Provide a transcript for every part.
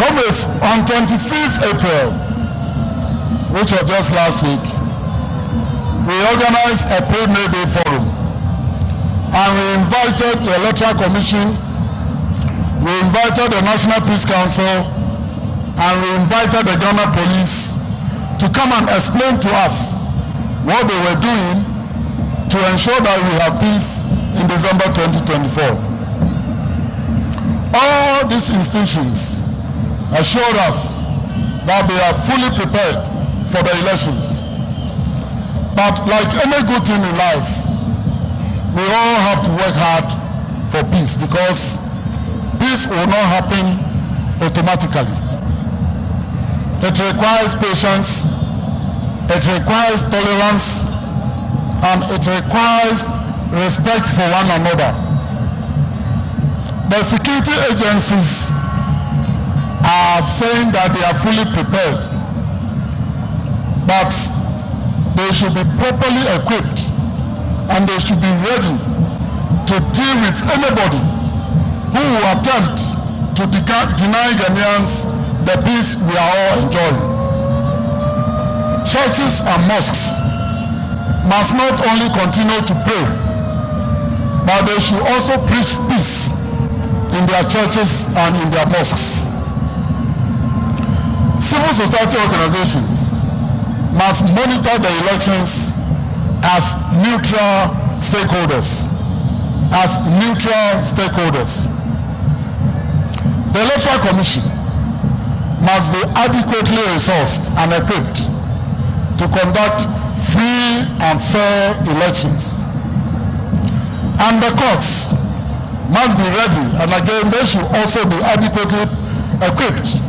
Comrades, on 25th April, which was just last week, we organized a pre-May Day forum, and we invited the Electoral Commission, we invited the National Peace Council, and we invited the Ghana Police to come and explain to us what they were doing to ensure that we have peace in December 2024. All these institutions assured us that they are fully prepared for the elections. But like any good thing in life, we all have to work hard for peace, because peace will not happen automatically. It requires patience, it requires tolerance, and it requires respect for one another. The security agencies are saying that they are fully prepared, but they should be properly equipped and they should be ready to deal with anybody who will attempt to deny Ghanaians the peace we are all enjoying. Churches and mosques must not only continue to pray, but they should also preach peace in their churches and in their mosques. Civil society organizations must monitor the elections as neutral stakeholders. The Electoral Commission must be adequately resourced and equipped to conduct free and fair elections. And the courts must be ready, and again they should also be adequately equipped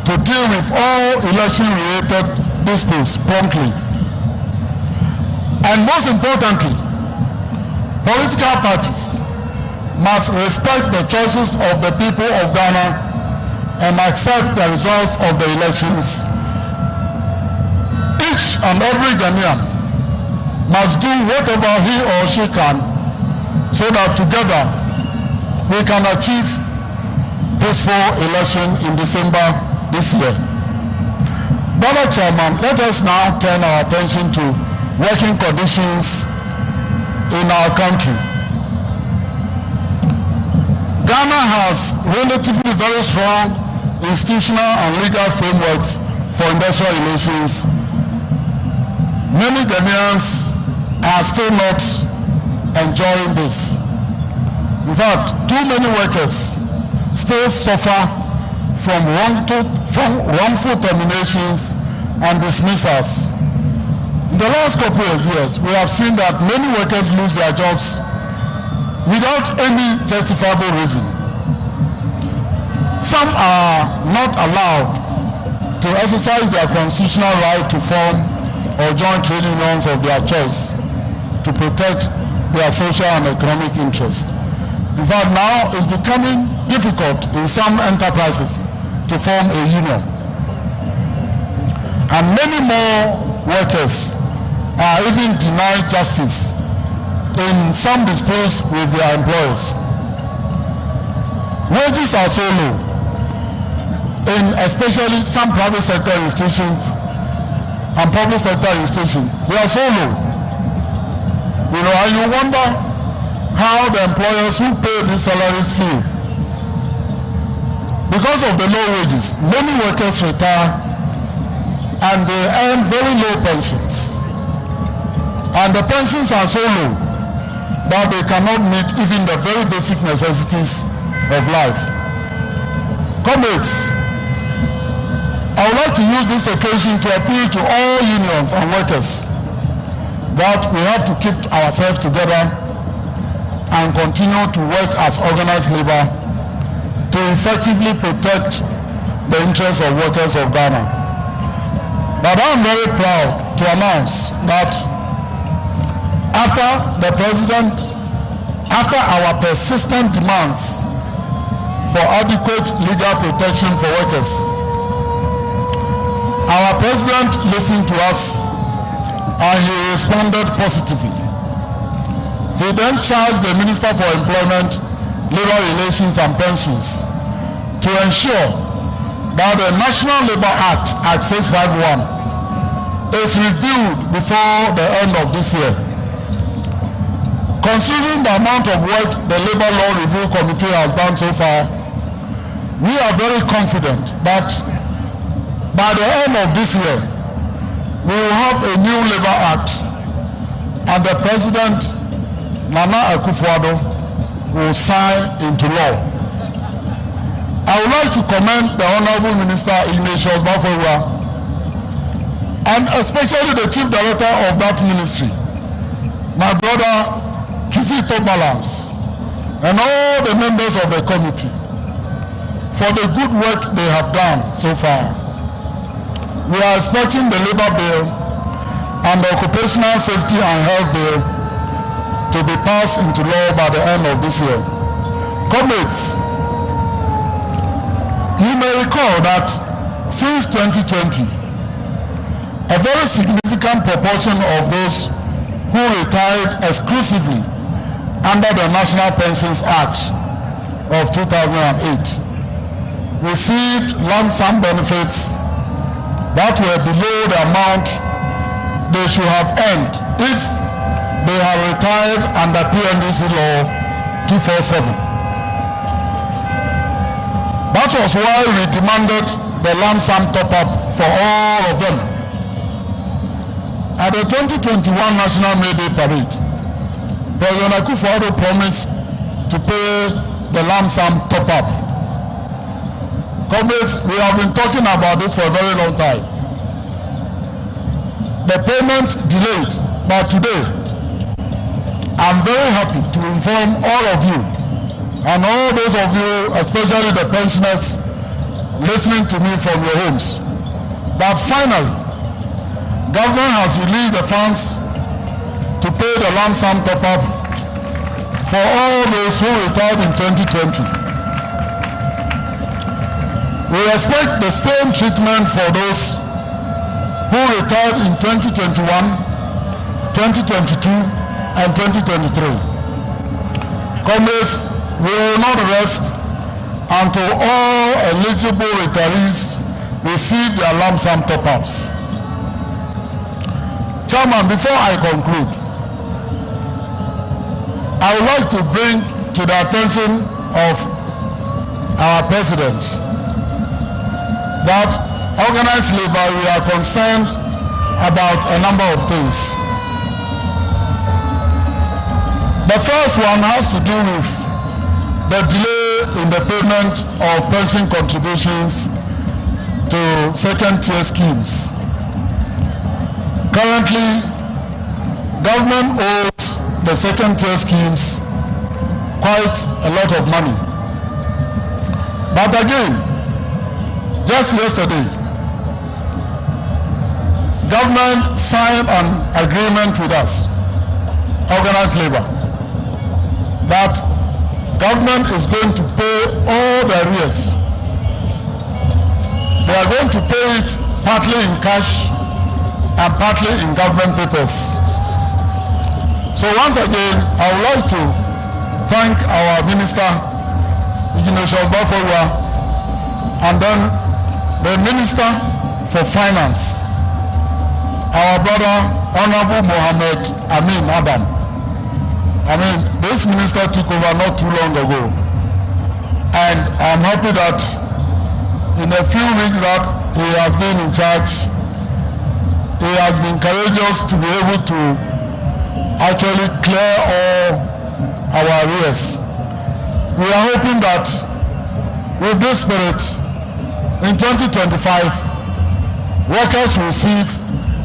to deal with all election-related disputes promptly. And most importantly, political parties must respect the choices of the people of Ghana and accept the results of the elections. Each and every Ghanaian must do whatever he or she can so that together we can achieve peaceful election in December this year. Brother Chairman, let us now turn our attention to working conditions in our country. Ghana has relatively very strong institutional and legal frameworks for industrial relations. Many Ghanaians are still not enjoying this. In fact, too many workers still suffer from wrongful terminations and dismissals. In the last couple of years, we have seen that many workers lose their jobs without any justifiable reason. Some are not allowed to exercise their constitutional right to form or join trade unions of their choice to protect their social and economic interests. In fact, now it's becoming difficult in some enterprises to form a union. And many more workers are even denied justice in some disputes with their employers. Wages are so low in especially some private sector institutions and public sector institutions. They are so low. And you wonder how the employers who pay these salaries feel. Because of the low wages, many workers retire and they earn very low pensions. And the pensions are so low that they cannot meet even the very basic necessities of life. Comrades, I would like to use this occasion to appeal to all unions and workers that we have to keep ourselves together and continue to work as organized labor to effectively protect the interests of workers of Ghana. But I'm very proud to announce that after our persistent demands for adequate legal protection for workers, our president listened to us and he responded positively. He then charged the Minister for Employment, Labor Relations and Pensions to ensure that the National Labour Act 651, is reviewed before the end of this year. Considering the amount of work the Labour Law Review Committee has done so far, we are very confident that by the end of this year, we will have a new Labour Act, and the President, Nana Akufo-Addo, will sign into law. I would like to commend the Honourable Minister Ignatius Bafowura, and especially the Chief Director of that ministry, my brother Kizito Balance, and all the members of the committee for the good work they have done so far. We are expecting the Labour Bill and the Occupational Safety and Health Bill to be passed into law by the end of this year. Comrades, you may recall that since 2020, a very significant proportion of those who retired exclusively under the National Pensions Act of 2008 received lump sum benefits that were below the amount they should have earned if they had retired under PNDC Law 247. That was why we demanded the lump sum top-up for all of them. At the 2021 National May Day Parade, President Akufo-Addo promised to pay the lump sum top-up. Comrades, we have been talking about this for a very long time. The payment delayed, but today, I'm very happy to inform all of you, and all those of you, especially the pensioners listening to me from your homes, that finally, government has released the funds to pay the lump sum top-up for all those who retired in 2020. We expect the same treatment for those who retired in 2021, 2022, and 2023. Comrades, we will not rest until all eligible retirees receive their lump sum top-ups. Chairman, before I conclude, I would like to bring to the attention of our President that organized labor, we are concerned about a number of things. The first one has to do with the delay in the payment of pension contributions to second-tier schemes. Currently, government owes the second-tier schemes quite a lot of money. But again, just yesterday, government signed an agreement with us, organized labor, that government is going to pay all the arrears. They are going to pay it partly in cash and partly in government papers. So once again, I would like to thank our Minister, Ignatius Bafowura, and then the Minister for Finance, our brother, Honorable Mohammed Amin Adam. I mean, this minister took over not too long ago. And I'm happy that in a few weeks that he has been in charge, he has been courageous to be able to actually clear all our arrears. We are hoping that with this spirit, in 2025, workers will receive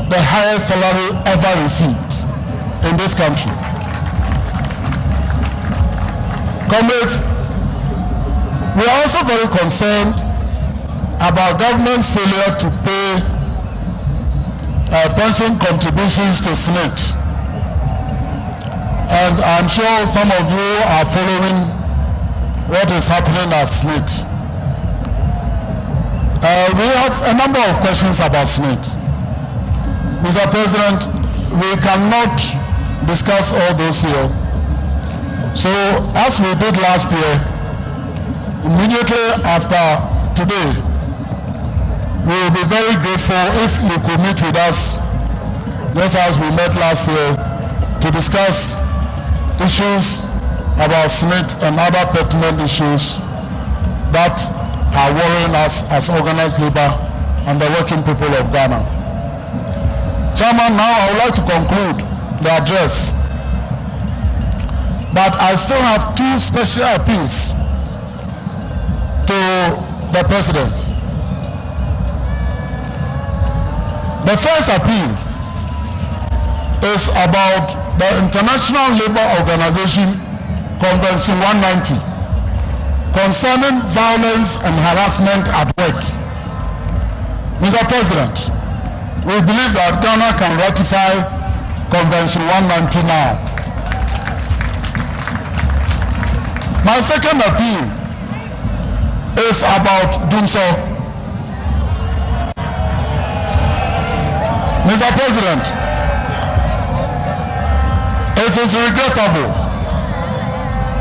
the highest salary ever received in this country. Comrades, we are also very concerned about government's failure to pay pension contributions to SNIT. And I'm sure some of you are following what is happening at SNIT. We have a number of questions about SNIT. Mr. President, we cannot discuss all those here. So, as we did last year, immediately after today, we will be very grateful if you could meet with us, just as we met last year, to discuss issues about Smith and other pertinent issues that are worrying us as organized labor and the working people of Ghana. Chairman, now I would like to conclude the address, but I still have two special appeals to the President. The first appeal is about the International Labour Organization Convention 190 concerning violence and harassment at work. Mr. President, we believe that Ghana can ratify Convention 190 now. My second appeal is about DUMSO. Mr. President, it is regrettable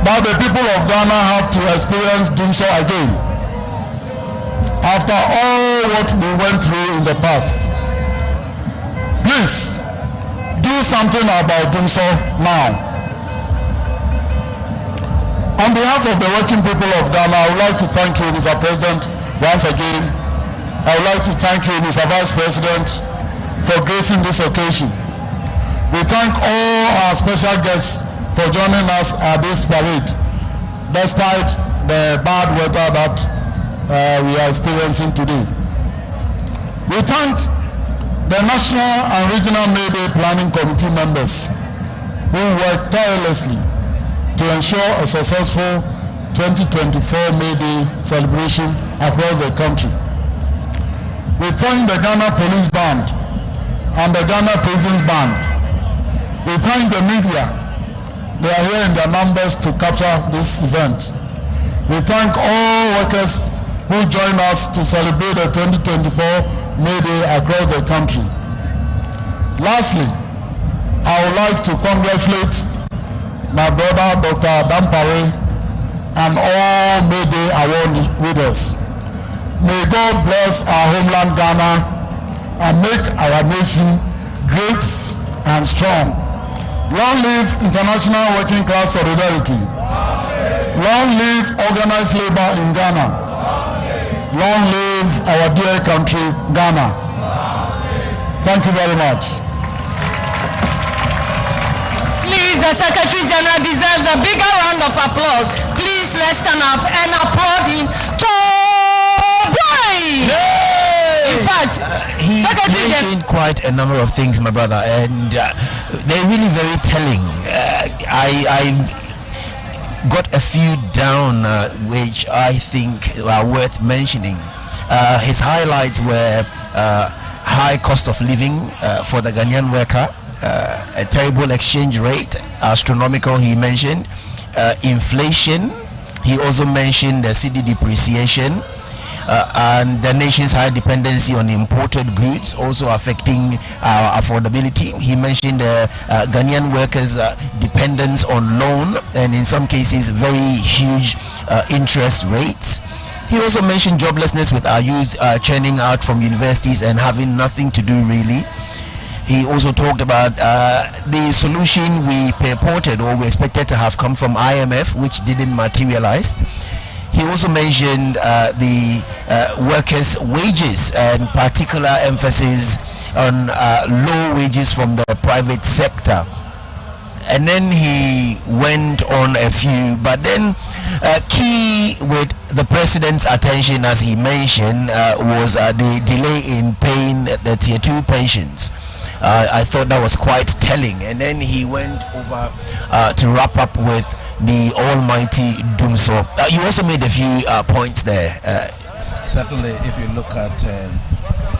that the people of Ghana have to experience DUMSO again after all what we went through in the past. Please do something about DUMSO now. On behalf of the working people of Ghana, I would like to thank you, Mr. President, once again. I would like to thank you, Mr. Vice President, for gracing this occasion. We thank all our special guests for joining us at this parade, despite the bad weather that we are experiencing today. We thank the National and Regional May Day Planning Committee members who worked tirelessly to ensure a successful 2024 May Day celebration across the country. We thank the Ghana Police Band and the Ghana Prisons Band. We thank the media. They are here in their numbers to capture this event. We thank all workers who join us to celebrate the 2024 May Day across the country. Lastly, I would like to congratulate my brother Dr. Dampare and all May Day award winners. May God bless our homeland Ghana and make our nation great and strong. Long live international working class solidarity. Long live organized labor in Ghana. Long live our dear country, Ghana. Thank you very much. Please, the Secretary General deserves a bigger round of applause. Please, let's stand up and applaud him. In fact, he mentioned quite a number of things, my brother, and they're really very telling. I got a few down which I think are worth mentioning. His highlights were high cost of living for the Ghanaian worker, a terrible exchange rate, astronomical, he mentioned, inflation. He also mentioned the cedi depreciation, and the nation's high dependency on imported goods also affecting our affordability. He mentioned Ghanaian workers' dependence on loan, and in some cases very huge interest rates. He also mentioned joblessness with our youth churning out from universities and having nothing to do really. He also talked about the solution we purported or we expected to have come from IMF, which didn't materialize. He also mentioned the workers' wages and particular emphasis on low wages from the private sector. And then he went on a few, but then key with the president's attention, as he mentioned, was the delay in paying the tier 2 pensions. I thought that was quite telling. And then he went over to wrap up with the almighty DUMSO. You also made a few points there. Certainly, if you look at,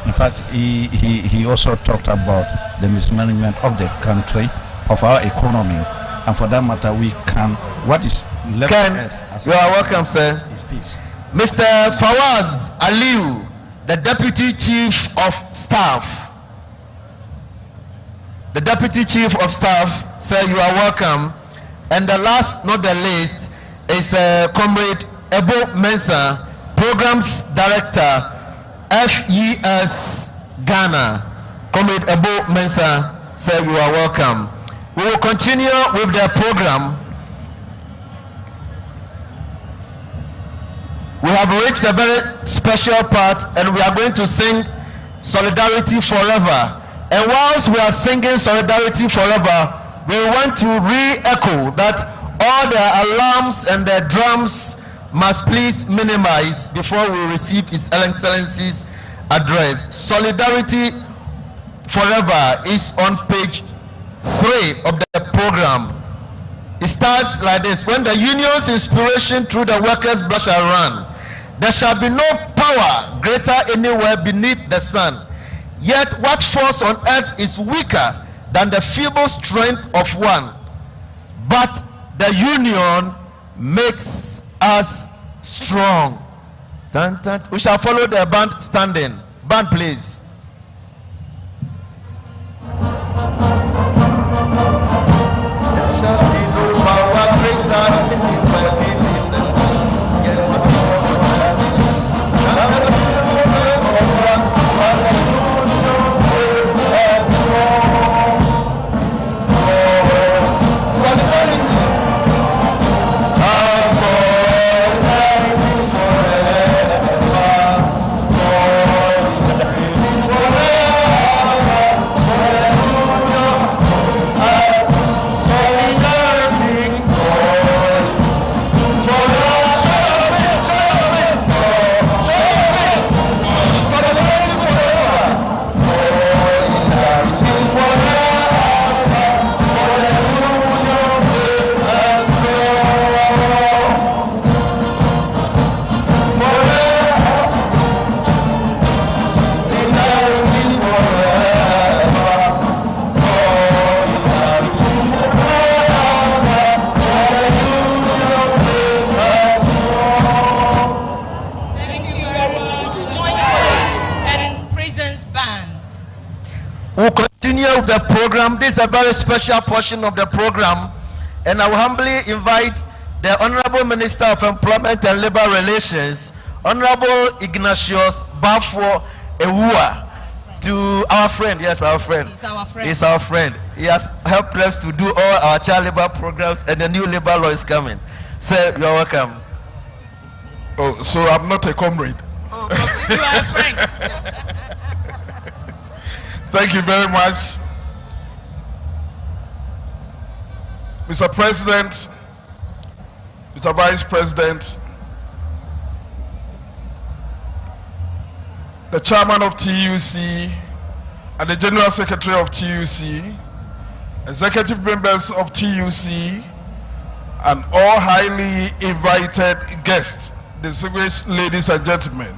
in fact, he also talked about the mismanagement of the country, of our economy, and for that matter, we can. What is left as you are welcome, sir. Mr. Fawaz Aliu, the Deputy Chief of Staff. The Deputy Chief of Staff, sir, you are welcome. And the last, not the least, is Comrade Ebo Mensah, Programs Director, FES Ghana, Comrade Ebo Mensah, say you are welcome. We will continue with the program. We have reached a very special part, and we are going to sing Solidarity Forever. And whilst we are singing Solidarity Forever, we want to re-echo that all the alarms and the drums must please minimize before we receive His Excellency's address. Solidarity Forever is on page 3 of the program. It starts like this: when the union's inspiration through the workers' blood shall run, there shall be no power greater anywhere beneath the sun. Yet what force on earth is weaker than the feeble strength of one? But the union makes us strong. Dun, dun. We shall follow the band standing. Band, please. There shall be no power greater anywhere beneath the sun. Yet what force on earth is the program. This is a very special portion of the program, and I will humbly invite the Honorable Minister of Employment and Labor Relations, Honorable Ignatius Bafo Ewua, to our friend. Yes, our friend. He's our friend. He's our friend. He has helped us to do all our child labor programs, and the new labor law is coming. Sir, you are welcome. Oh, so I'm not a comrade. Oh, you are a friend. Thank you very much. Mr. President, Mr. Vice President, the Chairman of TUC and the General Secretary of TUC, executive members of TUC, and all highly invited guests, distinguished ladies and gentlemen.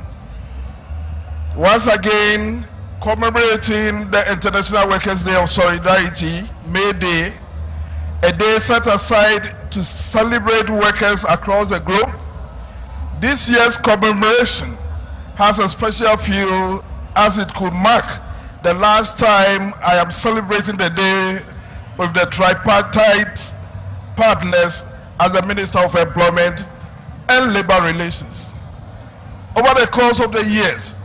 Once again, commemorating the International Workers' Day of Solidarity, May Day, a day set aside to celebrate workers across the globe. This year's commemoration has a special feel as it could mark the last time I am celebrating the day with the tripartite partners as the Minister of Employment and Labor Relations. Over the course of the years,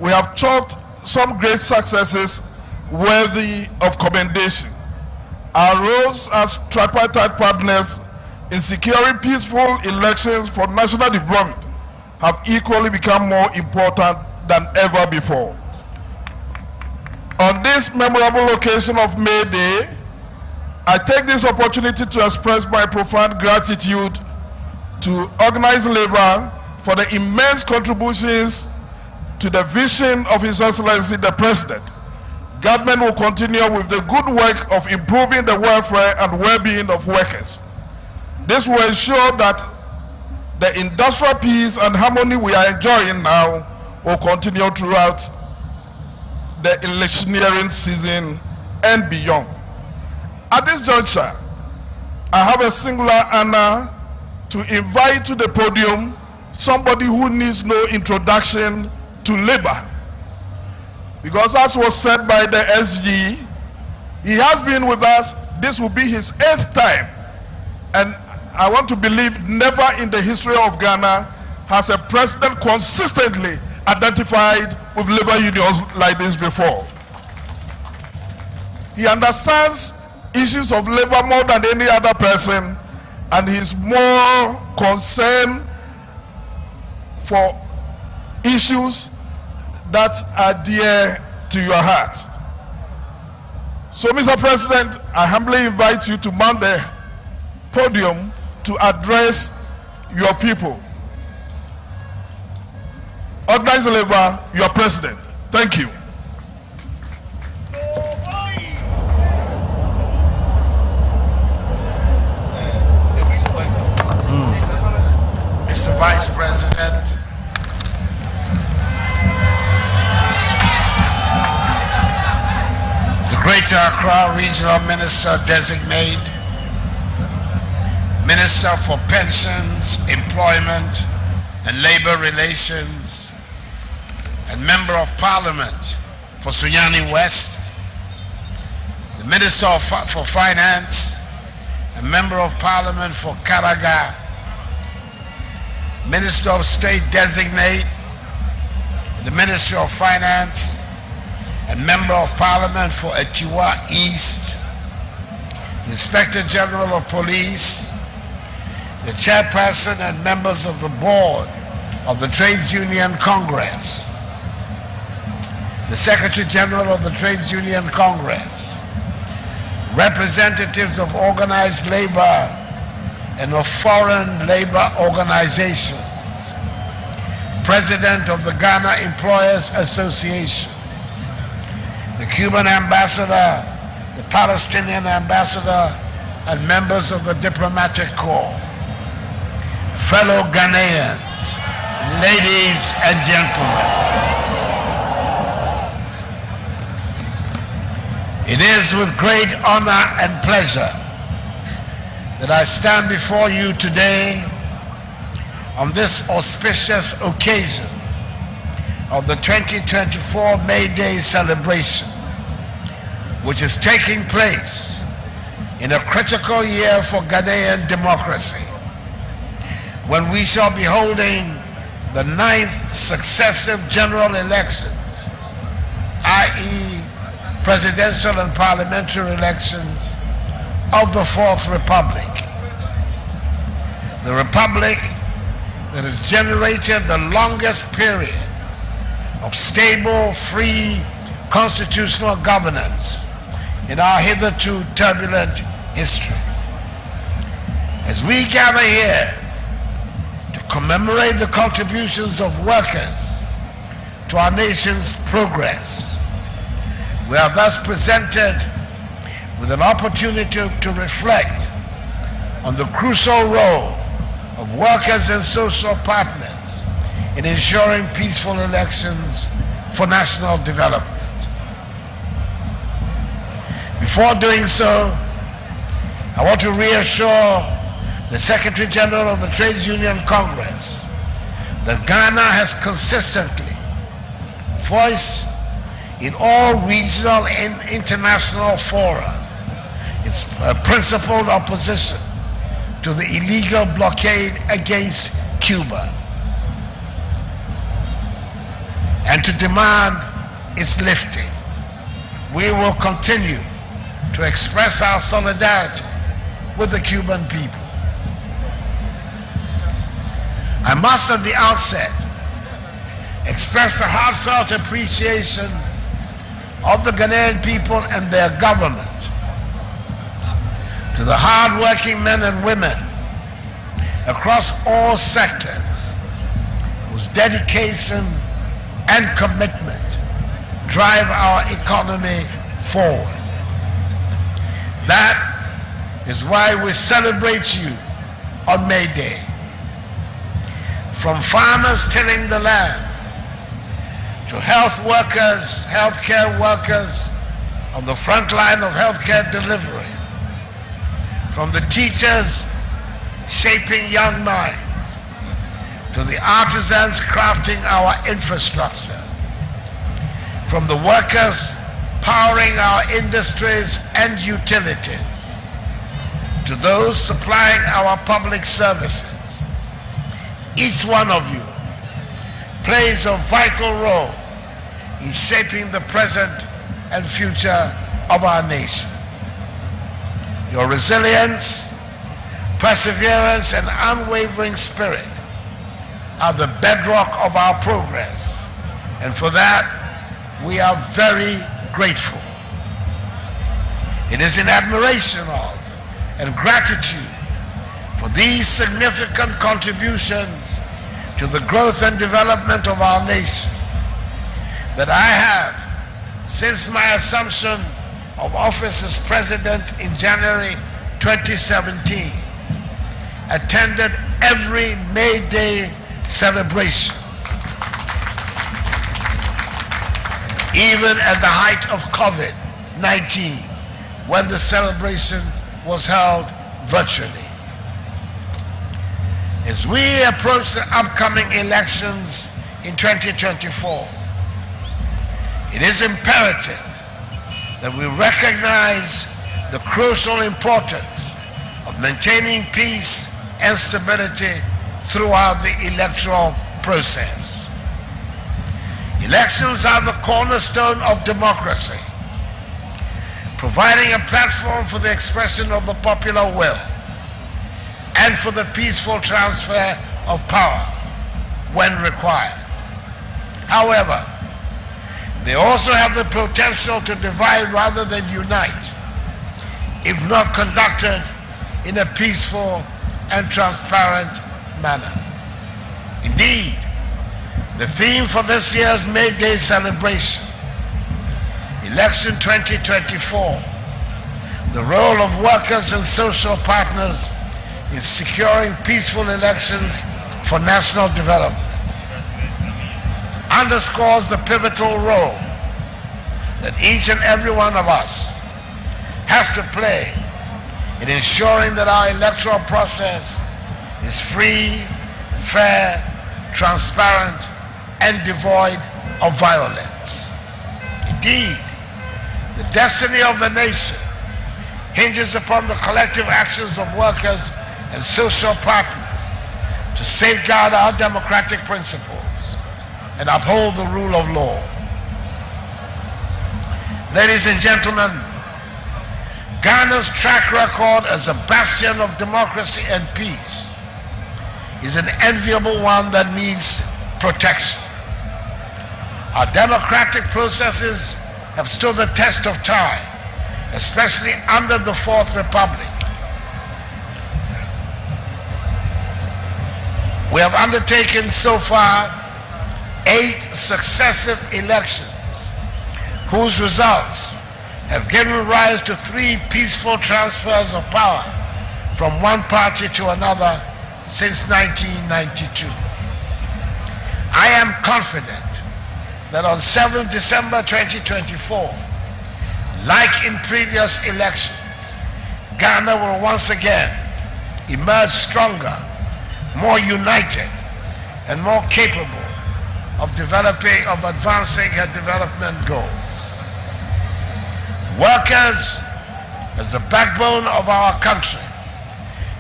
we have chalked some great successes worthy of commendation. Our roles as tripartite partners in securing peaceful elections for national development have equally become more important than ever before. On this memorable occasion of May Day, I take this opportunity to express my profound gratitude to organized labor for the immense contributions to the vision of His Excellency the President. Government will continue with the good work of improving the welfare and well-being of workers. This will ensure that the industrial peace and harmony we are enjoying now will continue throughout the electioneering season and beyond. At this juncture, I have a singular honor to invite to the podium somebody who needs no introduction to labor. Because as was said by the SG, he has been with us. This will be his 8th time. And I want to believe never in the history of Ghana has a president consistently identified with labor unions like this before. He understands issues of labor more than any other person, and he's more concerned for issues that are dear to your heart. So, Mr. President, I humbly invite you to mount the podium to address your people. Organized labor, your president. Thank you. Mr. Vice President, the Greater Accra Regional Minister Designate, Minister for Pensions, Employment and Labor Relations, and Member of Parliament for Sunyani West, the Minister for Finance and Member of Parliament for Karaga, Minister of State Designate, the Ministry of Finance and Member of Parliament for Etiwa East, the Inspector General of Police, the Chairperson and members of the Board of the Trades Union Congress, the Secretary General of the Trades Union Congress, representatives of organized labor and of foreign labor organizations, President of the Ghana Employers Association, the Cuban ambassador, the Palestinian ambassador, and members of the diplomatic corps, fellow Ghanaians, ladies and gentlemen. It is with great honor and pleasure that I stand before you today on this auspicious occasion of the 2024 May Day celebration, which is taking place in a critical year for Ghanaian democracy, when we shall be holding the 9th successive general elections, i.e. presidential and parliamentary elections of the Fourth Republic. The republic that has generated the longest period of stable, free, constitutional governance in our hitherto turbulent history. As we gather here to commemorate the contributions of workers to our nation's progress, we are thus presented with an opportunity to reflect on the crucial role of workers and social partners in ensuring peaceful elections for national development. Before doing so, I want to reassure the Secretary General of the Trades Union Congress that Ghana has consistently voiced in all regional and international fora its principled opposition to the illegal blockade against Cuba and to demand its lifting. We will continue to express our solidarity with the Cuban people. I must at the outset express the heartfelt appreciation of the Ghanaian people and their government to the hard-working men and women across all sectors whose dedication and commitment drive our economy forward. That is why we celebrate you on May Day. From farmers tilling the land to health workers, healthcare workers on the front line of healthcare delivery, from the teachers shaping young minds to the artisans crafting our infrastructure, from the workers powering our industries and utilities to those supplying our public services. Each one of you plays a vital role in shaping the present and future of our nation. Your resilience, perseverance, and unwavering spirit are the bedrock of our progress, and for that we are very grateful. It is in admiration of and gratitude for these significant contributions to the growth and development of our nation that I have, since my assumption of office as president in January 2017, attended every May Day celebration, even at the height of COVID-19, when the celebration was held virtually. As we approach the upcoming elections in 2024, it is imperative that we recognize the crucial importance of maintaining peace and stability throughout the electoral process. Elections are the cornerstone of democracy, providing a platform for the expression of the popular will and for the peaceful transfer of power when required. However, they also have the potential to divide rather than unite if not conducted in a peaceful and transparent manner. Indeed, the theme for this year's May Day celebration, Election 2024, the role of workers and social partners in securing peaceful elections for national development, underscores the pivotal role that each and every one of us has to play in ensuring that our electoral process is free, fair, transparent, and devoid of violence. Indeed, the destiny of the nation hinges upon the collective actions of workers and social partners to safeguard our democratic principles and uphold the rule of law. Ladies and gentlemen, Ghana's track record as a bastion of democracy and peace is an enviable one that needs protection. Our democratic processes have stood the test of time, especially under the Fourth Republic. We have undertaken so far 8 successive elections whose results have given rise to 3 peaceful transfers of power from one party to another since 1992. I am confident that on 7th December 2024, like in previous elections, Ghana will once again emerge stronger, more united, and more capable of advancing her development goals. Workers, as the backbone of our country,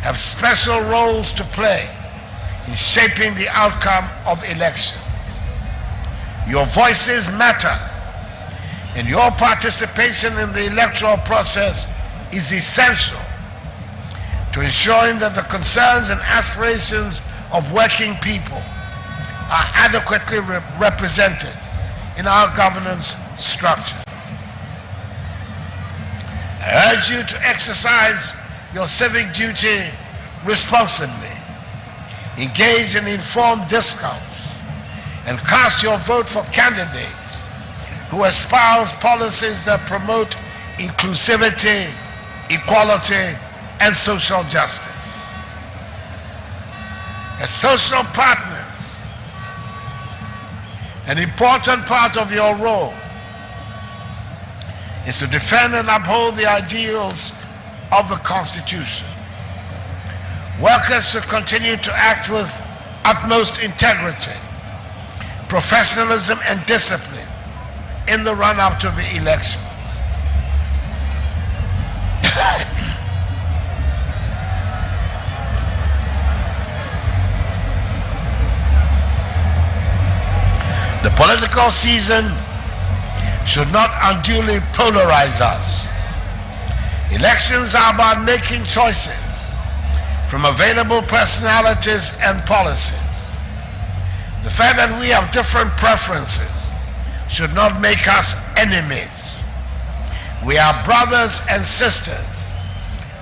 have special roles to play in shaping the outcome of elections. Your voices matter, and your participation in the electoral process is essential to ensuring that the concerns and aspirations of working people are adequately represented in our governance structure. I urge you to exercise your civic duty responsibly, engage in informed discourse, and cast your vote for candidates who espouse policies that promote inclusivity, equality, and social justice. As social partners, an important part of your role is to defend and uphold the ideals of the Constitution. Workers should continue to act with utmost integrity, professionalism, and discipline in the run-up to the elections. political season should not unduly polarize us. Elections are about making choices from available personalities and policies. The fact that we have different preferences should not make us enemies. We are brothers and sisters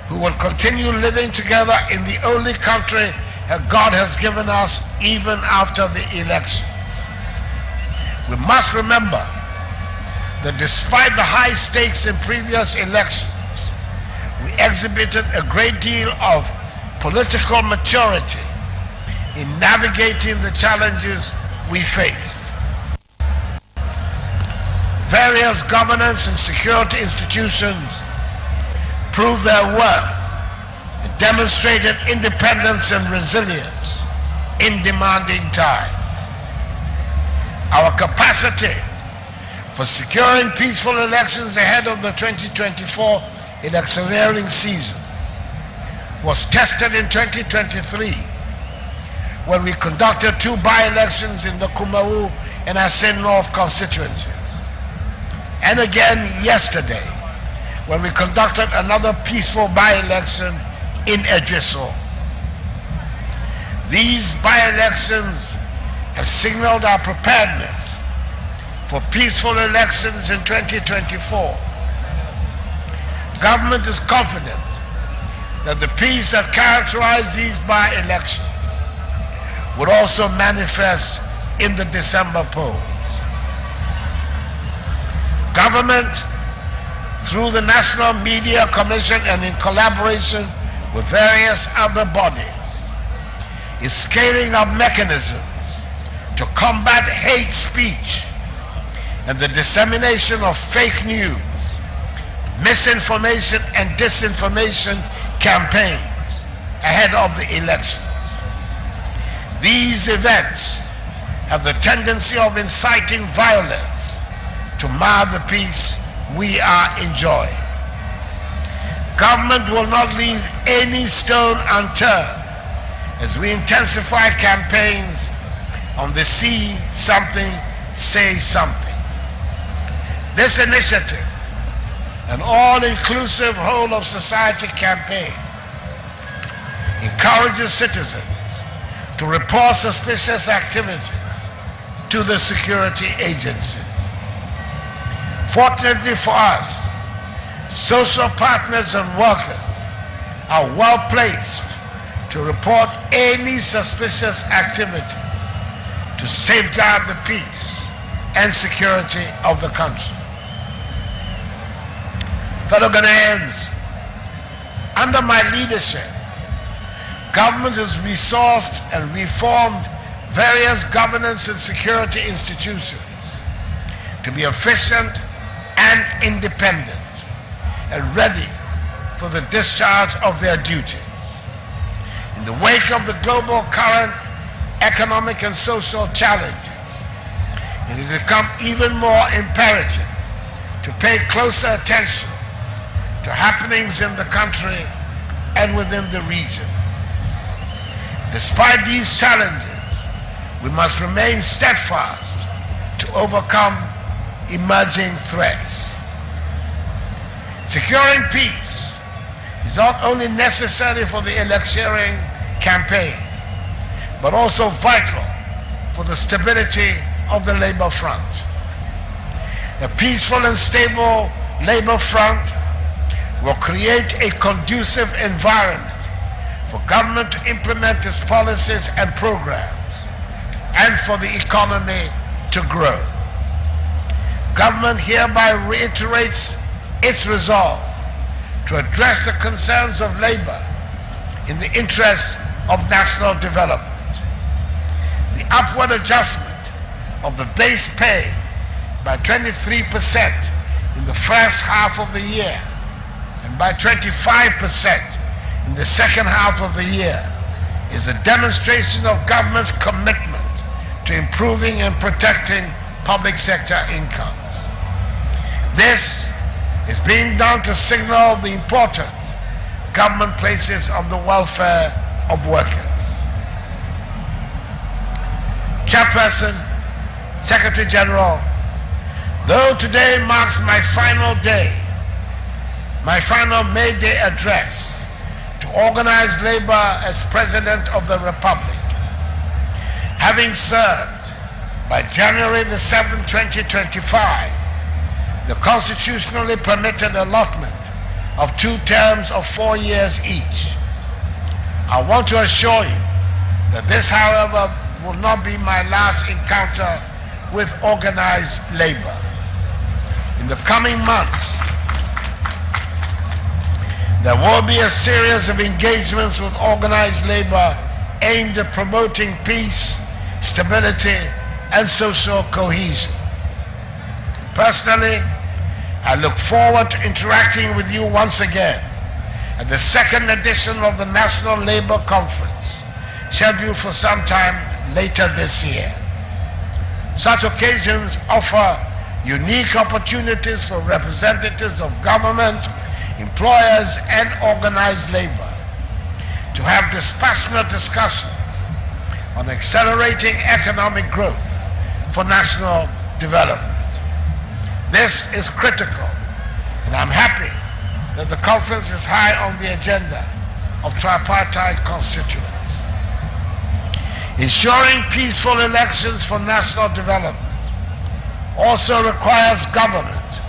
who will continue living together in the only country that God has given us even after the elections. We must remember that despite the high stakes in previous elections, we exhibited a great deal of political maturity in navigating the challenges we faced. Various governance and security institutions proved their worth and demonstrated independence and resilience in demanding times. Our capacity for securing peaceful elections ahead of the 2024 electioneering season was tested in 2023 when we conducted 2 by-elections in the Kumau and Asen North constituencies, and again yesterday when we conducted another peaceful by-election in Edgeso. These by-elections have signaled our preparedness for peaceful elections in 2024. Government is confident that the peace that characterized these by-elections would also manifest in the December polls. Government, through the National Media Commission and in collaboration with various other bodies, is scaling up mechanisms to combat hate speech and the dissemination of fake news, misinformation and disinformation campaigns ahead of the elections. These events have the tendency of inciting violence to mar the peace we are enjoying. Government will not leave any stone unturned as we intensify campaigns on the See Something, Say Something. This initiative, an all-inclusive whole-of-society campaign, encourages citizens to report suspicious activities to the security agencies. Fortunately for us, social partners and workers are well placed to report any suspicious activities to safeguard the peace and security of the country. Fellow Ghanaians, under my leadership, government has resourced and reformed various governance and security institutions to be efficient and independent and ready for the discharge of their duties. In the wake of the global current economic and social challenges, it has become even more imperative to pay closer attention to happenings in the country and within the region. Despite these challenges, we must remain steadfast to overcome emerging threats. Securing peace is not only necessary for the electioneering campaign, but also vital for the stability of the labor front. A peaceful and stable labor front will create a conducive environment for government to implement its policies and programs and for the economy to grow. Government hereby reiterates its resolve to address the concerns of labor in the interest of national development. The upward adjustment of the base pay by 23% in the first half of the year and by 25% in the second half of the year is a demonstration of government's commitment to improving and protecting public sector incomes. This is being done to signal the importance government places on the welfare of workers. Chairperson, Secretary General, though today marks my final May Day address to organize labor as President of the Republic, having served by January the 7th, 2025, the constitutionally permitted allotment of 2 terms of 4 years each. I want to assure you that this, however, will not be my last encounter with organized labor. In the coming months, there will be a series of engagements with organized labor aimed at promoting peace, stability, and social cohesion. Personally, I look forward to interacting with you once again at the 2nd edition of the National Labor Conference, scheduled for some time later this year. Such occasions offer unique opportunities for representatives of government, employers, and organized labor to have dispassionate discussions on accelerating economic growth for national development. This is critical, and I'm happy that the conference is high on the agenda of tripartite constituents. Ensuring peaceful elections for national development also requires government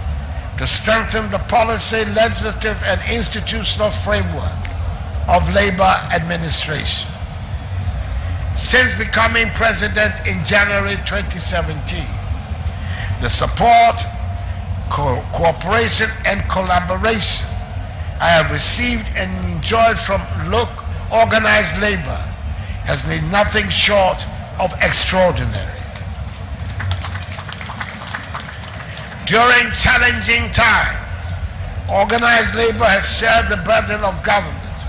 to strengthen the policy, legislative, and institutional framework of labor administration. Since becoming president in January 2017, the support, cooperation, and collaboration I have received and enjoyed from organized labor has been nothing short of extraordinary. During challenging times, organized labor has shared the burden of government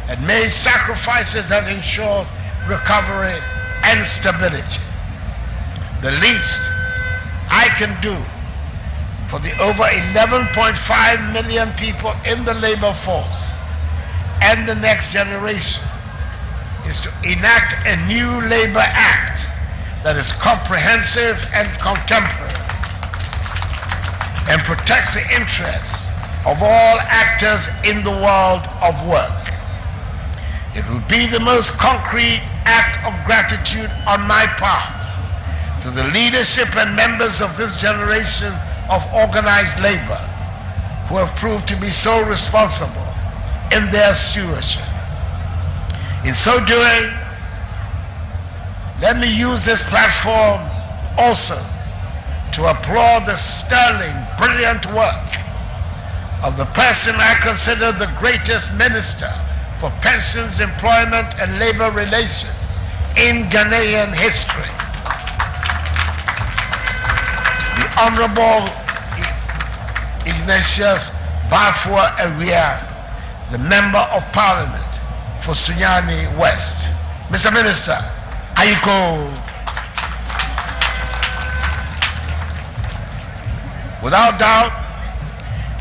and made sacrifices that ensured recovery and stability. The least I can do for the over 11.5 million people in the labor force and the next generation is to enact a new Labor Act that is comprehensive and contemporary and protects the interests of all actors in the world of work. It will be the most concrete act of gratitude on my part to the leadership and members of this generation of organized labor who have proved to be so responsible in their stewardship. In so doing, let me use this platform also to applaud the sterling, brilliant work of the person I consider the greatest minister for pensions, employment, and labor relations in Ghanaian history, the Honorable Ignatius Bafua Awia, the Member of Parliament for Sunyani West. Mr. Minister, Ayiko. Without doubt,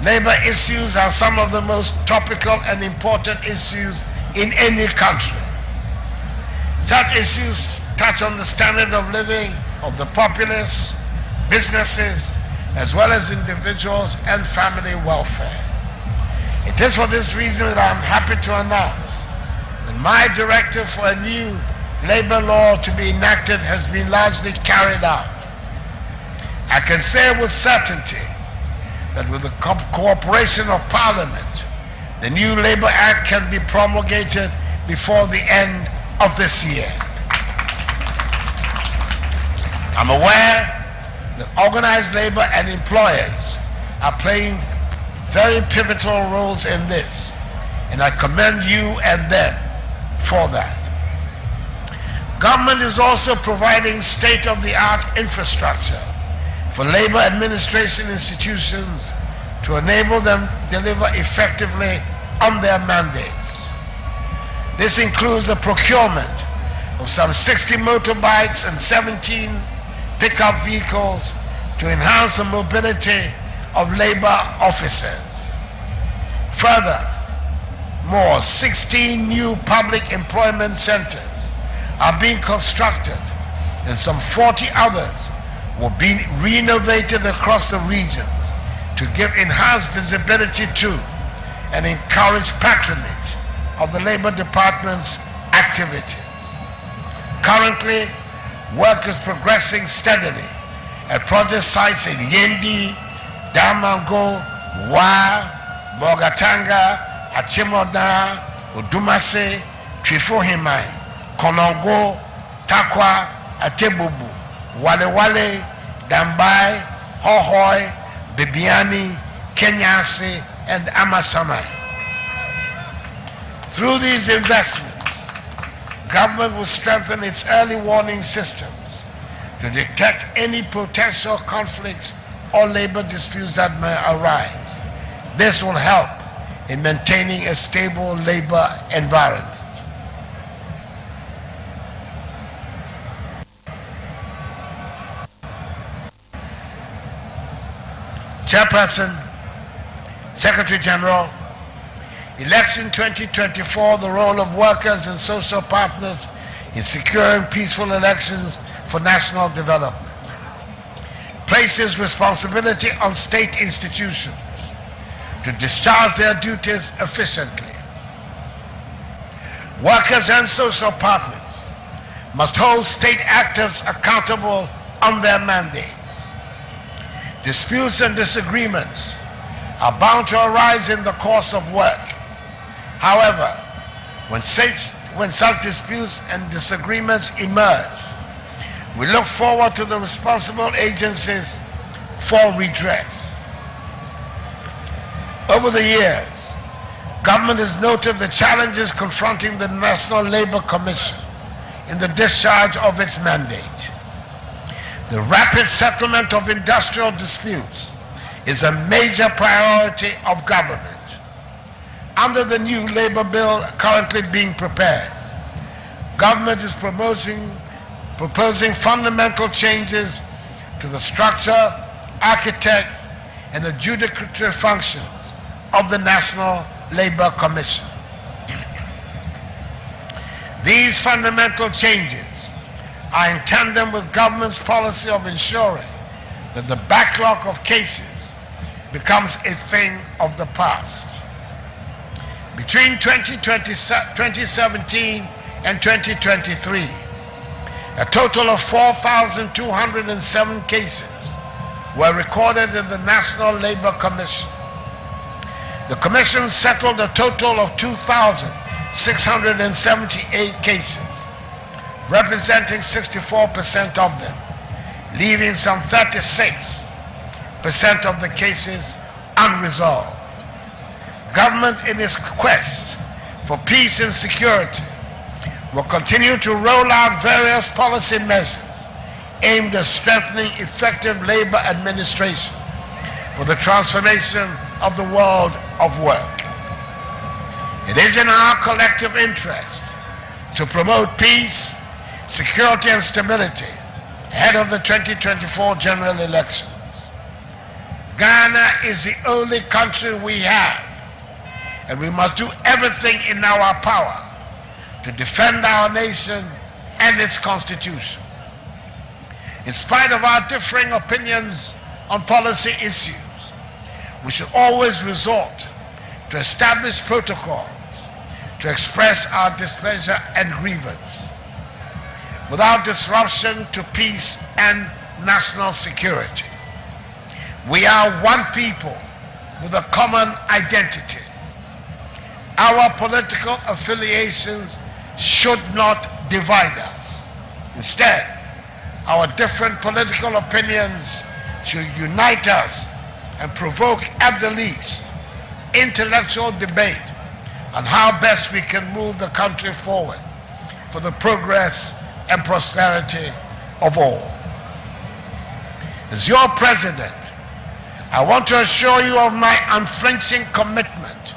labor issues are some of the most topical and important issues in any country. Such issues touch on the standard of living of the populace, businesses, as well as individuals and family welfare. It is for this reason that I'm happy to announce that my directive for a new labor law to be enacted has been largely carried out. I can say with certainty that with the cooperation of Parliament, the new Labor Act can be promulgated before the end of this year. I'm aware that organized labor and employers are playing very pivotal roles in this, and I commend you and them for that. Government is also providing state-of-the-art infrastructure for labor administration institutions to enable them to deliver effectively on their mandates. This includes the procurement of some 60 motorbikes and 17 pickup vehicles to enhance the mobility of labor officers. Furthermore, 16 new public employment centers are being constructed and some 40 others will be renovated across the regions to give enhanced visibility to and encourage patronage of the Labor Department's activities. Currently, work is progressing steadily at project sites in Yendi, Damango, Wa, Bogatanga, Achimoda, Odumase, Trifohimai, Konongo, Takwa, Atebubu, Walewale, Dambai, Hohoi, Bibiani, Kenyasi, and Amasamai. Through these investments, government will strengthen its early warning systems to detect any potential conflicts or labor disputes that may arise. This will help in maintaining a stable labor environment. Chairperson, Secretary General, Election 2024, the role of workers and social partners in securing peaceful elections for national development, places responsibility on state institutions to discharge their duties efficiently. Workers and social partners must hold state actors accountable on their mandates. Disputes and disagreements are bound to arise in the course of work. However, when such disputes and disagreements emerge, we look forward to the responsible agencies for redress. Over the years, government has noted the challenges confronting the National Labor Commission in the discharge of its mandate. The rapid settlement of industrial disputes is a major priority of government. Under the new labor bill currently being prepared, government is proposing fundamental changes to the structure, architect, and adjudicatory functions of the National Labor Commission. These fundamental changes are in tandem with government's policy of ensuring that the backlog of cases becomes a thing of the past. Between 2017 and 2023, a total of 4,207 cases were recorded in the National Labor Commission. The Commission settled a total of 2,678 cases, representing 64% of them, leaving some 36% of the cases unresolved. Government, in its quest for peace and security, will continue to roll out various policy measures aimed at strengthening effective labor administration for the transformation of the world of work. It is in our collective interest to promote peace, security, and stability ahead of the 2024 general elections. Ghana is the only country we have, and we must do everything in our power to defend our nation and its constitution. In spite of our differing opinions on policy issues, we should always resort to established protocols to express our displeasure and grievance without disruption to peace and national security. We are one people with a common identity. Our political affiliations should not divide us. Instead, our different political opinions should unite us and provoke, at the least, intellectual debate on how best we can move the country forward for the progress and prosperity of all. As your president, I want to assure you of my unflinching commitment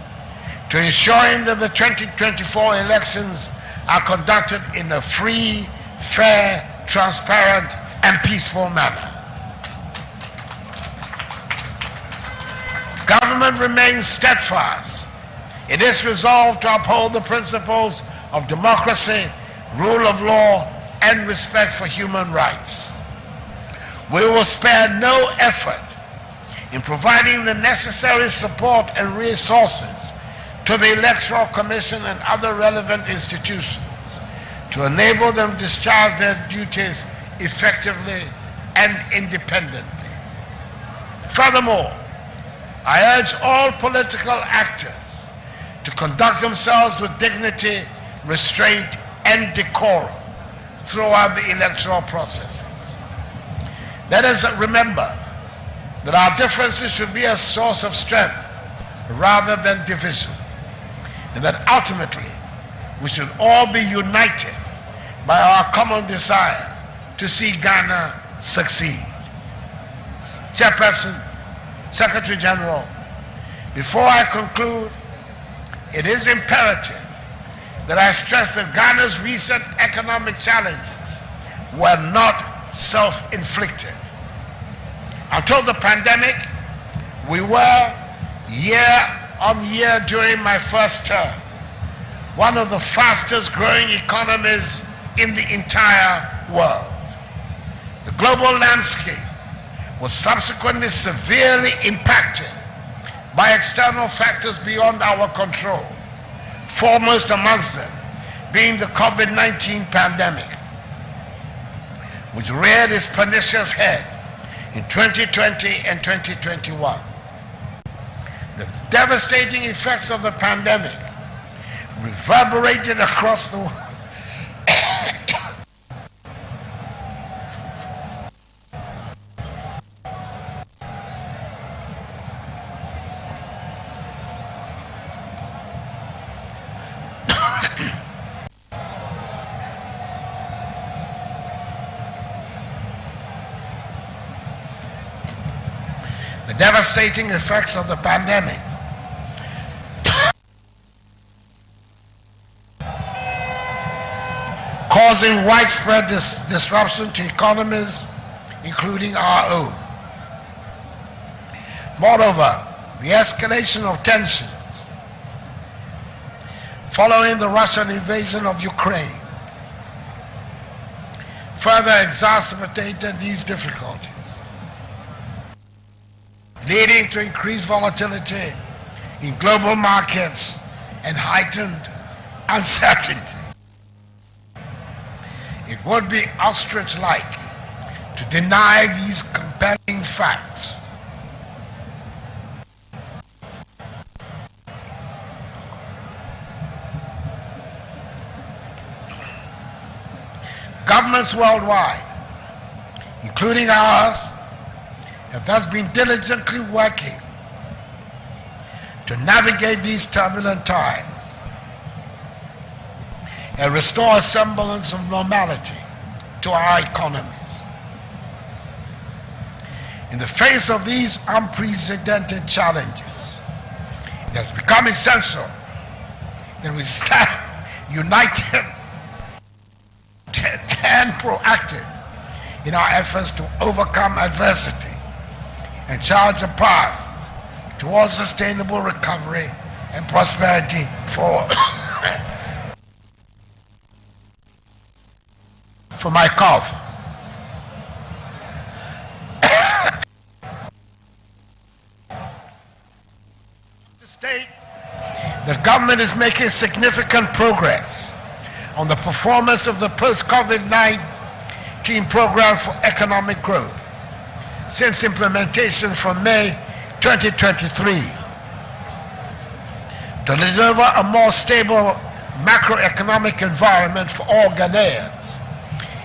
to ensuring that the 2024 elections are conducted in a free, fair, transparent, and peaceful manner. Government remains steadfast in its resolve to uphold the principles of democracy, rule of law, and respect for human rights. We will spare no effort in providing the necessary support and resources to the Electoral Commission and other relevant institutions to enable them discharge their duties effectively and independently. Furthermore, I urge all political actors to conduct themselves with dignity, restraint, and decorum throughout the electoral processes. Let us remember that our differences should be a source of strength rather than division, and that ultimately we should all be united by our common desire to see Ghana succeed. Chairperson, Secretary General, before I conclude, it is imperative that I stress that Ghana's recent economic challenges were not self-inflicted. Until the pandemic, we were, year on year during my first term, one of the fastest growing economies in the entire world. The global landscape was subsequently severely impacted by external factors beyond our control, foremost amongst them being the COVID-19 pandemic, which reared its pernicious head in 2020 and 2021. The devastating effects of the pandemic reverberated across the world. The devastating effects of the pandemic causing widespread disruption to economies, including our own. Moreover, the escalation of tensions following the Russian invasion of Ukraine further exacerbated these difficulties, leading to increased volatility in global markets and heightened uncertainty. It would be ostrich-like to deny these compelling facts. Governments worldwide, including ours, have thus been diligently working to navigate these turbulent times and restore a semblance of normality to our economies. In the face of these unprecedented challenges, it has become essential that we stand united and proactive in our efforts to overcome adversity and charge a path towards sustainable recovery and prosperity for my cough. To state, the government is making significant progress on the performance of the post-COVID-19 program for economic growth since implementation from May 2023 to deliver a more stable macroeconomic environment for all Ghanaians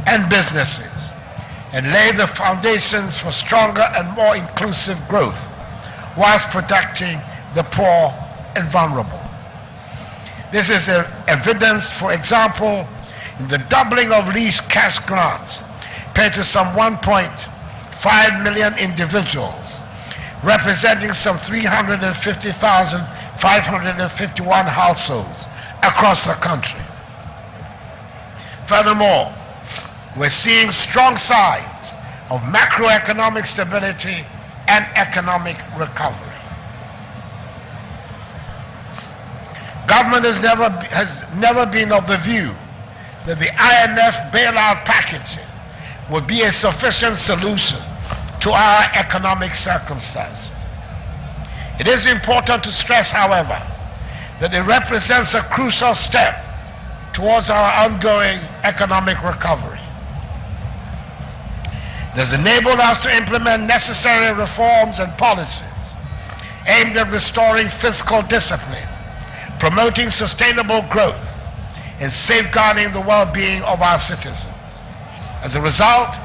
and businesses and lay the foundations for stronger and more inclusive growth whilst protecting the poor and vulnerable. This is evidenced, for example, in the doubling of lease cash grants paid to some 1.5 million individuals, representing some 350,551 households across the country. Furthermore, we're seeing strong signs of macroeconomic stability and economic recovery. Government has never been of the view that the IMF bailout package would be a sufficient solution to our economic circumstances. It is important to stress, however, that it represents a crucial step towards our ongoing economic recovery. It has enabled us to implement necessary reforms and policies aimed at restoring fiscal discipline, promoting sustainable growth, and safeguarding the well-being of our citizens. As a result,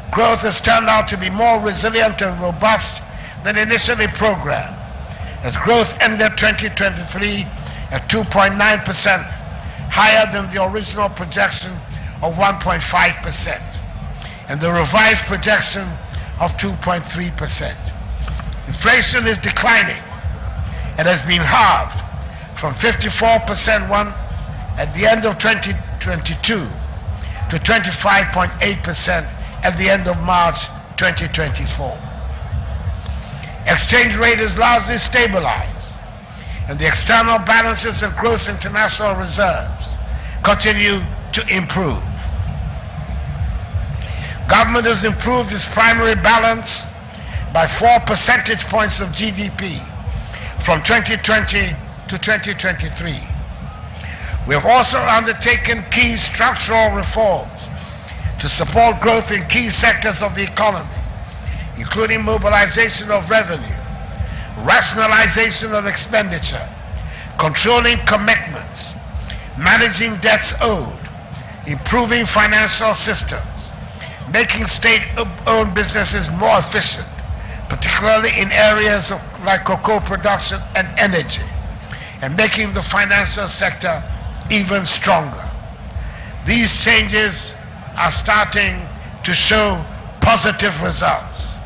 growth has turned out to be more resilient and robust than initially programmed, as growth ended 2023 at 2.9%, higher than the original projection of 1.5%, and the revised projection of 2.3%. Inflation is declining and has been halved from 54% at the end of 2022 to 25.8% at the end of March 2024. Exchange rate is largely stabilized, and the external balances of gross international reserves continue to improve. Government has improved its primary balance by 4 percentage points of GDP from 2020 to 2023. We have also undertaken key structural reforms to support growth in key sectors of the economy, including mobilization of revenue, rationalization of expenditure, controlling commitments, managing debts owed, improving financial systems, making state-owned businesses more efficient, particularly in areas like cocoa production and energy, and making the financial sector even stronger. These changes are starting to show positive results.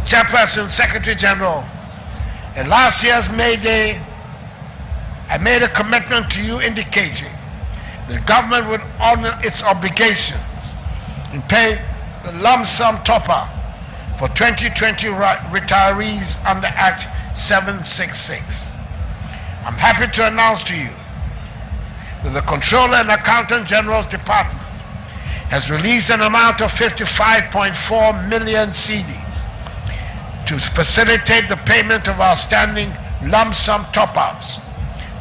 Chairperson, Secretary General, in last year's May Day, I made a commitment to you indicating that government would honor its obligations and pay the lump sum top-up for 2020 retirees under Act 766. I'm happy to announce to you that the Comptroller and Accountant General's Department has released an amount of 55.4 million cedis to facilitate the payment of outstanding lump sum top-ups,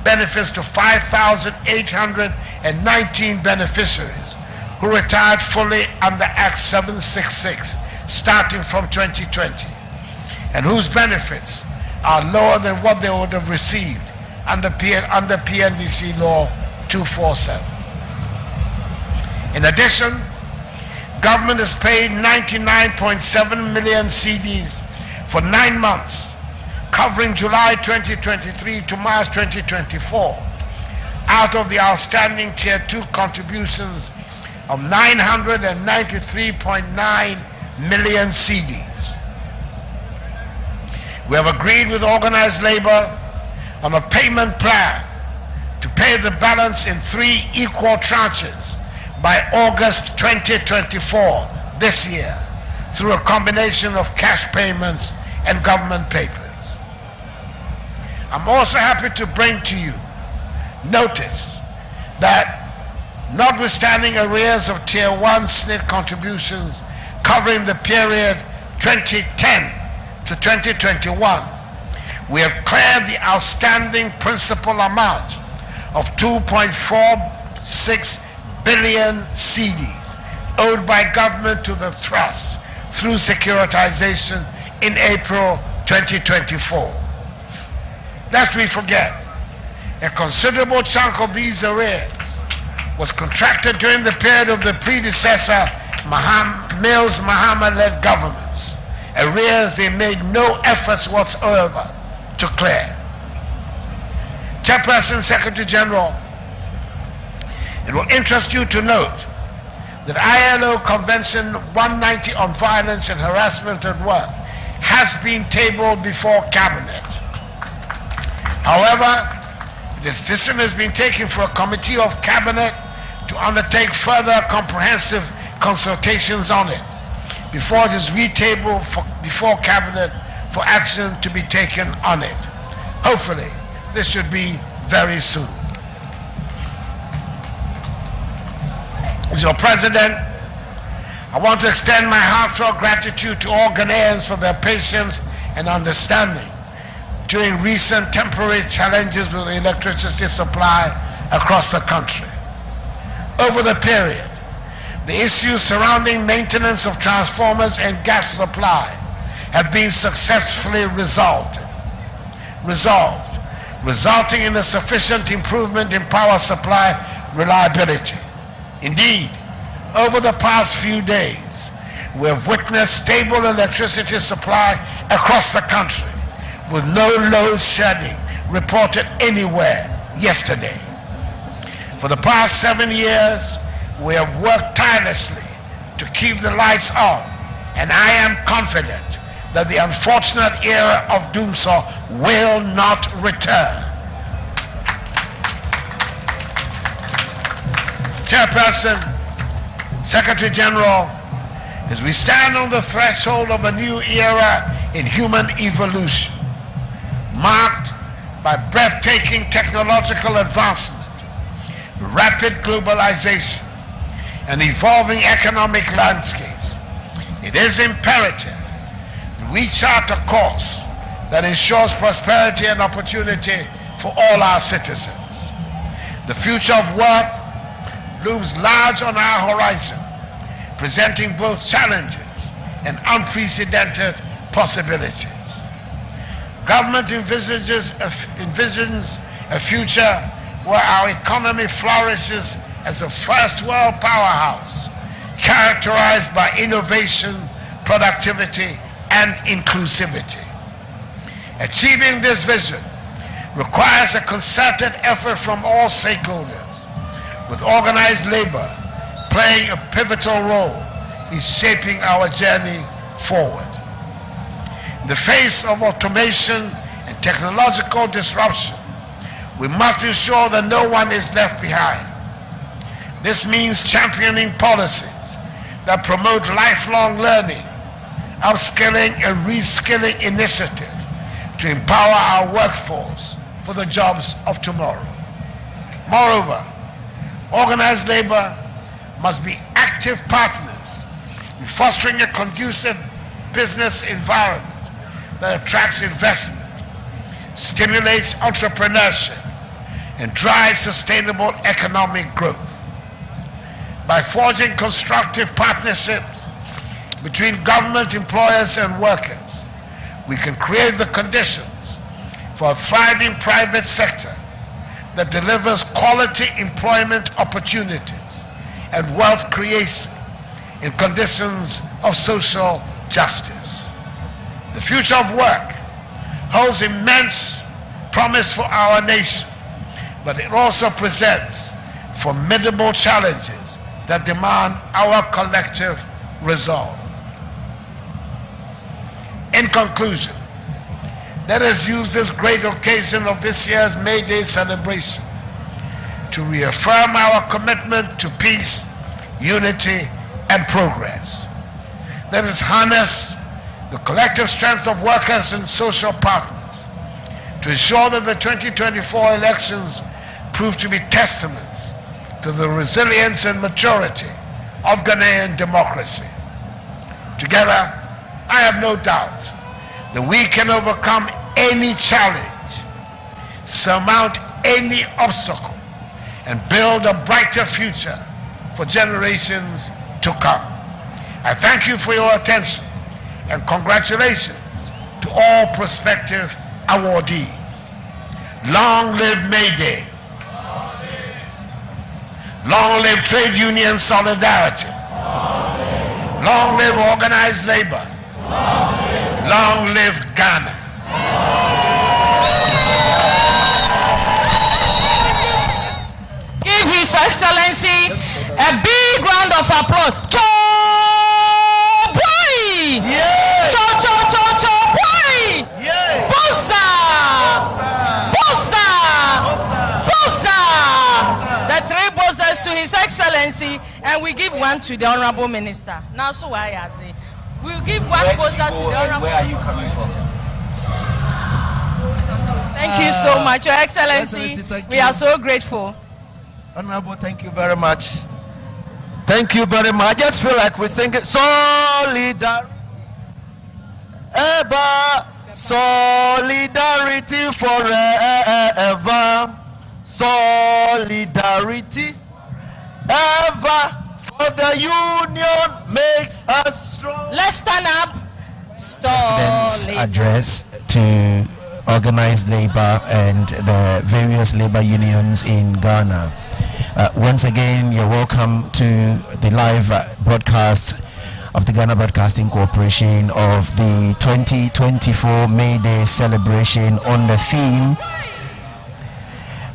benefits to 5,819 beneficiaries who retired fully under Act 766 starting from 2020, and whose benefits are lower than what they would have received under PNDC Law 247. In addition, government has paid 99.7 million cedis for 9 months, covering July 2023 to March 2024, out of the outstanding Tier 2 contributions of 993.9 million cedis. We have agreed with organized labor on a payment plan to pay the balance in 3 equal tranches by August 2024, this year, through a combination of cash payments and government papers. I'm also happy to bring to you notice that, notwithstanding arrears of Tier 1 SNIT contributions covering the period 2010 to 2021, we have cleared the outstanding principal amount of 2.46 billion cedis owed by government to the trust through securitization in April 2024. Lest we forget, a considerable chunk of these arrears was contracted during the period of the predecessor Mills Mahama-led governments, arrears they made no efforts whatsoever to clear. Chairperson, Secretary General, it will interest you to note that ILO Convention 190 on violence and harassment at work has been tabled before Cabinet. However, this decision has been taken for a committee of Cabinet to undertake further comprehensive consultations on it before it is retabled before Cabinet for action to be taken on it. Hopefully, this should be very soon. As your President, I want to extend my heartfelt gratitude to all Ghanaians for their patience and understanding during recent temporary challenges with the electricity supply across the country. Over the period, the issues surrounding maintenance of transformers and gas supply have been successfully resolved, resulting in a sufficient improvement in power supply reliability. Indeed, over the past few days, we have witnessed stable electricity supply across the country, with no load shedding reported anywhere yesterday. For the past 7 years, we have worked tirelessly to keep the lights on, and I am confident that the unfortunate era of doomsday will not return. Chairperson, Secretary General, as we stand on the threshold of a new era in human evolution, marked by breathtaking technological advancement, rapid globalization, and evolving economic landscapes, it is imperative that we chart a course that ensures prosperity and opportunity for all our citizens. The future of work looms large on our horizon, presenting both challenges and unprecedented possibilities. Government envisions a future where our economy flourishes as a first world powerhouse, characterized by innovation, productivity, and inclusivity. Achieving this vision requires a concerted effort from all stakeholders, with organized labor playing a pivotal role in shaping our journey forward. In the face of automation and technological disruption, we must ensure that no one is left behind. This means championing policies that promote lifelong learning, upskilling and reskilling initiatives to empower our workforce for the jobs of tomorrow. Moreover, organized labor must be active partners in fostering a conducive business environment that attracts investment, stimulates entrepreneurship, and drives sustainable economic growth. By forging constructive partnerships between government employers and workers, we can create the conditions for a thriving private sector that delivers quality employment opportunities and wealth creation in conditions of social justice. The future of work holds immense promise for our nation, but it also presents formidable challenges that demand our collective resolve. In conclusion, let us use this great occasion of this year's May Day celebration to reaffirm our commitment to peace, unity, and progress. Let us harness the collective strength of workers and social partners to ensure that the 2024 elections prove to be testaments to the resilience and maturity of Ghanaian democracy. Together, I have no doubt that we can overcome any challenge, surmount any obstacle, and build a brighter future for generations to come. I thank you for your attention and congratulations to all prospective awardees. Long live May Day. Long live trade union solidarity. Long live organized labor. Long live Ghana. Give His Excellency a big round of applause. Cho boy! Yeah. Cho boy! Yeah. Bossa! The three bossas to His Excellency, and we give one to the Honorable Minister. Now, so why is it? We'll give one bossa to the Honorable. Where are you coming from? Thank you so much, Your Excellency. Excellency, We are so grateful. Honorable, thank you very much. Thank you very much. I just feel like we sing it. Solidarity. Ever. Solidarity forever. Solidarity. Ever. For the union makes us strong. Let's stand up. President's address to organized labor and the various labor unions in Ghana. Once again, you're welcome to the live broadcast of the Ghana Broadcasting Corporation of the 2024 May Day celebration on the theme,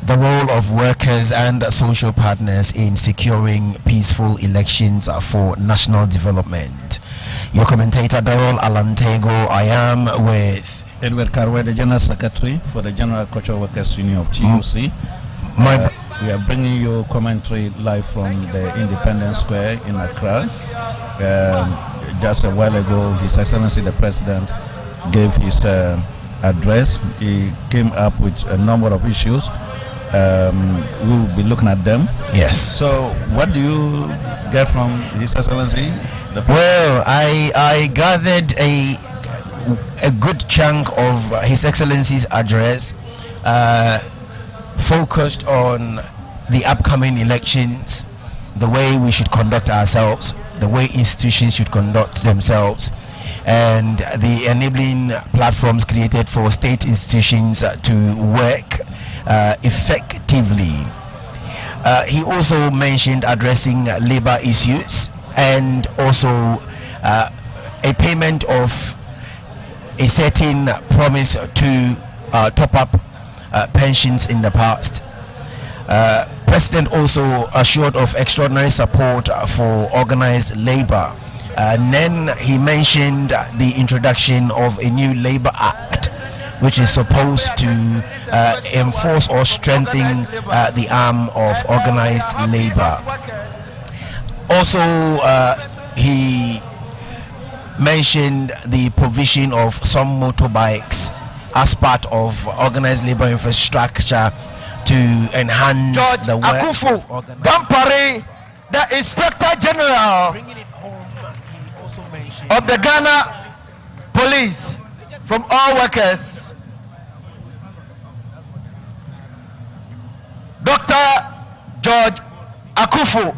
the role of workers and social partners in securing peaceful elections for national development. Your commentator, Darrell Alantego. I am with Edward Karwe, the General Secretary for the General Agricultural Workers Union of TUC. We are bringing you commentary live from the Independence Square in Accra. Just a while ago, His Excellency the President gave his address. He came up with a number of issues. We will be looking at them. Yes. So, what do you get from His Excellency? Well, I gathered a good chunk of His Excellency's address, focused on the upcoming elections, the way we should conduct ourselves, the way institutions should conduct themselves, and the enabling platforms created for state institutions to work effectively. He also mentioned addressing labor issues and also a payment of a certain promise to top up pensions in the past. President also assured of extraordinary support for organized labor. And then he mentioned the introduction of a new labor act, which is supposed to enforce or strengthen the arm of organized labor. Also, he mentioned the provision of some motorbikes as part of organized labor infrastructure to enhance George the work Akufu of organized Dampare, the Inspector General Bringing it home, he also mentioned of the Ghana Police, from all workers. Dr. George Akufu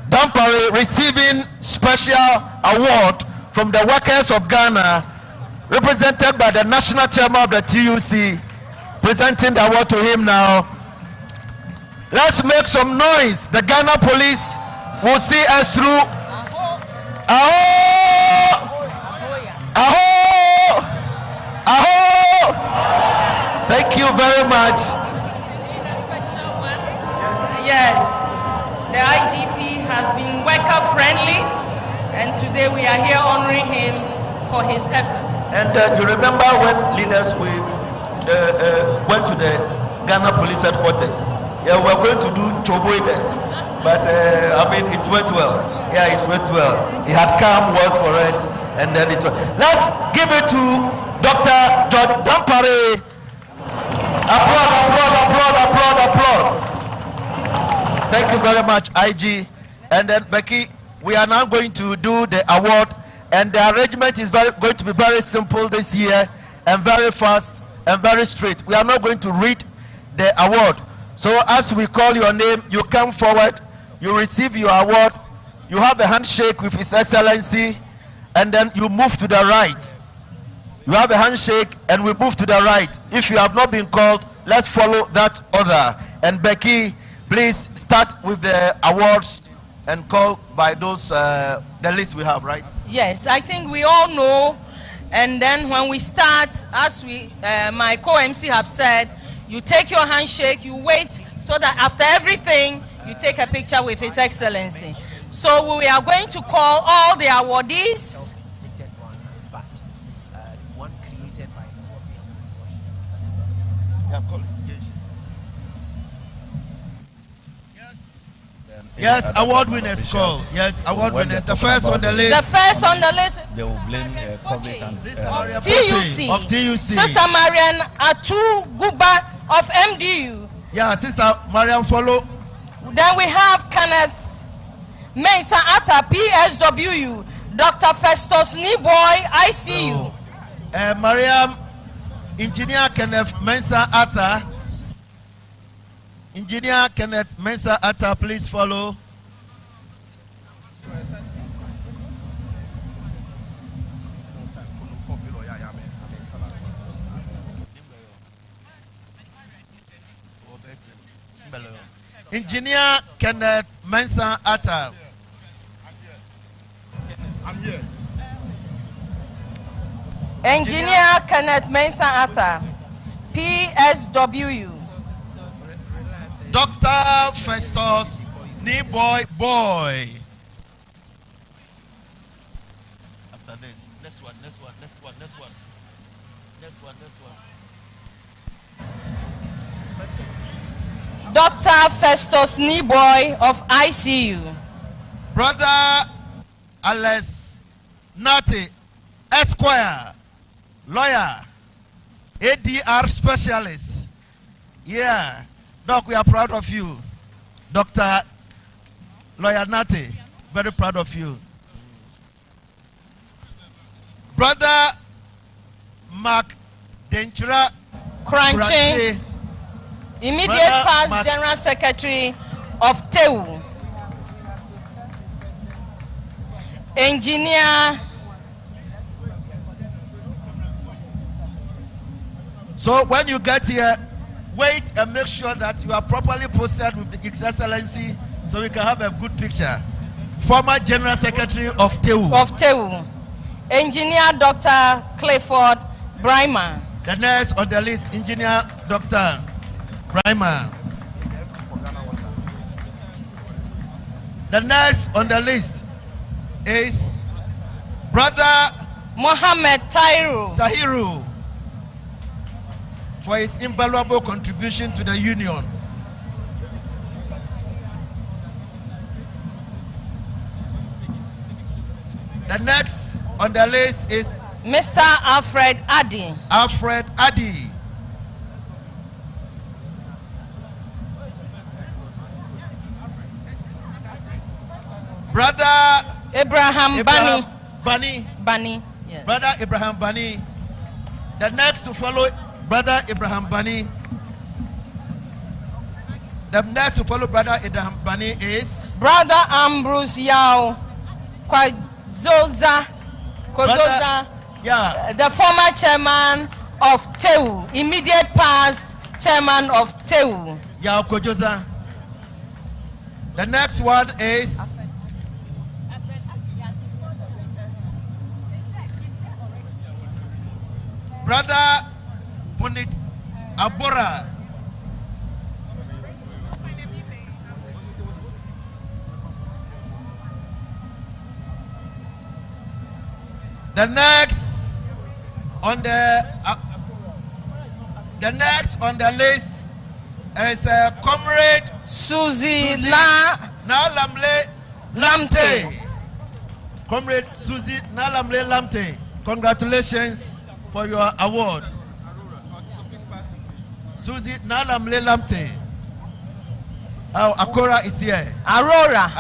Dampare receiving special award from the workers of Ghana, represented by the National Chairman of the TUC, presenting the award to him now. Let's make some noise. The Ghana Police will see us through. Aho! Aho! Aho! Thank you very much. Yes, the IGP has been worker friendly, and today we are here honoring him for his effort. And you remember when leaders went to the Ghana Police headquarters? Yeah, we were going to do Choboy there, but I mean it went well. Yeah, it went well. He had calm words for us, and then it. Let's give it to Dr. George Dampare. Applaud, applaud, applaud, applaud, applaud. Thank you very much, IG. And then Becky, we are now going to do the award, and the arrangement is going to be very simple this year, and very fast and very straight. We are not going to read the award. So as we call your name, you come forward, you receive your award, you have a handshake with His Excellency, and then you move to the right. You have a handshake and we move to the right. If you have not been called, let's follow that order. And Becky, please start with the awards and call by those, the list we have, right? Yes, I think we all know. And then when we start, as my co-MC have said, you take your handshake, you wait, so that after everything, you take a picture with His Excellency. So we are going to call all the awardees. Yes, award winners call. Yes, award winners. The first on the list. The first on the list is They will blame public and TUC. Of TUC. Sister Marian Atu Guba of MDU. Yeah, Sister Mariam follow. Then we have Kenneth Mensa Atta, PSWU. Dr. Festus Niboy, ICU. Mariam, Engineer Kenneth Mensa Atta. Engineer Kenneth Mensa Atta, please follow. Engineer Kenneth Mensa Atta. I'm here. Engineer Kenneth Mensa Atta, PSWU. Dr. Festus Niboy Boy. After this, next one. Dr. Festus Niboy of ICU. Brother Alex Nati, Esquire, lawyer, ADR specialist. Yeah, Doc, we are proud of you. Dr. Lawyer Nati, very proud of you. Brother Mark Denchira Crunchy, immediate Brother past Mark General Secretary of TEU. Engineer. So when you get here, wait and make sure that you are properly posted with His Excellency so we can have a good picture. Former General Secretary of TEU. Engineer Dr. Clifford Brymer. The next on the list, Engineer Dr. Brymer. The next on the list is Brother Mohammed Tahiru for his invaluable contribution to the Union. The next on the list is Mr. Alfred Addy. Brother Abraham Bani. Yes. Brother Abraham Bani. The next to follow Brother Abraham Bani. The next to follow Brother Abraham Bani is Brother Ambrose Yao Kozoza. Yeah. The former chairman of TEU, immediate past chairman of TEU. Yao Kojoza. The next one is Brother Punit Abora. The next on the list is Comrade Susie Nalamle Lamte. Comrade Susie Nalamle Lamte, congratulations for your award. Susie Nalamle Lamte. Oh, Akora is here. Aurora.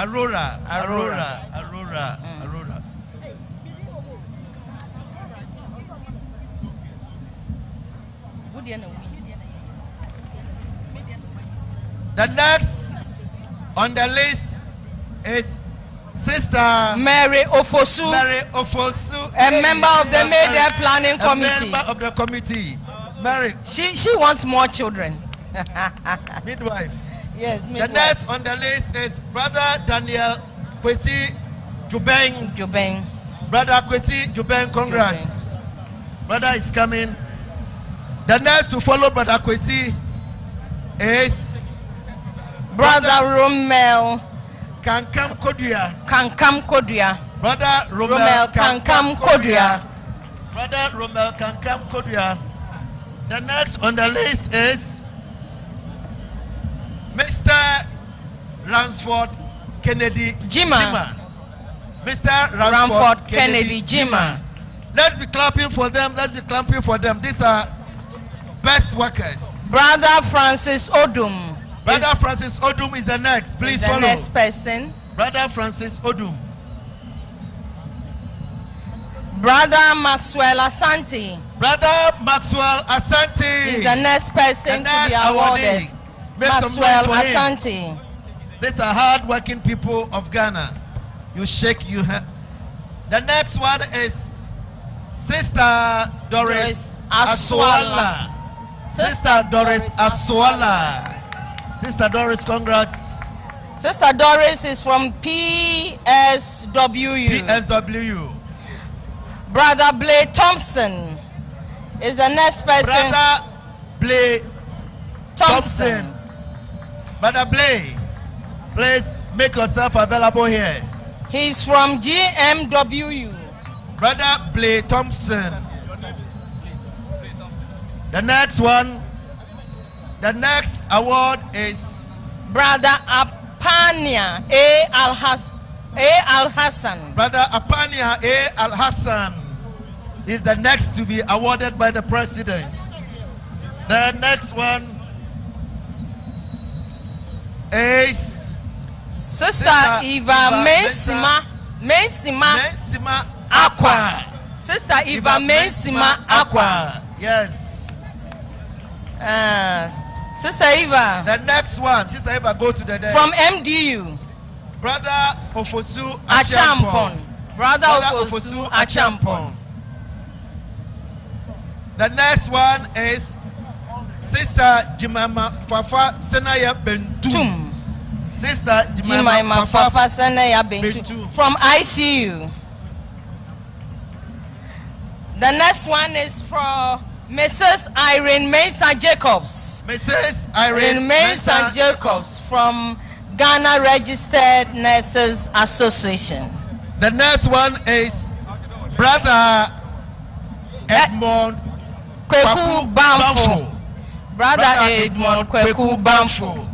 The next on the list is Sister Mary Ofosu, a member of the Media Planning Committee. Member of the committee. Mary. She wants more children. Midwife. Yes, midwife. The next on the list is Brother Daniel Kwesi Jubeng. Brother Kwesi Jubeng, congrats. Brother is coming. The next to follow Brother Kwesi is Brother Romel Kankam Kodria. Brother Romel Kankam Kodria. The next on the list is Mr. Ransford Kennedy Jima. Mr. Ransford Kennedy Jima. Let's be clapping for them. These are best workers. Brother Francis Odum. Brother Francis Odum is the next. Please follow. The next person. Brother Francis Odum. Brother Maxwell Asante. Brother Maxwell Asante is the next person to be awarded. Maxwell Asante. These are hard-working people of Ghana. You shake your hand. The next one is Sister Doris Aswala. Sister Doris Aswala. Sister Doris, congrats. Sister Doris is from PSWU. PSWU. Brother Blake Thompson is the next person. Brother Blake Thompson. Brother Blake, please make yourself available here. He's from GMWU. Brother Blake Thompson. The next one, the next award is Brother Apania A. Al-Hassan. Brother Apania A. Al-Hassan is the next to be awarded by the president. The next one is Sister Eva Mensima Aqua. Sister Eva Mensima Aqua. Yes. Sister Eva. The next one, Sister Eva, go to the from MDU. Brother Ofosu Achampon. Brother Ofosu Achampon. The next one is Sister Jimama Fafa Senaya Bentum. Sister Jimama Fafa Senaya Bentum from ICU. The next one is for Mrs. Irene Mensah Jacobs. Mrs. Irene Mensah Jacobs from Ghana Registered Nurses Association. The next one is Brother Edmond Kweku Bamfo. Brother Edmond Kweku Bamfo.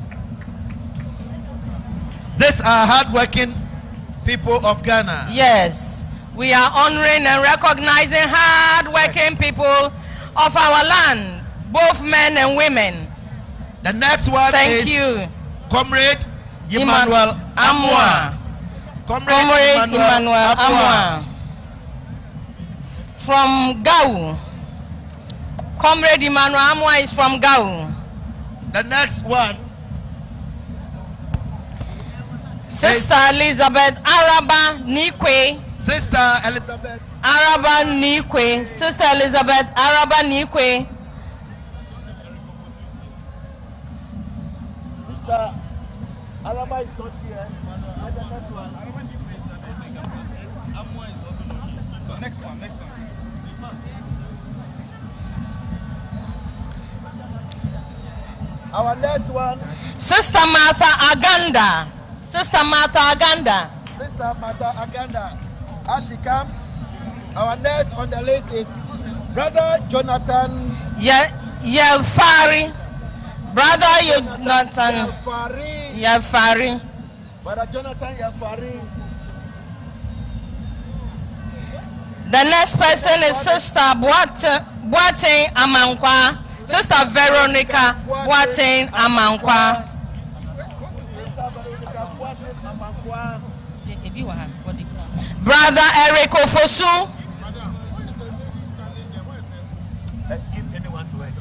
These are hardworking people of Ghana. Yes, we are honoring and recognizing hardworking people of our land, both men and women. The next one Thank you. Comrade Emmanuel Amwa. Comrade Emmanuel Amwa. From Gao. Comrade Emmanuel Amwa is from Gao. The next one. Sister Elizabeth Araba Nikwe. Sister Elizabeth Araba Nikwe. Sister Elizabeth Araba Nikwe. Sister Araba is not here. Next one. Our next one. Sister Martha Aganda. Sister Martha Aganda. Sister Martha Aganda. As she comes, our next on the list is Brother Jonathan Yelfari. Brother Jonathan Yelfari. Brother Jonathan Yelfari. The next person is Sister Boateng Amankwa. Sister Veronica Boateng Amankwa. Brother Eric Ofosu. Give anyone to her.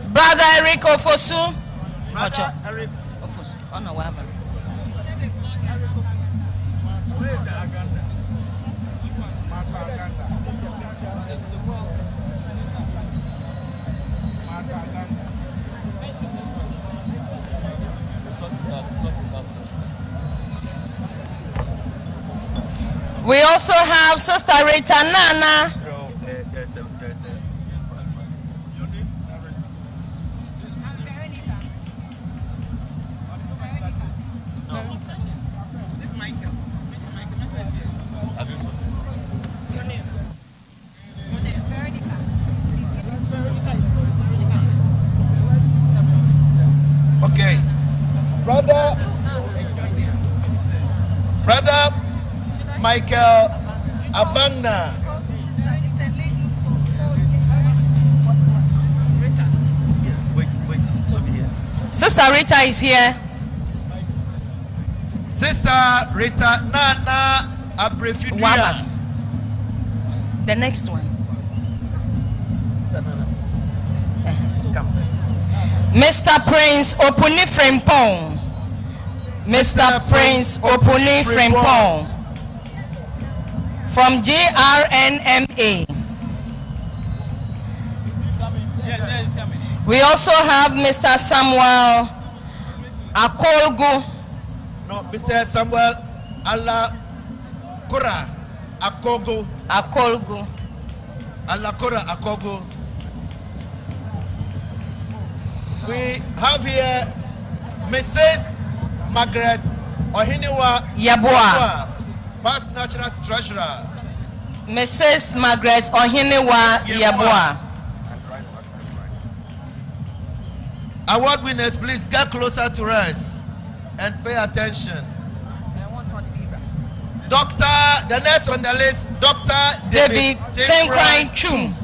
Brother Eric Ofosu. Brother Eric Ofosu. Oh no, what happened? Where is the Aganda? We also have Sister Rita Nana. Okay. Brother Michael Abangna. Wait, it's over here. Sister Rita is here. Sister Rita Nana Abrefiduya. The next one. Mr. Prince Opuni Frempong. Mr. Prince Opuni Frempong. From GRNMA. We also have Mr. Samuel Akolgo. No, Mr. Samuel Alakora Akogo. Akolgo. Alakora Akogo. We have here Mrs. Margaret Ohiniwa Yabua. Past National Treasurer. Mrs. Margaret Ohiniwa Yabua. Award winners, please get closer to us and pay attention. The next on the list, Dr. David Tenkran Chum.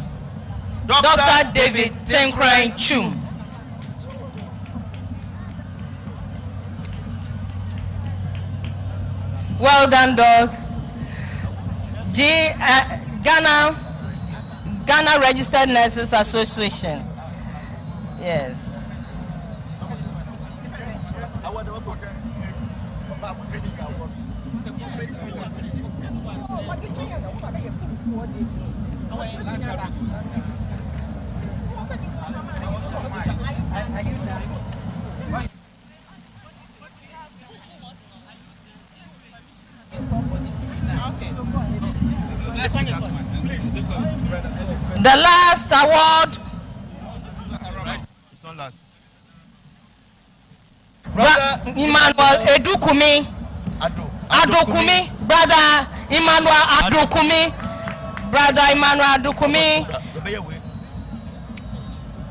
Dr. David Tenkran Chum. Well done, dog. Ghana Registered Nurses Association. Yes. The last award. It's not last. Emmanuel Edukumi. Adokumi. Brother Emmanuel Adokumi. Brother Emmanuel Adokumi.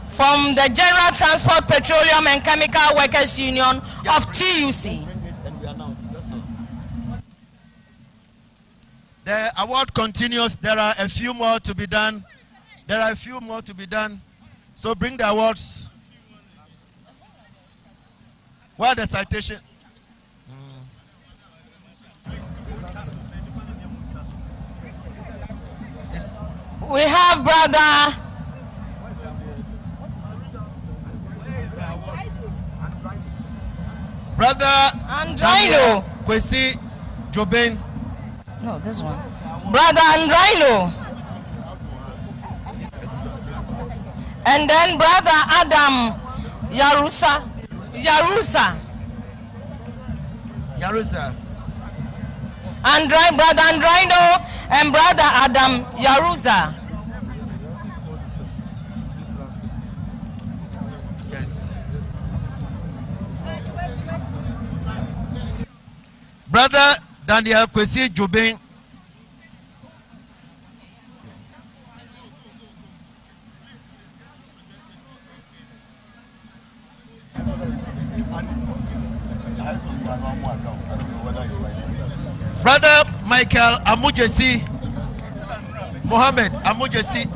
From the General Transport, Petroleum and Chemical Workers Union of TUC. The award continues. There are a few more to be done. So bring the awards. Where the citation? We have Brother Andraino Kwesi Jobin. No, this one. Brother Andraino. And then Brother Adam Yarusa. Brother Andraino and Brother Adam Yarusa. Yes. Brother Daniel Kwesi Jobin. Brother Michael Amujesi. Mohammed Amujesi.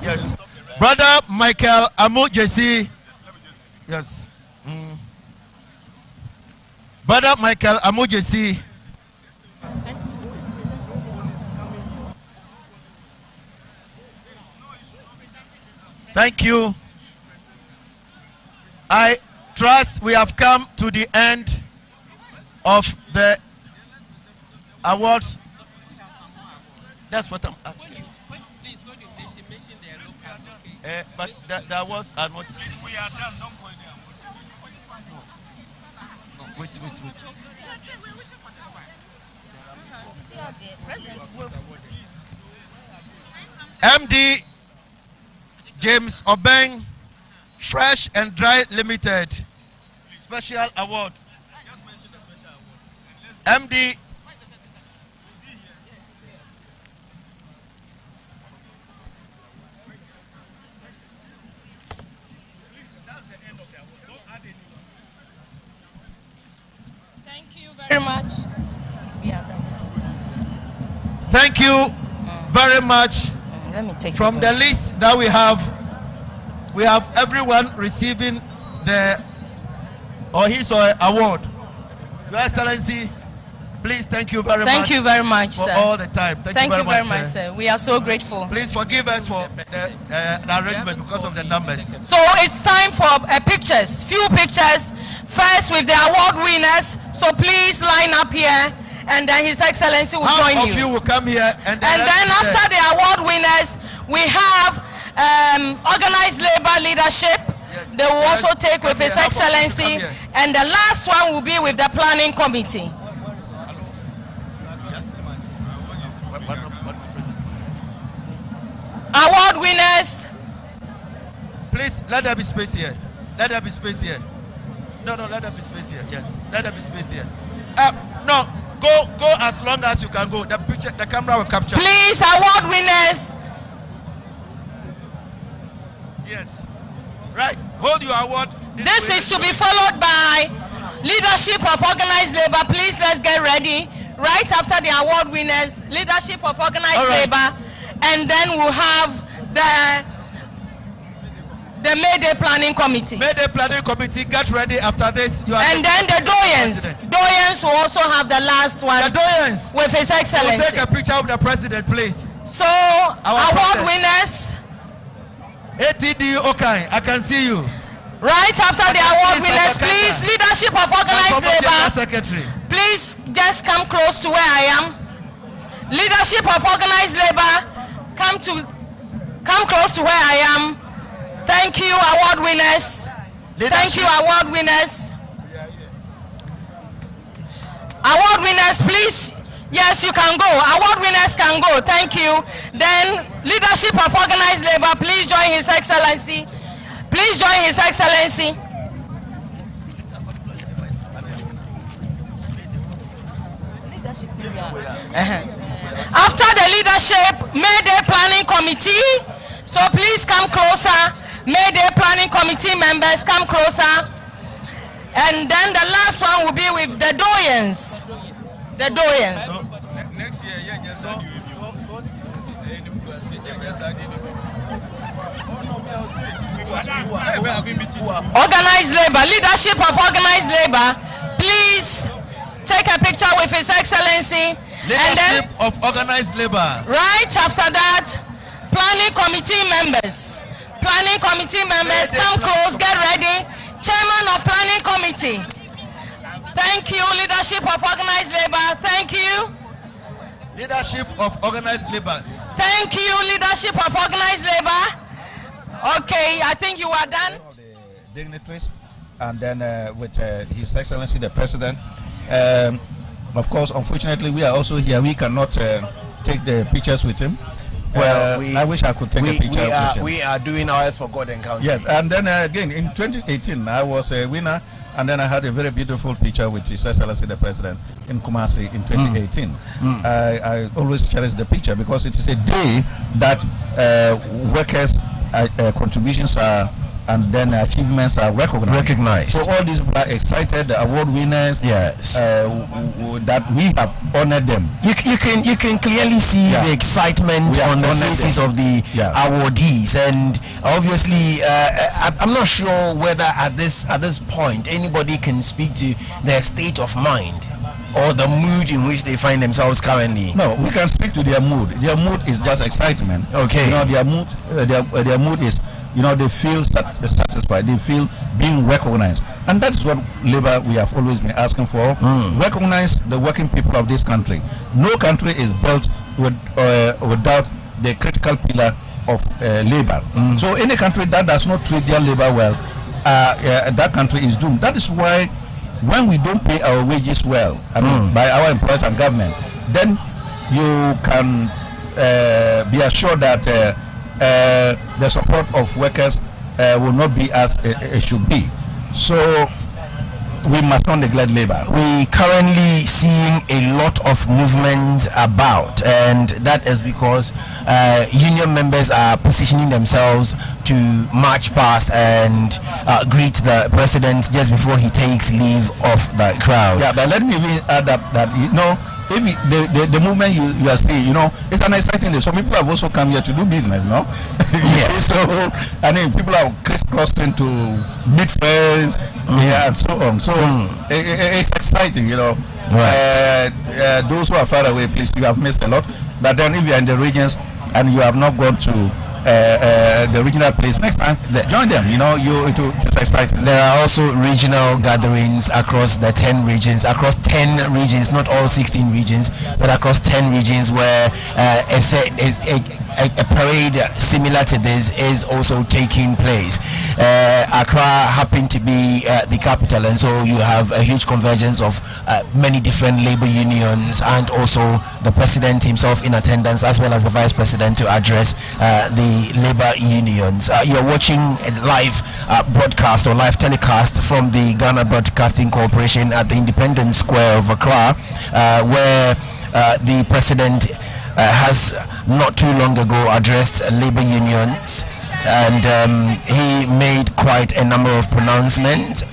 Yes. Brother Michael Amujesi. Yes. Brother Michael Amujesi. Thank you. I trust we have come to the end of the awards. That's what I'm asking. But the awards are not. Wait. MD James Obeng, Fresh and Dry Limited, special award. MD Thank you very much. Thank you very much. Let me take from the list that we have everyone receiving the or his or her award. Your Excellency, please, thank you very much. Thank you very much, for sir. all the time. Thank you very much, sir. We are so grateful. Please forgive us for the arrangement because of the numbers. So it's time for pictures, few pictures. First with the award winners. So please line up here, and then His Excellency will join you. Half of you will come here, and then after the award winners, we have organized labor leadership. Yes. They will also take with His Excellency, and the last one will be with the planning committee. Award winners. Please let there be space here. Let there be space here. No, let there be space here. Yes, let there be space here. No, go as long as you can go. The picture, the camera will capture. Please, award winners. Yes. Right. Hold your award. This is to be followed by leadership of organized labor. Please, let's get ready. Right after the award winners, leadership of organized labor, and then we'll have the Mayday Planning Committee. Mayday Planning Committee, get ready after this. And then the Doyens. Doyens will also have the last one. The Doyens. With His Excellency. We'll take a picture of the president, please. So, award winners. ATD Okai, I can see you. Right after the award winners, please, leadership of organized labor. Secretary. Please just come close to where I am. Leadership of organized labor, come close to where I am. Thank you, award winners. Thank you, award winners. Award winners, please. Yes, you can go. Award winners can go. Thank you. Then, leadership of organized labor, please join His Excellency. Please join His Excellency. After the leadership, Mayday Planning Committee. So please come closer. Mayday Planning Committee members, come closer. And then the last one will be with the Doyens. The Doyens. So, next year, organized labor, leadership of organized labor, please take a picture with His Excellency. Leadership of organized labor. Right after that, planning committee members. Planning committee members, come close, get ready. Chairman of planning committee. Thank you, leadership of organized labor. Thank you. Leadership of organized labor. Thank you, leadership of organized labor. Okay, I think you are done. The dignitaries, and then with His Excellency the President. Of course, unfortunately, we are also here. We cannot take the pictures with him. Well, I wish I could take a picture with him. We are doing ours for God and country. Yes, and then again, in 2018, I was a winner, and then I had a very beautiful picture with His Excellency the President in Kumasi in 2018. I always cherish the picture because it is a day that workers' contributions are and then achievements are recognized. So all these people are excited, the award winners, yes, that we have honored them. You can clearly see the excitement on the faces of the awardees, and obviously I'm not sure whether at this point anybody can speak to their state of mind or the mood in which they find themselves currently. No, we can speak to their mood. Their mood is just excitement. Okay. You know, their mood is, you know, they feel satisfied, they feel being recognized, and that's what labor we have always been asking for. Recognize the working people of this country. No country is built without the critical pillar of labor. So any country that does not treat their labor well, that country is doomed. That is why when we don't pay our wages well, I mean, by our employers and government, then you can be assured that the support of workers will not be as it should be. So we must not neglect labor. We currently seeing a lot of movement about, and that is because union members are positioning themselves to march past and greet the president just before he takes leave of the crowd. Yeah, but let me even add up that, if the movement you are seeing, it's an exciting day. So people have also come here to do business, no? Yes. So, I mean, people are crisscrossing to meet friends, and so on. So it's exciting, Right. Those who are far away, please, you have missed a lot. But then if you are in the regions and you have not gone to the regional place, next time join them. It's exciting. There are also regional gatherings across the 10 regions, not all 16 regions, but across 10 regions, where a parade similar to this is also taking place. Accra happened to be the capital, and so you have a huge convergence of many different labor unions, and also the president himself in attendance, as well as the vice president, to address the labor unions. You're watching a live broadcast or live telecast from the Ghana Broadcasting Corporation at the Independence Square of Accra, where the president has not too long ago addressed labor unions, and he made quite a number of pronouncements.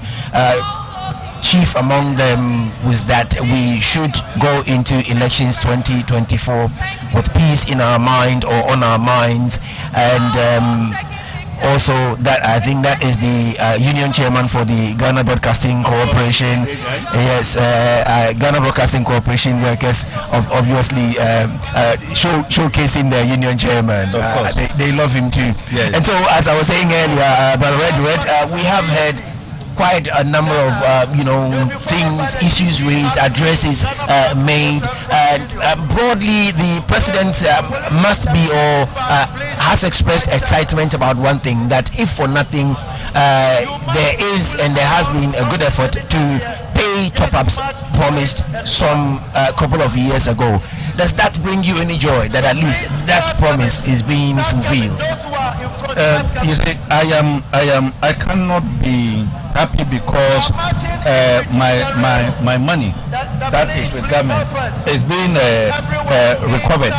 Chief among them was that we should go into elections 2024 with peace in our mind or on our minds, and also that I think that is the union chairman for the Ghana Broadcasting Corporation. Yes, Ghana Broadcasting Corporation workers obviously showcasing their union chairman. Of course. They love him too. Yes. And so, as I was saying earlier, Brother Redwood, we have had quite a number of things, issues raised, addresses made, and broadly the president must be or has expressed excitement about one thing, that if for nothing there is and there has been a good effort to pay top-ups promised some couple of years ago. Does that bring you any joy that at least that promise is being fulfilled? You see, I cannot be happy because my money that is with government is being recovered.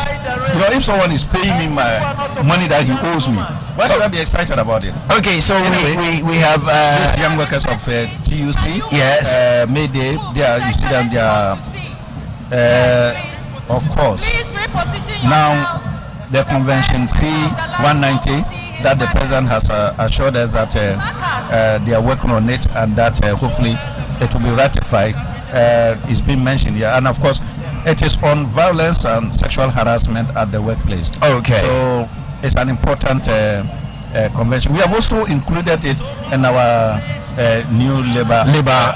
If someone is paying me my money that he owes me, why should I be excited about it? Okay, so anyway, we have these young workers of TUC. Yes. Mayday. You see them. They are, of course. Now, the Convention C-190 that the president has assured us that they are working on it, and that hopefully it will be ratified, is being mentioned here. And of course, it is on violence and sexual harassment at the workplace. Okay. So it's an important convention. We have also included it in our new Labor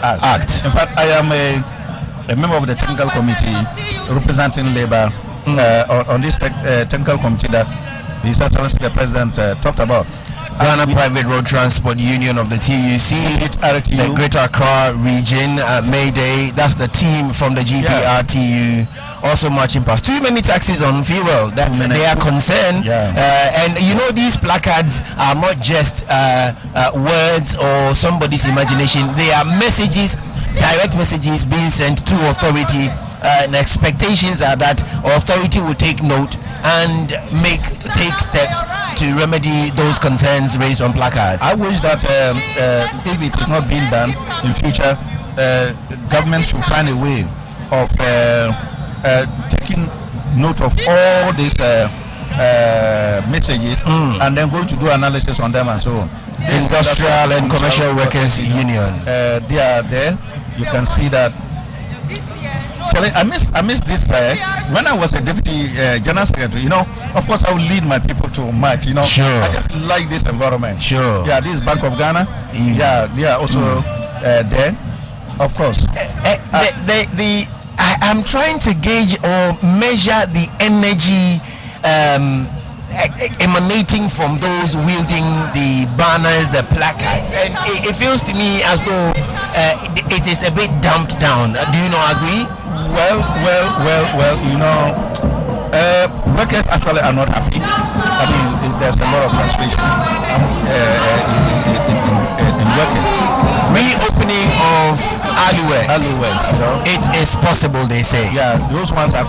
Act. In fact, I am a member of the technical committee representing Labor on this technical committee that His Excellency the President talked about. Ghana Private Road Transport Union of the TUC, the Greater Accra Region, Mayday, that's the team from the GPRTU, also marching past. Too many taxis on fuel, that's their concern. And these placards are not just words or somebody's imagination, they are messages, direct messages being sent to authority. And expectations are that authority will take note and take steps to remedy those concerns raised on placards. I wish that if it is not being done in future, government should find a way of taking note of all these messages and then going to do analysis on them and so on. Industrial and Commercial Workers Union. They are there. You can see that. I miss this. When I was a deputy general secretary, of course I would lead my people to march. Sure. I just like this environment. Sure. Yeah, this Bank of Ghana. Yeah, they are also there. Of course. I'm trying to gauge or measure the energy emanating from those wielding the banners, the placards, and it feels to me as though it is a bit damped down. Do you not agree? Well, workers actually are not happy. I mean, there's a lot of frustration in working. Reopening of Aluets. It is possible, they say. Yeah, those ones are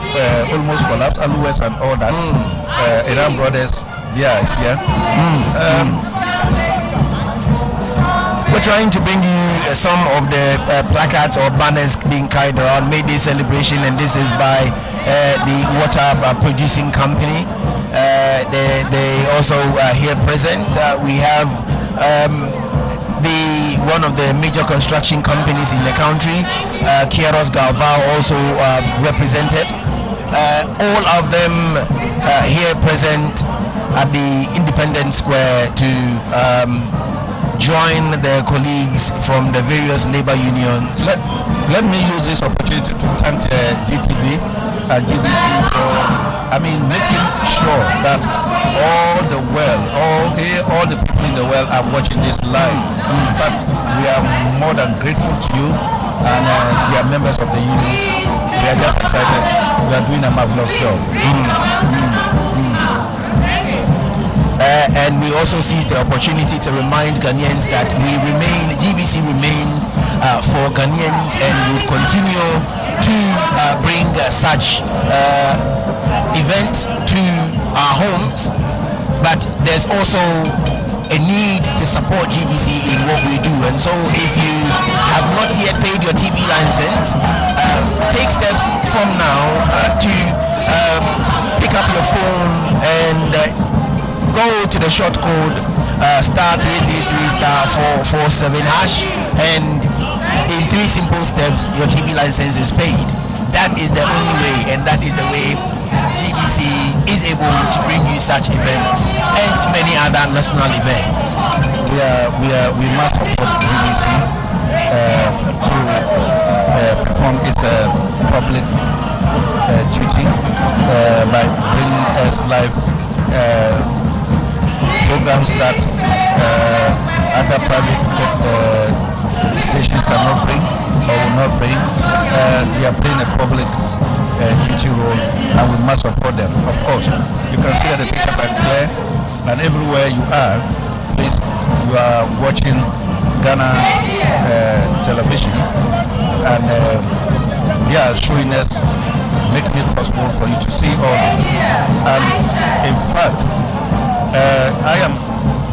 almost collapsed. Aluets and all that. Iran Brothers, we're trying to bring you some of the placards or banners being carried around May Day celebration, and this is by the water producing company. They also here present. We have one of the major construction companies in the country, Kieros Galvao, also represented. All of them here present at the Independence Square to join their colleagues from the various labor unions. Let me use this opportunity to thank GTV and GBC for, making sure that all the people in the world are watching this live. In fact, we are more than grateful to you, and we are members of the union. We are just excited. We are doing a marvelous job. And we also seize the opportunity to remind Ghanaians that GBC remains for Ghanaians, and will continue to bring such events to our homes. But there's also a need to support GBC in what we do, and so if you have not yet paid your TV license, take steps from now to pick up your phone and go to the short code *333*447#, and in 3 simple steps your TV license is paid. That is the only way, and that is the way GBC is able to bring you such events and many other national events. We must support GBC to perform its public duty by bringing us live programs that other private stations cannot bring or will not bring. They are playing a public duty role, and we must support them. Of course, you can see that the pictures are clear, and everywhere you are, please, you are watching Ghana television, and they are showing us, making it possible for you to see all. And in fact, I am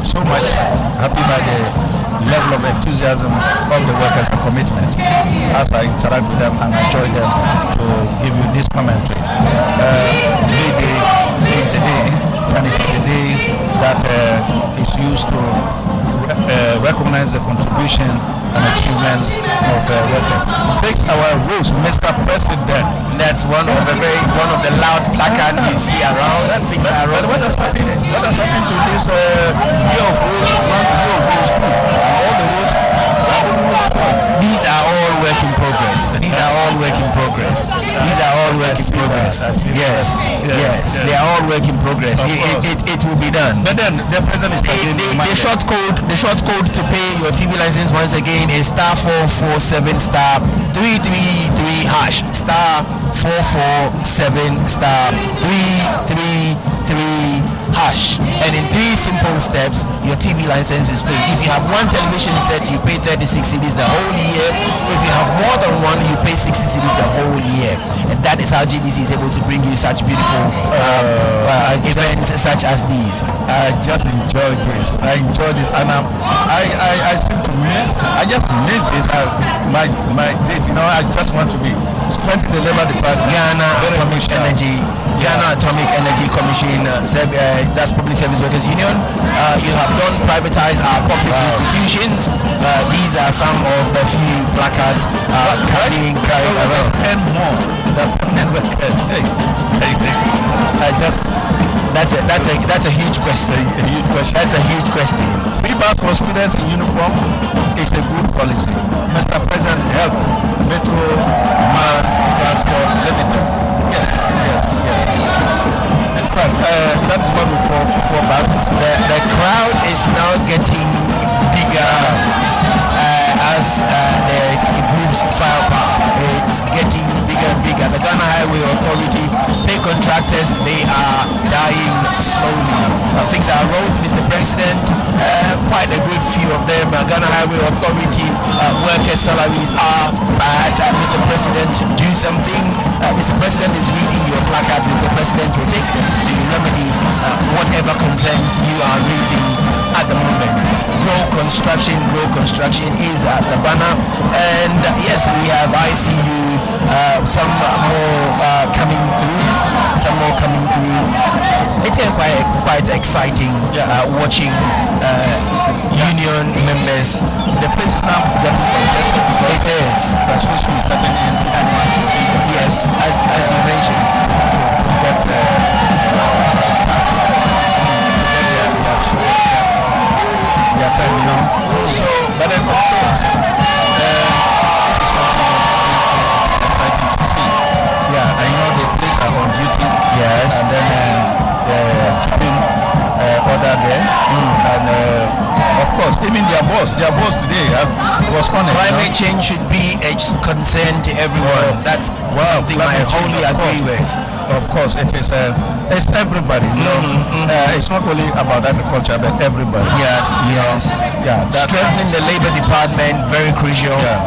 so much happy by the level of enthusiasm of the workers and commitment as I interact with them and enjoy them to give you this commentary. May Day is the day, and it is the day that is used to recognize the contribution and achievements of workers. Fix our rules, Mr. President. That's one of the loud placards you see around. Fix our rules. What has happened to this year of rules 1, year of rules 2? All the rules. These are all work in progress. These are all work in progress. These are all work in progress. Yes. They are all work in progress. It will be done. But then the president is the short code to pay your TV license once again is *447*333# *347*333#, and in 3 simple steps your TV license is paid. If you have one television set, you pay 36 cedis the whole year. If you have more than one, you pay 60 cedis the whole year. And that is how GBC is able to bring you such beautiful events such as these. I just enjoy this. I enjoy this, and I seem to miss. I just miss this. My days. I just want to be strengthening the labor department. Ghana Atomic Energy Commission. That's Public Service Workers Union. You have done privatize our public institutions. These are some of the few placards carrying around. And more than permanent workers. That's a huge question. That's a huge question. Free bus for students in uniform is a good policy. Mr. President, help Metro Mass Transport Limited. Yes. In fact, that is what we call 4 buses. The crowd is now getting bigger as the groups file past. It's getting bigger and bigger. The Ghana Highway Authority, pay contractors, they are dying slowly. Fix our roads, Mr. President. Quite a good few of them. Ghana Highway Authority workers' salaries are bad. Mr. President, do something. Mr. President is reading your placards. Mr. President will take steps to remedy whatever concerns you are raising at the moment. Grow construction is at the banner, and yes, we have ICU, some more coming through. It's quite exciting watching union members. The place is now getting congested because it is. Frustration is setting in. Yeah, as you mentioned, to get their time, you know. So, but then of course, this is something exciting to see. Yeah, I know the police are on duty. Yes. And then they're keeping order there. And of course, even their boss today was on it. Climate change should be a concern to everyone. That's something I wholly agree with. Of course, it is. It's everybody. You know, it's not only about agriculture, but everybody. Yes. Yeah. Strengthening the labor department, very crucial. Yeah.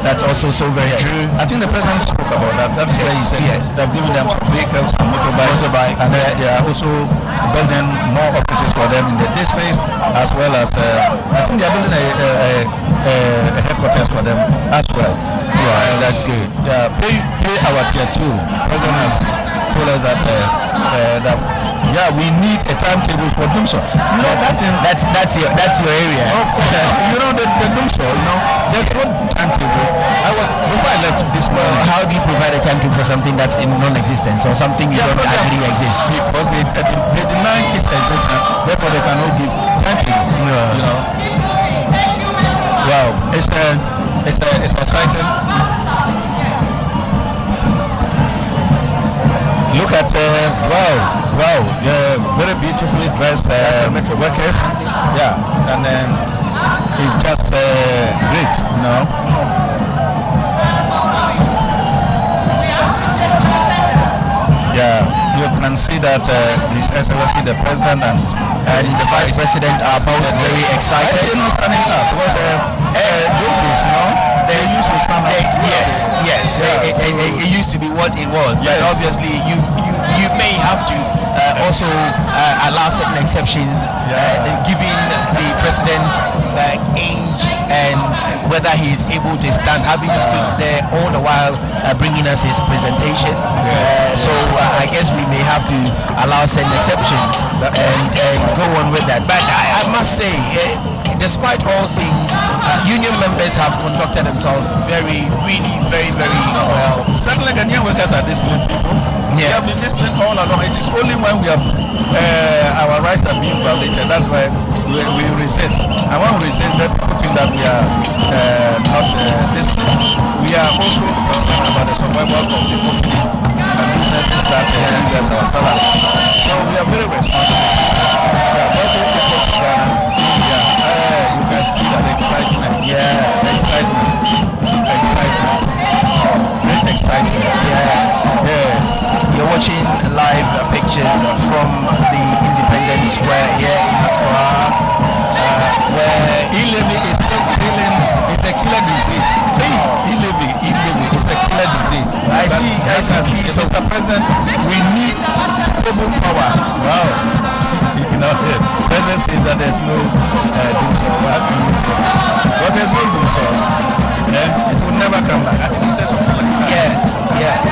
That's also so very true. I think the president spoke about that. That's where he said they've given them some vehicles and motorbikes. And they are also building more offices for them in the districts, as well as I think they are building a headquarters for them as well. Right, that's good. Yeah, pay our tier 2. President has told us that we need a timetable for DUMSO. You know, that's your area. You know the DUMSO. You know, there's no timetable. Before I left this morning. How do you provide a timetable for something that's in non-existence or something you don't agree exists? Because they deny its existence, therefore they cannot give timetable. You know. Wow, it's exciting. Look at wow, very beautifully dressed metro workers. Yeah, and then it's just great, you know. Yeah, you can see that His Excellency the President and the Vice President are both very excited. They're not standing up because they used to stand up. Yes. It used to be what it was, but obviously you may have to also allow certain exceptions, given the president's age and whether he is able to stand, having stood there all the while bringing us his presentation. So I guess we may have to allow certain exceptions and go on with that. But I must say, despite all things, union members have conducted themselves really very well. Certainly Ghanaian workers are disciplined people. We have been disciplined all along. It is only when we have our rights are being violated, that's why we resist. And when we resist, that people think that we are not disciplined. We are also concerned about the survival of the companies and businesses that give us our salary. So we are very responsible. You can see that excitement. Great excitement. You're watching live pictures from the Independence Square here in Accra, where e-levy is still killing. It's a killer disease. E-levy is a killer disease. I see. Mr. President, we need stable power. Wow. You know, the president says that there's no DUMSO. But there's no DUMSO. It will never come back. I think he said something like that. Yes.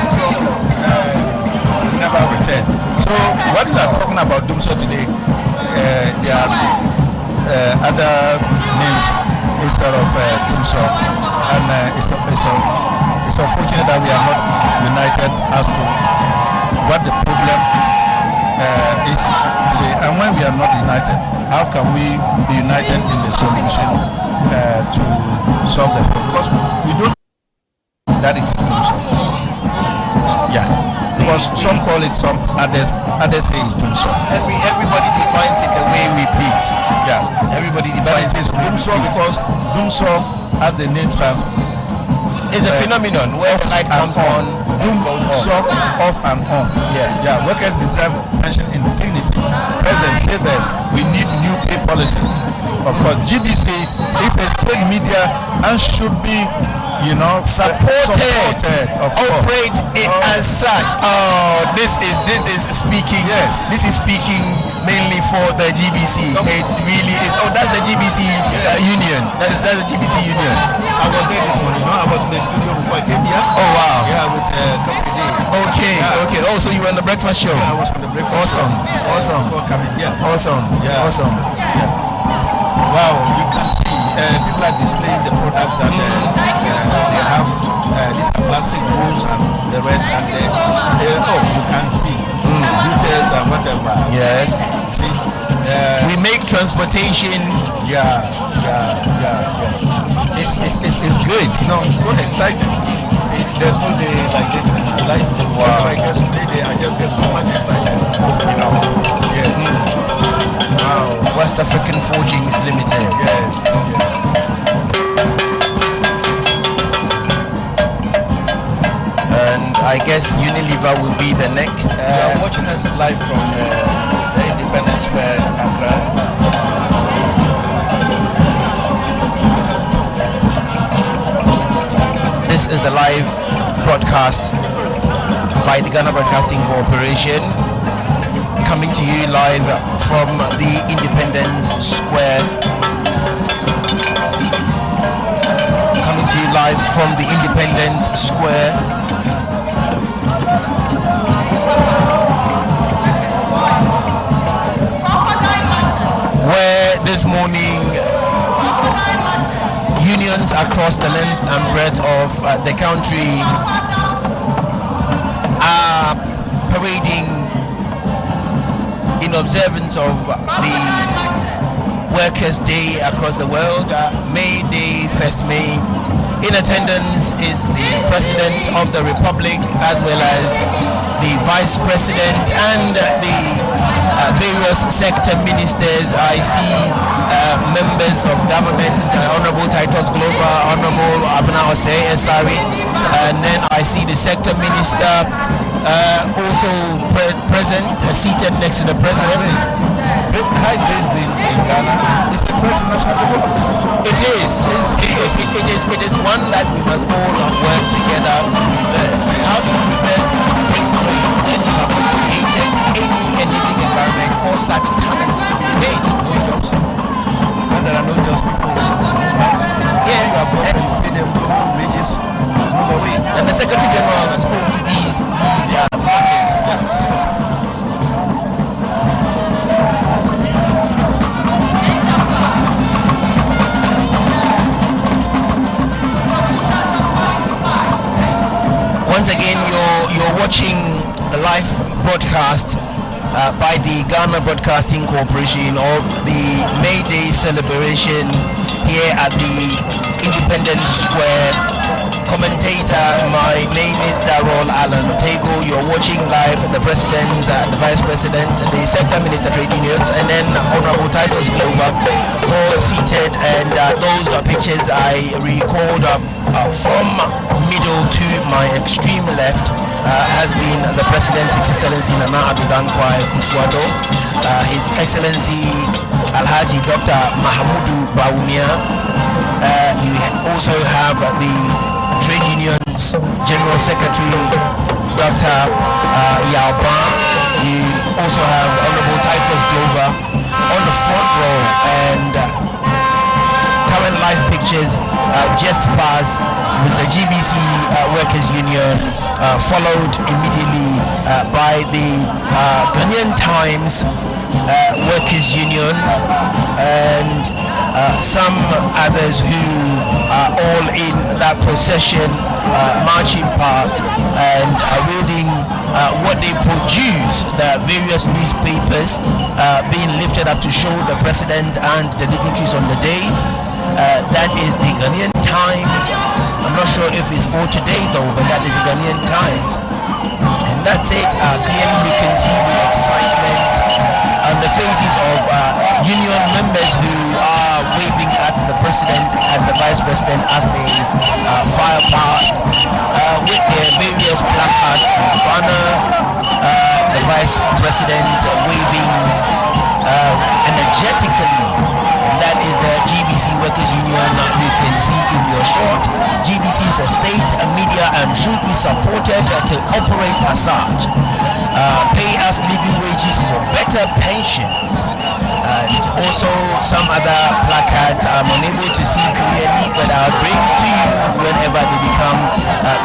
Never return. So what we are talking about DUMSO today, there are other names instead of DUMSO, and it's unfortunate that we are not united as to what the problem is today. And when we are not united, how can we be united in the solution to solve the problem? Because we don't know that it is DUMSO. Because some call it, some others say it's DUMSO. Everybody defines it the way we please. Everybody defines it DUMSO because DUMSO, as the name stands, is a phenomenon where the light comes on, goes off and on. Workers deserve pension in dignity. President said that we need new pay policy. Of course, GBC is a state media and should be, supported, operate it as such. Oh, this is speaking. Yes. This is speaking mainly for the GBC. It really is. Oh, that's the GBC union. That's the GBC union. I was there this morning. I was in the studio before I came here. Oh wow. Yeah, with Company. Okay. Oh, so you were on the breakfast show. Yeah, I was on the breakfast. Awesome. Before coming here. Awesome. Yeah. Wow, you can see people are displaying the products that they have. These are plastic bowls and the rest, and you can see details and whatever. Yes. See, we make transportation. Yeah. It's great. It's so exciting. There's no day like this in my life. Wow. I guess today I just get so much excited. Yeah. Wow. West African Forgings Limited. Yes. And I guess Unilever will be the next. You are watching us live from the Independence Square, Accra. This is the live broadcast by the Ghana Broadcasting Corporation, coming to you live from the Independence Square. Coming to you live from the Independence Square. Where this morning unions across the length and breadth of the country are parading in observance of the Workers' Day across the world, May Day, 1st May. In attendance is the President of the Republic, as well as the Vice President and the various sector ministers. I see members of government, Honorable Titus Glover, Honorable Abna Osei Esari, and then I see the sector minister also present, seated next to the President. High grade in Ghana is a threat to national development. It is one that we must all work together to reverse. How do we reverse bring change? This is how we created any living environment for such talent to be made. And there are no just people. Yes, pay them wages, move away. and the Secretary General has spoken to these parties. Once again, you're watching the live broadcast by the Ghana Broadcasting Corporation of the May Day celebration here at the Independence Square. Commentator, my name is Darrell Allen Otego. You're watching live the President, the Vice President, the Sector Minister Trade Unions, and then Honorable Titus Glover, all seated, and those pictures I record from middle to my extreme left has been the President, His Excellency Nana Addo Dankwa Akufo-Addo, His Excellency Alhaji Dr. Mahamudu Bawumia. You also have the Trade Unions General Secretary Dr. Yalba. You also have Honorable Titus Glover on the front row, and current live pictures just past with the GBC Workers Union, followed immediately by the Ghanaian Times Workers Union, and some others who are all in that procession, marching past and reading what they produce, the various newspapers being lifted up to show the President and the dignitaries on the days. That is the Ghanaian Times. I'm not sure if it's for today though, but that is the Ghanaian Times. And that's it. Clearly you can see the excitement on the faces of union members who are waving at the President and the Vice President as they file past with their various placards and banner. The Vice President waving energetically. And that is the GBC Workers Union. You can see in your short, GBC is a state media and should be supported to operate as such. Pay us living wages for better pensions. And also some other placards I'm unable to see clearly, but I'll bring to you whenever they become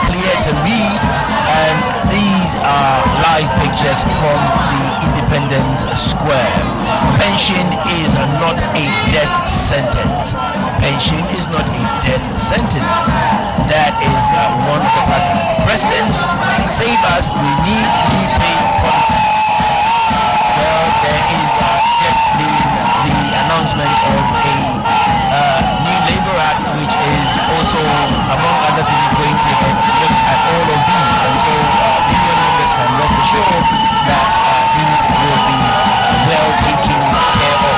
clear to read. And these are live pictures from the Independence Square. Pension is not a death sentence. Pension is not a death sentence. That is one of the placards. Presidents, save us, we need new pay policy. Well, there is just been the announcement of a new Labour Act, which is also, among other things, going to look at all of these. And so union members can rest assured that these will be well taken care of.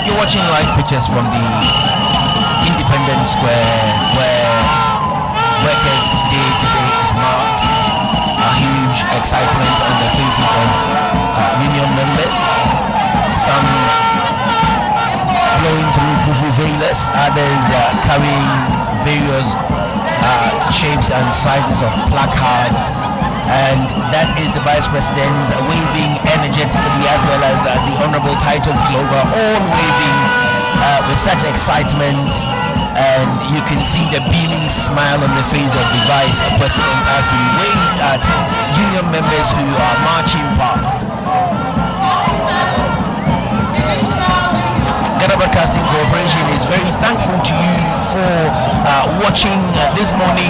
You're watching live pictures from the Independence Square, where Workers' Day today is marked. A huge excitement on the faces of union members. Some blowing through vuvuzelas, others carrying various shapes and sizes of placards. And that is the Vice President waving energetically, as well as the Honorable Titus Glover, all waving with such excitement. And you can see the beaming smile on the face of the Vice President as he waves at union members who are marching past. Ghana Broadcasting Corporation is very thankful to you for watching this morning,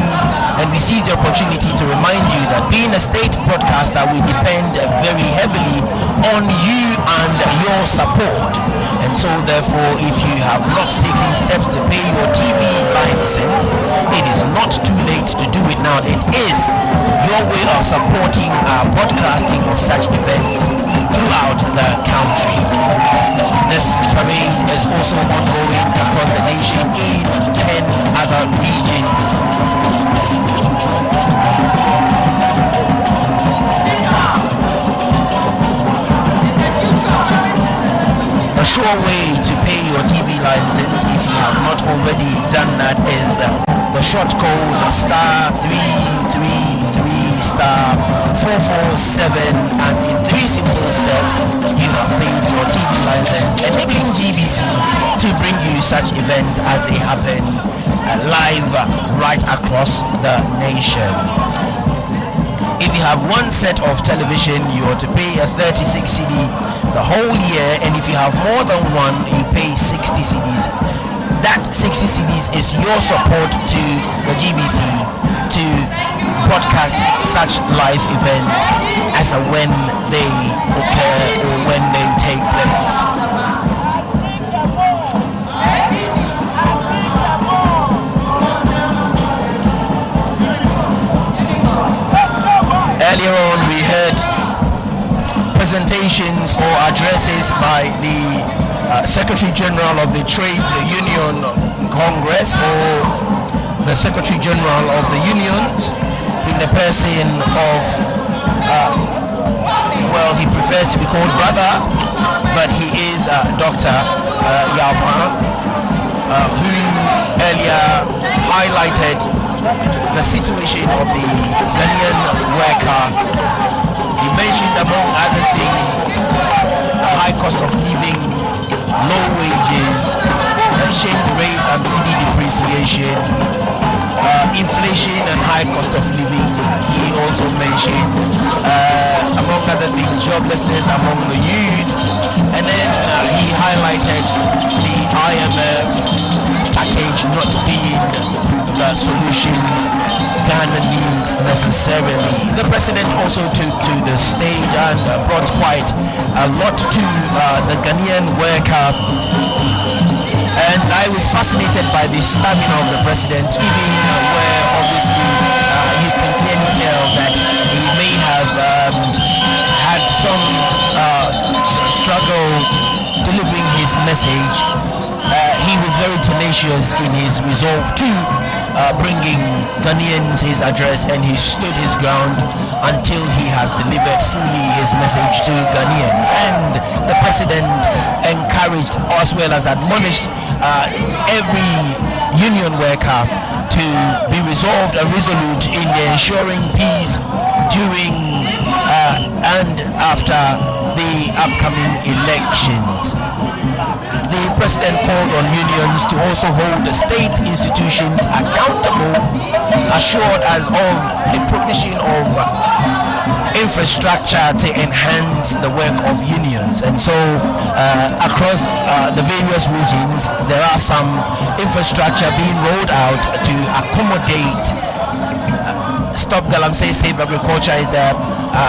and we seize the opportunity to remind you that being a state broadcaster, we depend very heavily on you and your support. And so therefore, if you have not taken steps to pay your TV license, it is not too late to do it now. It is your way of supporting broadcasting of such events throughout the country. This parade is also ongoing across the nation in 10 other regions. A sure way to pay your TV license, if you have not already done that, is the short code *333*447, and in 3 simple steps you have paid your TV license, enabling GBC to bring you such events as they happen live right across the nation. If you have one set of television, you ought to pay a 36 CD the whole year, and if you have more than one, you pay 60 CDs. That 60 CDs is your support to the GBC to broadcast such live events as and when they occur or when they take place. Earlier on, we heard presentations or addresses by the Secretary General of the Trades Union Congress, or the Secretary General of the Unions, in the person of, well, he prefers to be called brother, but he is Dr. Yalpa, who earlier highlighted the situation of the Ghanaian worker. He mentioned, among other things, the high cost of living, low wages, exchange rate and CD depreciation, inflation and high cost of living. He also mentioned, among other things, joblessness among the youth. And then he highlighted the IMF's package not being the solution Ghana needs necessarily. The president also took to the stage and brought quite a lot to the Ghanaian worker. And I was fascinated by the stamina of the president, even where obviously you can clearly tell that he may have had some struggle delivering his message. He was very tenacious in his resolve to bringing Ghanaians his address, and he stood his ground until he has delivered fully his message to Ghanaians. And the president encouraged as well as admonished every union worker to be resolved and resolute in ensuring peace during and after the upcoming elections. The president called on unions to also hold the state institutions accountable, assured as of the provision of infrastructure to enhance the work of unions. And so across the various regions, there are some infrastructure being rolled out to accommodate Stop Galamsey Save Agriculture. Is the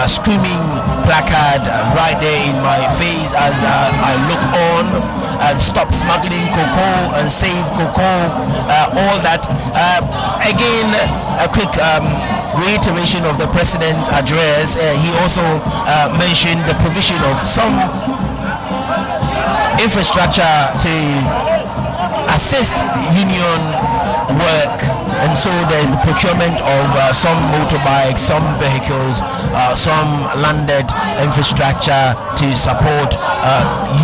screaming placard right there in my face as I look on, and Stop Smuggling Cocoa and Save Cocoa, all that. Again, a quick reiteration of the president's address. He also mentioned the provision of some infrastructure to assist union work, and so there's the procurement of some motorbikes, some vehicles, some landed infrastructure to support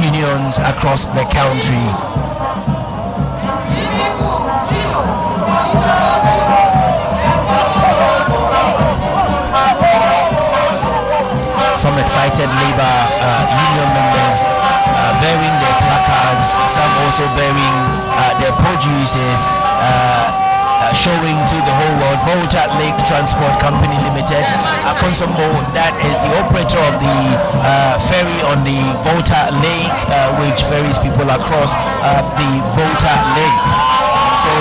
unions across the country. Some excited labor union members bearing their placards, some also bearing their produces, showing to the whole world. Volta Lake Transport Company Limited, Akonsombo, that is the operator of the ferry on the Volta Lake, which ferries people across the Volta Lake. So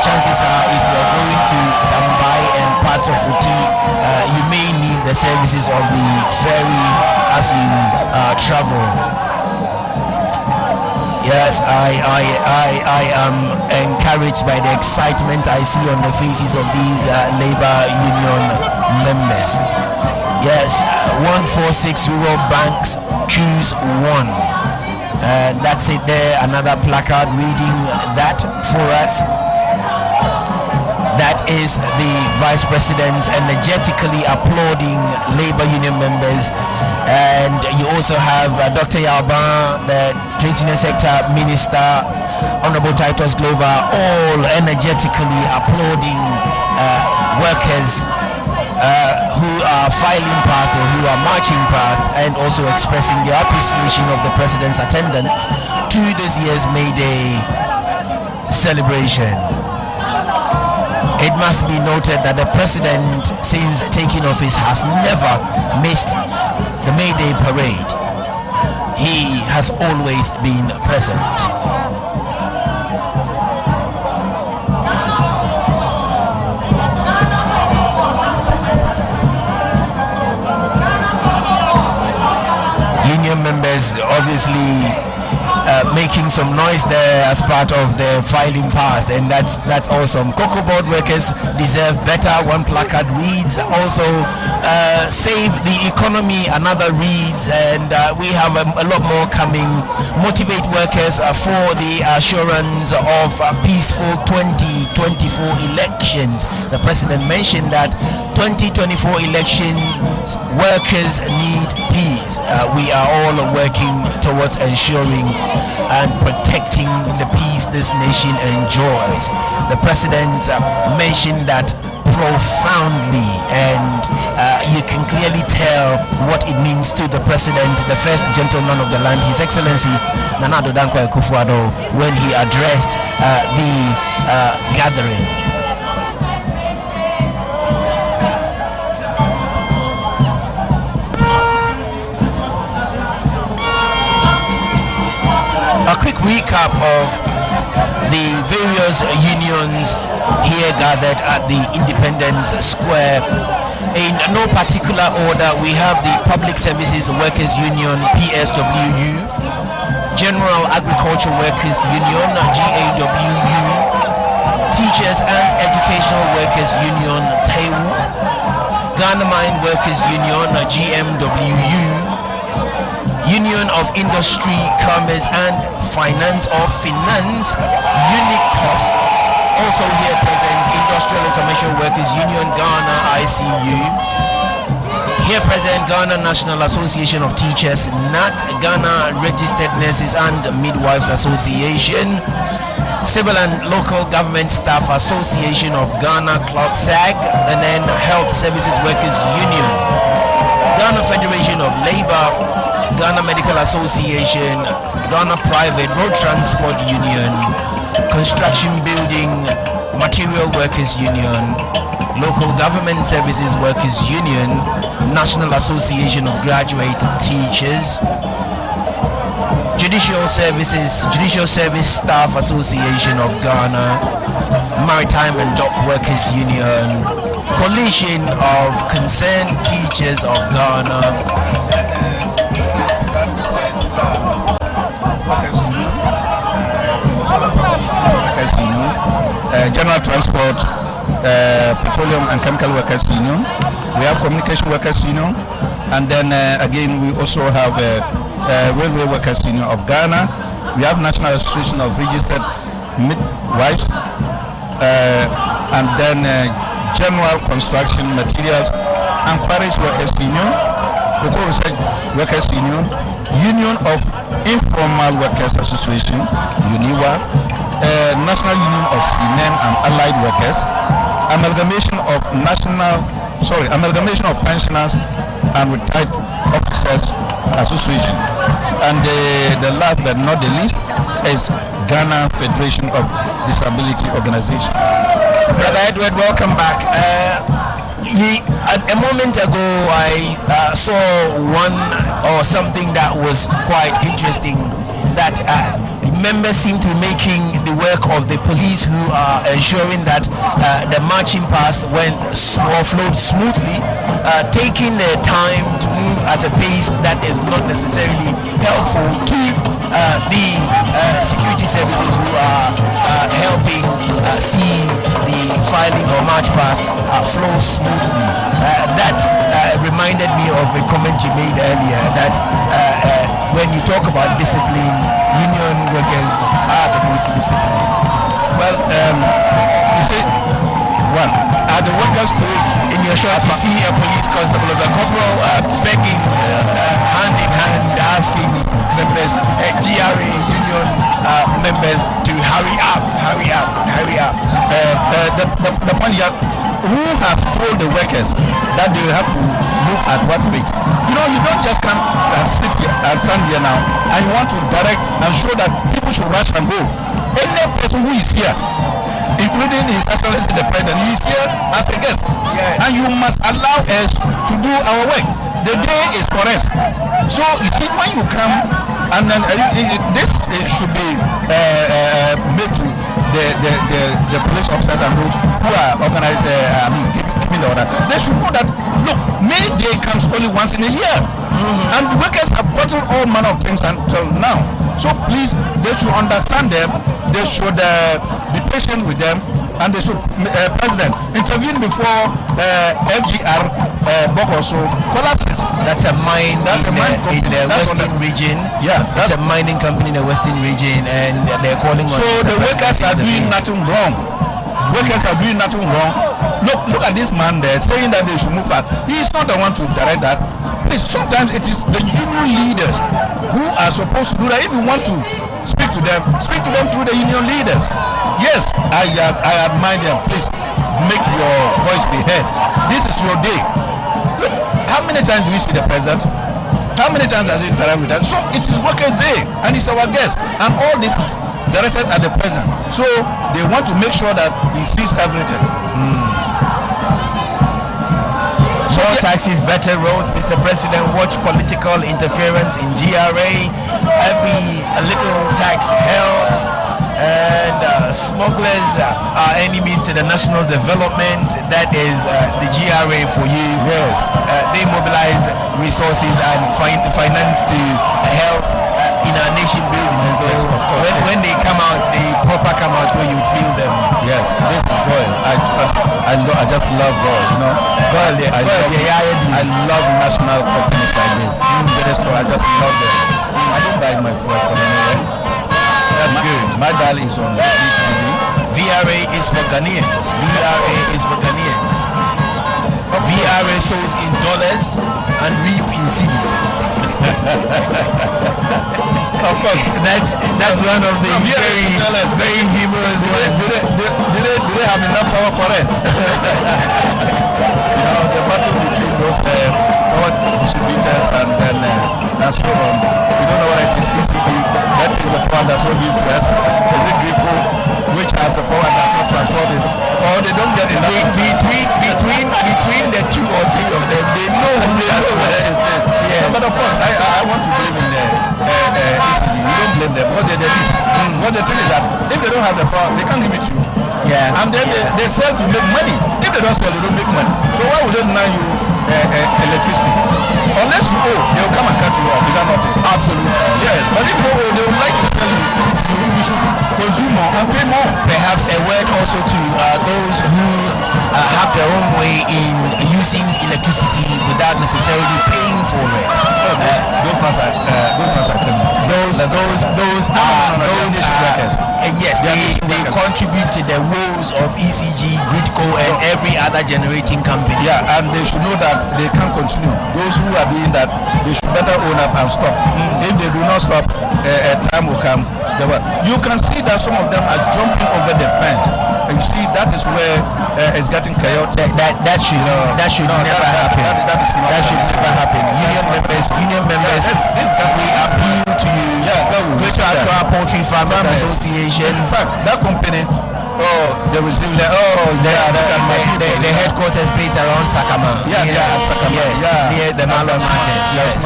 chances are, if you're going to Mumbai and parts of Uti, you may need the services of the ferry as you travel. Yes, I am encouraged by the excitement I see on the faces of these labor union members. Yes, 146 rural banks, choose one. That's it there, another placard reading that for us. That is the Vice President energetically applauding labor union members. And you also have Dr. Yalban, the Trade Union Sector Minister, Honorable Titus Glover, all energetically applauding workers who are filing past or who are marching past, and also expressing their appreciation of the President's attendance to this year's May Day celebration. It must be noted that the President, since taking office, has never missed the May Day parade. He has always been present. Union members obviously making some noise there as part of the filing past, and that's awesome. Cocoa board workers deserve better. One placard reads also save the economy, another reads, and we have a lot more coming. Motivate workers for the assurance of peaceful 2024 elections. The President mentioned that 2024 elections, workers need peace. We are all working towards ensuring and protecting the peace this nation enjoys. The President mentioned that profoundly, and you can clearly tell what it means to the President, the first gentleman of the land, His Excellency Nana Addo Dankwa Akufo-Addo, when he addressed the gathering. A quick recap of the various unions here gathered at the Independence Square. In no particular order, we have the Public Services Workers Union, PSWU, General Agriculture Workers Union, GAWU, Teachers and Educational Workers Union, TEU, Ghana Mine Workers Union, GMWU, Union of Industry, Commerce and Finance, or Finance, UNICOF, also here present Social Workers Union, Ghana, ICU. Here present, Ghana National Association of Teachers, NAT, Ghana Registered Nurses and Midwives Association, Civil and Local Government Staff Association of Ghana, SAG, and then Health Services Workers Union, Ghana Federation of Labour, Ghana Medical Association, Ghana Private Road Transport Union, Construction Building Material Workers Union, Local Government Services Workers Union, National Association of Graduate Teachers, Judicial Service Staff Association of Ghana, Maritime and Dock Workers Union, Coalition of Concerned Teachers of Ghana, General Transport, Petroleum and Chemical Workers Union. We have Communication Workers Union, and then again we also have Railway Workers Union of Ghana. We have National Association of Registered Midwives, and then General Construction Materials and Quarries Workers Union, Cocoa Research Workers Union, Union of Informal Workers Association, UNIWA, National Union of Seamen and Allied Workers, Amalgamation of Pensioners and Retired Officers Association, and the last but not the least is Ghana Federation of Disability Organization. Brother Edward, welcome back. A moment ago, I saw something that was quite interesting, that members seem to be making the work of the police who are ensuring that the marching past flowed smoothly, taking their time to move at a pace that is not necessarily helpful to the security services who are helping see the filing or march past flow smoothly. That reminded me of a comment you made earlier, that when you talk about discipline, union workers are the most disciplined. Well, you see, are the workers told in your shot you see a police constable as a corporal begging hand in hand, asking members, GRA union members to hurry up. The point here, who has told the workers that they have to move at what rate? You know, you don't just come and sit here and stand here now and you want to direct and show that people should rush and go. Any person who is here, including His Excellency the President, he is here as a guest. Yes. And you must allow us to do our work. The day is for us. So you see, when you come, and then this should be made to the police officers and those who are organized, giving the order. They should know that, look, May Day comes only once in a year. And workers have bottled all manner of things until now. So please, they should understand them. They should be patient with them, and they should, President, intervene before FGR Bokoso collapses. That's a mine. In the western region. Yeah, that's a mining company in the western region, and they're calling on. So the workers are doing nothing wrong. Workers are doing nothing wrong. Look at this man there saying that they should move fast. He is not the one to direct that. Please, sometimes it is the union leaders who are supposed to do that. If you want to speak to them through the union leaders. Yes, I admire them. Please make your voice be heard. This is your day. Look, how many times do we see the president? How many times does he interact with us? So it is workers' day, and it's our guest, and all this is directed at the president. So they want to make sure that he sees everything. More taxis, better roads. Mr. President, watch political interference in GRA. Every little tax helps. And smugglers are enemies to the national development. That is the GRA for you. Yes. They mobilize resources and finance to help in our nation building. And so when they come out, they proper come out so you feel them. Yes, this is God. I just love God, you know. I love national companies like this. I just love them. I don't buy my food from anywhere. That's good. My dial is on VTV. VRA is for Ghanaians. VRA is for Ghanaians. VRA sows in dollars and reap in cedis. Of course, that's one of the very humorous ones. Do they have enough power for it? The battle between those power distributors and then and so on. We don't know what it is. ECB, that is the power that's not given to us. Is it GRIPO, which has the power that's not transferred it? Or they don't get enough. Between the two or three of them, they know who they are. Yes. But of course, I want to believe in the ECB. We don't blame them because they're the least. What the thing is that if they don't have the power, they can't give it to you. Yeah. And then they sell to make money. If they don't sell, they don't make money. So why would they deny you electricity? Unless you owe, they will come and cut you off. Is that not it? Absolutely. Yes. But if you owe, they would like to sell you. You should consume more and pay more. Perhaps a word also to those who have their own way in using electricity without necessarily paying for it. Those ones are criminal. Yes, they contribute to the woes of ECG, Gridco, and every other generating company. Yeah, and they should know that they can't continue. Those who are doing that, they should better own up and stop. If they do not stop, a time will come. You can see that some of them are jumping over the fence. And you see, that is where it's getting chaotic. That should never happen. That should never happen. Union members, we appeal to you. Greater Accra Poultry Farmers Association. In fact, that company, they will still the headquarters based around Sakama. Sakama. Yes, near the Malon Market. Yes.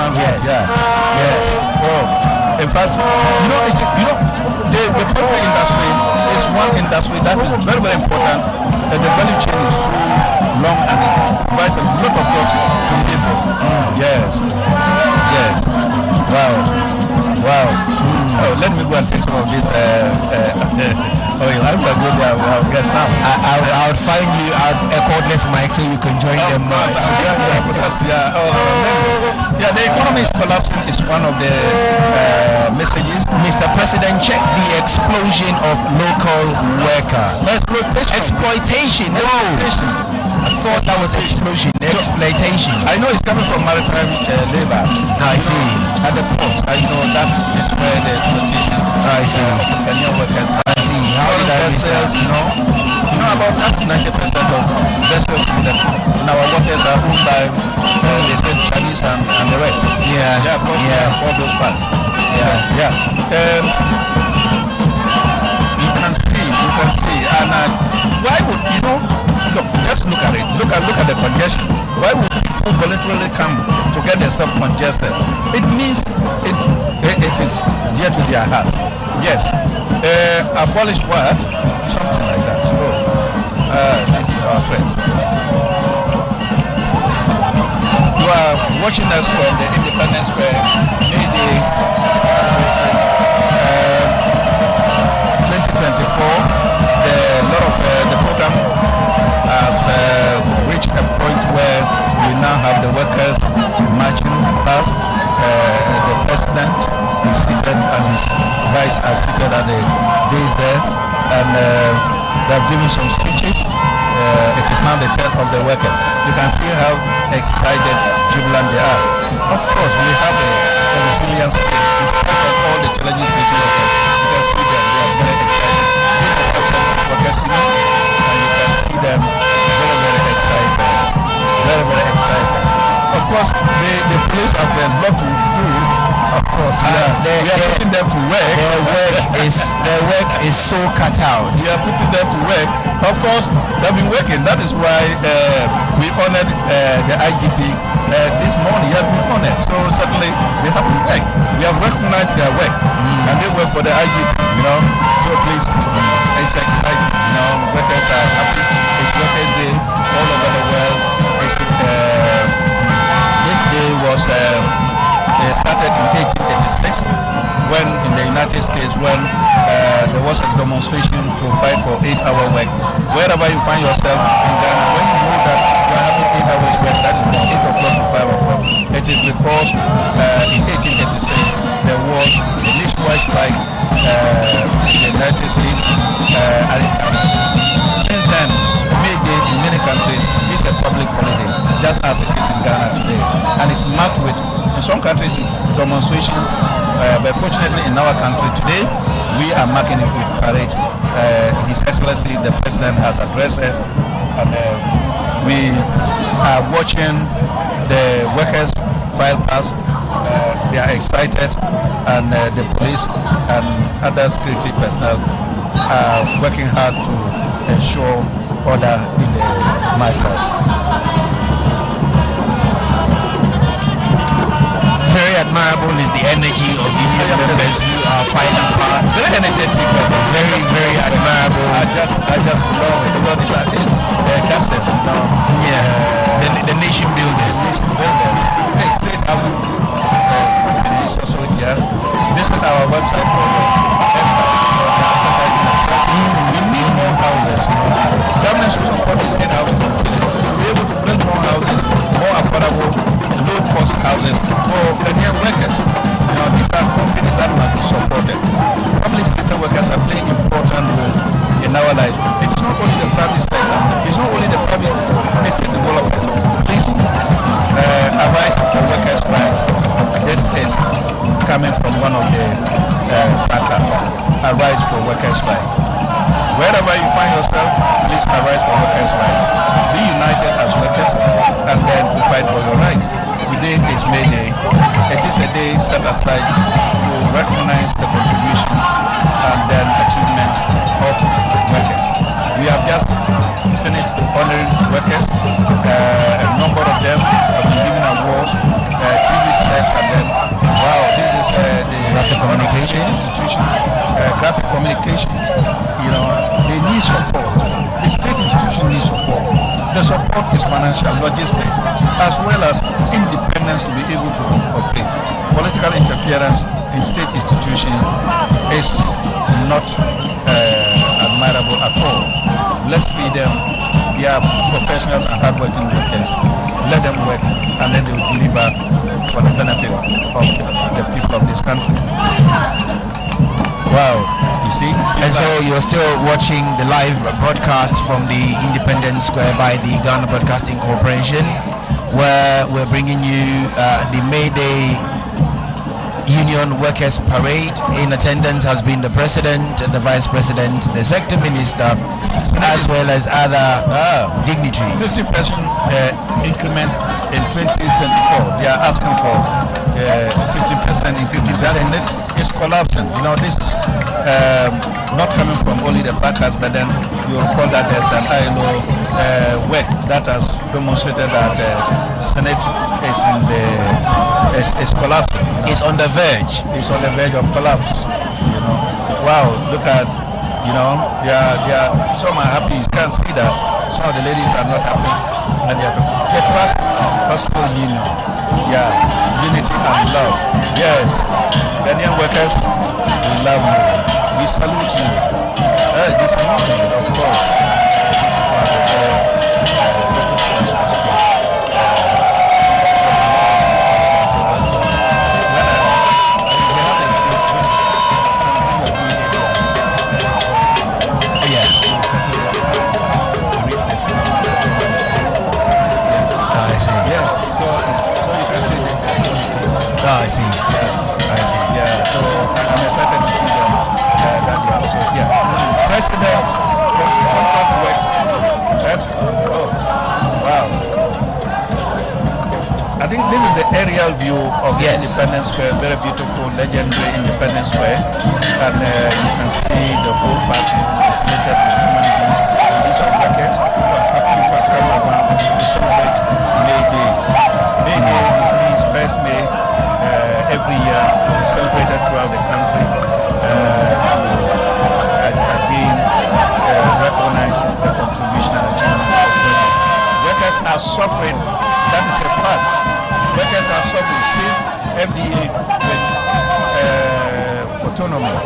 In fact, the poultry industry is one industry that is very, very important. The value chain is so long and it provides a lot of jobs to people. Yes. Wow. Let me go and take some of this oil. I'm going to go there. I'll get some. I'll find you a cordless mic so you can join them. The economy is collapsing is one of the messages. Mr. President, check the explosion of local worker. Exploitation. I thought that was explosion. Exploitation. I know it's coming from maritime labor. I see. At the port, I know that is where the exploitation. I see. I see. How did I miss that? About up to 90% of vessels in our waters are owned by they say Chinese and the rest. All those parts. You can see, and why would look, just look at it. Look at the congestion. Why would people voluntarily come to get themselves congested? It means it is dear to their heart. Yes. Abolish what? Something like that. This is our friends. You are watching us from the Independence Square, Mayday 2024. A lot of the program has reached a point where we now have the workers marching past. The president is seated and his vice are seated at the days there, and they have given some speeches. It is now the turn of the worker. You can see how excited, jubilant they are. Of course, we have a resilience in spite of all the challenges facing workers. You can see them, they are very excited. This is a form of workers union, and you can see them very, very excited. Very, very excited. Of course, the police have a lot to do. Of course, we are putting them to work. Their work is so cut out. We are putting them to work. Of course, they've been working. That is why we honored the IGP this morning. He has been honored. So certainly they have to work. We have recognized their work, and they work for the IGP. So please, it's exciting. Workers are happy. It's Workers' Day all over the world. This day was. Started in 1886 when in the United States when there was a demonstration to fight for 8-hour work. Wherever you find yourself in Ghana, when you know that you are having 8 hours work, that is from 8 o'clock to 5 o'clock. It is because in 1886 there was a nationwide strike in the United States, and it has, since then, May Day in many countries is a public holiday, just as it is in Ghana today. And it's marked with, in some countries, demonstrations, but fortunately in our country today, we are marking it with parade. His Excellency, the President, has addressed us, and we are watching the workers file past. They are excited, and the police and other security personnel are working hard to ensure order in the migrants. Very admirable is the energy of union members who are fighting parts. Very energetic. Very admirable. I just love it. Because it's gossip, you know. Yeah. The nation builders. Hey, state housing is also here. Visit our website for we need more houses. Government should support the state houses to be able to build more houses, more affordable, low-cost houses for Kenyan workers. You know, these are companies that must be supported. Public sector workers are playing an important role in our lives. It is not only the private sector, it's not only the private estate developers. Please arise for workers' rights. This is coming from one of the placards. Arise for workers' rights. Wherever you find yourself, please arise for workers' rights. Be united as workers, and then to fight for your rights. Today is May Day. It is a day set aside to recognize the contribution and then achievement of workers. We have just finished honoring workers. A number of them have been given awards, TV sets, and then, wow, this is the Graphic Communication Institution. Graphic Communications, you know, they need support. The state institution needs support. The support is financial, logistics, as well as independence to be able to operate. Political interference in state institutions is not admirable at all. Let's feed them. They are professionals and hardworking workers. Let them work, and then they will deliver for the benefit of the people of this country. Wow, you see? And so you're still watching the live broadcast from the Independence Square by the Ghana Broadcasting Corporation, where we're bringing you the May Day Union Workers Parade. In attendance has been the President, the Vice President, the Sector Minister, as well as other dignitaries. 50% increment in 2024. They are asking for 50% in 50%. It's collapsing. You know, this is not coming from only the placards, but then you recall that there's an ILO work that has demonstrated that Senate is in is collapsing. You know? It's on the verge. It's on the verge of collapse. You know, wow! Look at, you know, some are happy. You can't see that. Some of the ladies are not happy, and they are the trust hospital union. Yeah, unity and love. Yes, Ghanaian workers, we love you. We salute you. This morning, of course. I see. Yeah, so I'm excited to see them. That they are also here. President, contract works. Oh, wow. I think this is the aerial view of the Independence Square. Very beautiful, legendary Independence Square. And you can see the whole party is littered with human beings. And these are workers who are happy to come around to celebrate May Day. May Day, which means 1st May. Every year is celebrated throughout the country to again recognize the contribution and achievement of workers. Workers are suffering, that is a fact. Workers are suffering since FDA with autonomy.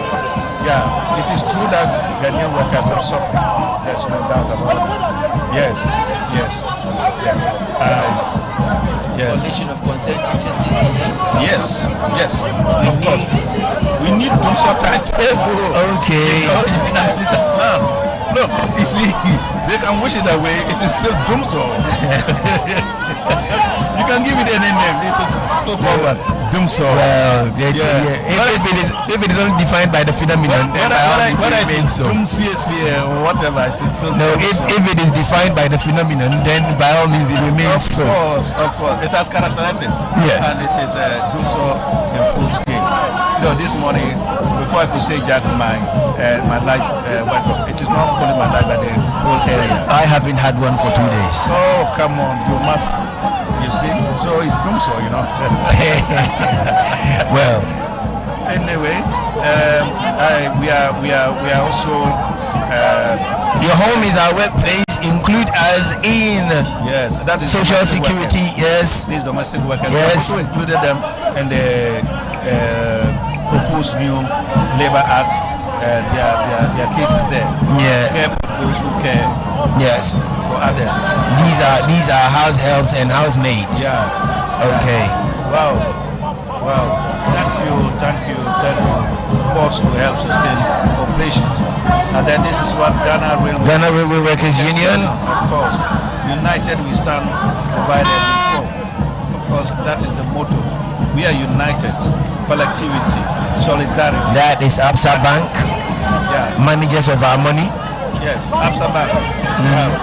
Yeah, it is true that Ghanaian workers are suffering. There's no doubt about it. Yes. Yes. Foundation of Concerned Teachers, CCT. Yes, of course. We need Dumso timetable. Okay. You can understand. No, you see, they can wish it away. It is still Dumso. You can give it any name. It is so forward. Dumso. Well, if it is only defined by the phenomenon, then whether it is so. Dumsiesi or whatever, it is still No, if it is defined by the phenomenon, then by all means it remains so. Of course. It has characterized it. Yes. And it is Dumso in full scale. This morning, before I could say Jack, my life went up. It is not only my life, but the whole area. I haven't had one for 2 days. Oh, come on, you must. You see, so it's Dumso, Well, anyway, we are also. Your home is our workplace. Include us in Yes, that is social security. Workers. Yes, These domestic workers. Yes. We also included them in the proposed new Labor Act. Their cases there. Yeah. Care for those who care yes. for others. These are house helps and housemaids. Yeah. Okay. Wow. Thank you. Boss to help sustain operations. And then this is what Ghana Railway Workers Union. Of course. United we stand provided before. Of course, that is the motto. We are united. Collectivity. Solidarity. That is Absa Bank. Yeah. Managers of our money. Yes, Absa Bank.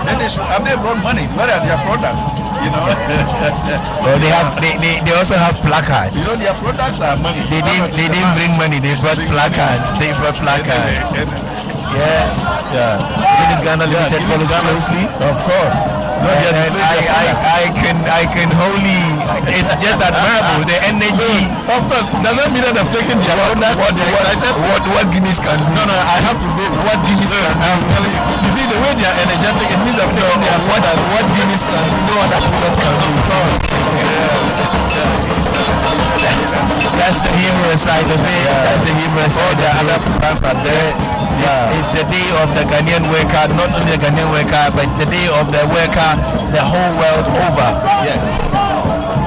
Then have they brought money? Where are their products? Well, they also have placards. Their products are money. They didn't bring money. They brought placards. Yes. Yeah. Guinness Ghana Limited follows closely. Of course. And I can wholly. It's just admirable the energy. Of course, doesn't mean that I've taken their products. What Guinness can do. No, I have to do What Guinness can do. I'm telling you. You see the way they are energetic, it means they've taken their products. What Guinness can do, no other product can do. That's the humorous side of it. That's the humorous side of it. Other plans are there. It's the day of the Ghanaian worker, not only the Ghanaian worker, but it's the day of the worker the whole world over. Yes.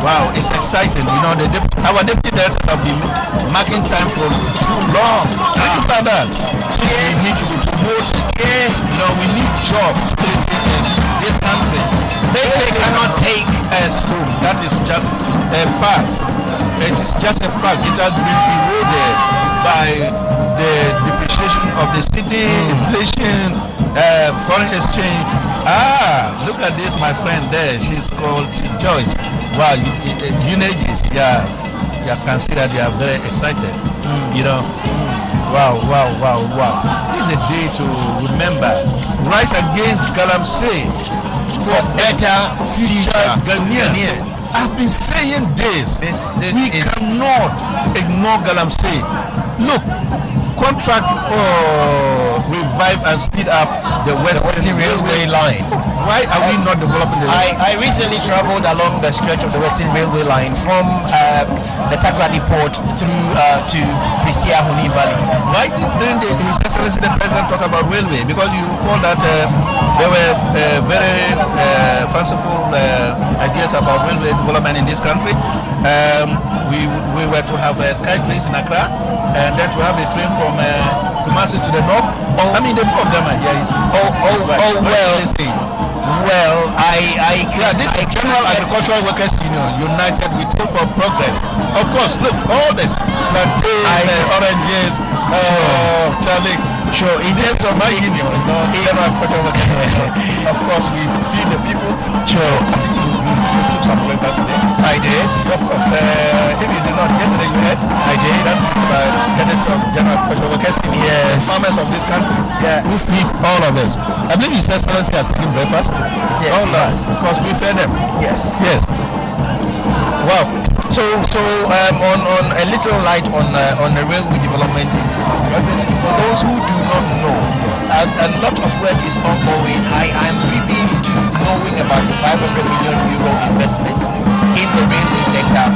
Wow, it's exciting. Our deputy directors have been marking time for too long. Think about that. We need to be promoted. We need jobs in this country. They cannot take us home. That is just a fact. It is just a fact. It has been eroded by the depreciation of the city, inflation, foreign exchange. Look at this, my friend there. She's called Joyce. Wow, Unages. Yeah, you can see that they are very excited. Wow. This is a day to remember. Rise against Galamsey for better future Ghanaians. I've been saying this. We cannot ignore Galamsey. Look, contract revive and speed up the Western Railway line. Why are we not developing the railway? I recently traveled along the stretch of the Western Railway line from the Takrady port through to Pristia Huni Valley. Why didn't His Excellency the President talk about railway? Because you recall that there were very fanciful ideas about railway development in this country. We were to have sky trains in Accra, and then to have a train from Kumasi to the north. I mean, the two of them are here. This General Agricultural Workers Union, United We Take for Progress. Of course, look, all this plantain, oranges, Charlie. Sure, in terms of my union, General Agricultural Workers Union. Of course, we feed the people. Sure. I think you took some breakfast today. I did. Of course, if you did not, yesterday you had. I did. That is by the General Agricultural Workers Union. Yes. Farmers of this country. Yes. Who feed all of us. I believe His Excellency has taken breakfast. Yes, all that, because we fed them. Yes. Wow. So on a little light on the railway development in this country. Obviously, for those who do not know, a lot of work is ongoing. I am privy to knowing about a 500 million euro investment in the railway sector,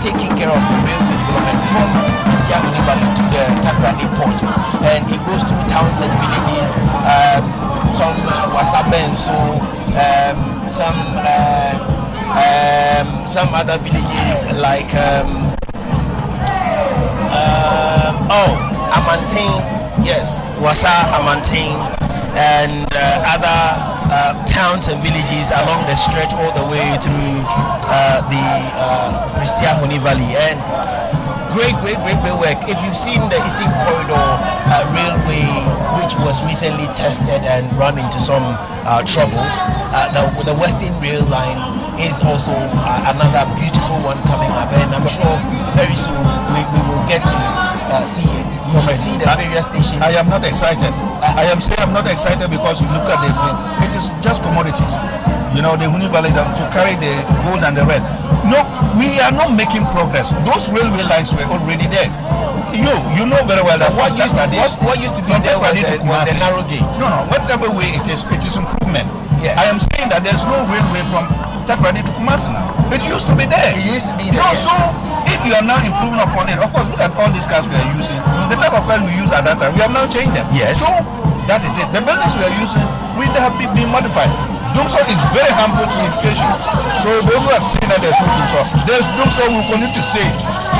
taking care of the railway development from Pristia Huni Valley to the Takrady port, and it goes through towns and villages. Some Wasabenso, some some other villages like Amantin, yes, Wasa, Amantin, and other towns and villages along the stretch all the way through the Pristia Huni Valley. And great work. If you've seen the Eastern Corridor Railway, which was recently tested and run into some troubles, the Western Rail Line is also another beautiful one coming up, and I'm sure very soon we will get to see it. You should see the various stations. I am not excited. I am saying I'm not excited because you look at it is just commodities. You know, the Huni Valley to carry the gold and the red. No, we are not making progress. Those railway lines were already there. You know very well that what used to be there was the narrow gauge. No, whatever way it is improvement. Yes. I am saying that there's no railway from Takrady to Kumasi now. It used to be there. It used to be there. No, so if you are now improving upon it, of course, look at all these cars we are using. The type of cars we used at that time, we have now changed them. Yes. So that is it. The buildings we are using, we have been modified. Dumso is very harmful to education. So those who are saying that there's no Dumso will continue to say,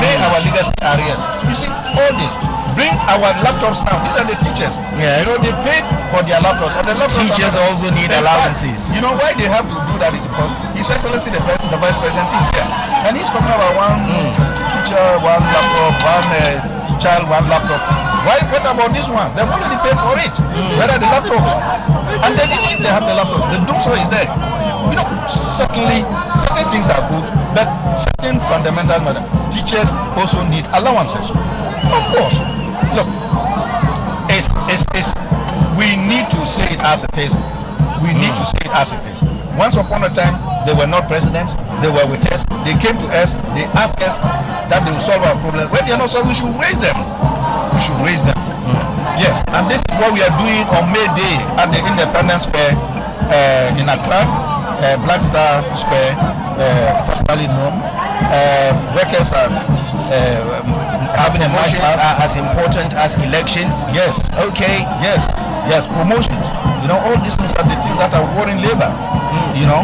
may our legacy area. You see, all this. Bring our laptops now. These are the teachers. Yes. You know, they paid for their laptops. And the laptops teachers also need allowances. You know why they have to do that is because His Excellency the Vice President is here. And he's talking about one teacher, one laptop, one child, one laptop. Why? What about this one? They've already paid for it. Where are the laptops? And then if they have the laptop, the Dumso is there. You know, certainly certain things are good, but certain fundamental matter. Teachers also need allowances. Of course. Look, we need to say it as it is. We need to say it as it is. Once upon a time, they were not presidents. They were with us. They came to us. They asked us that they will solve our problem. When they are not solved, we should raise them. We should raise them. Yes, and this is what we are doing on May Day at the Independence Square in Accra, Black Star Square, Valley Nome. Workers are having a march as important as elections. Yes. Okay. Yes. Promotions. You know, all these things are the things that are worrying labor. You know,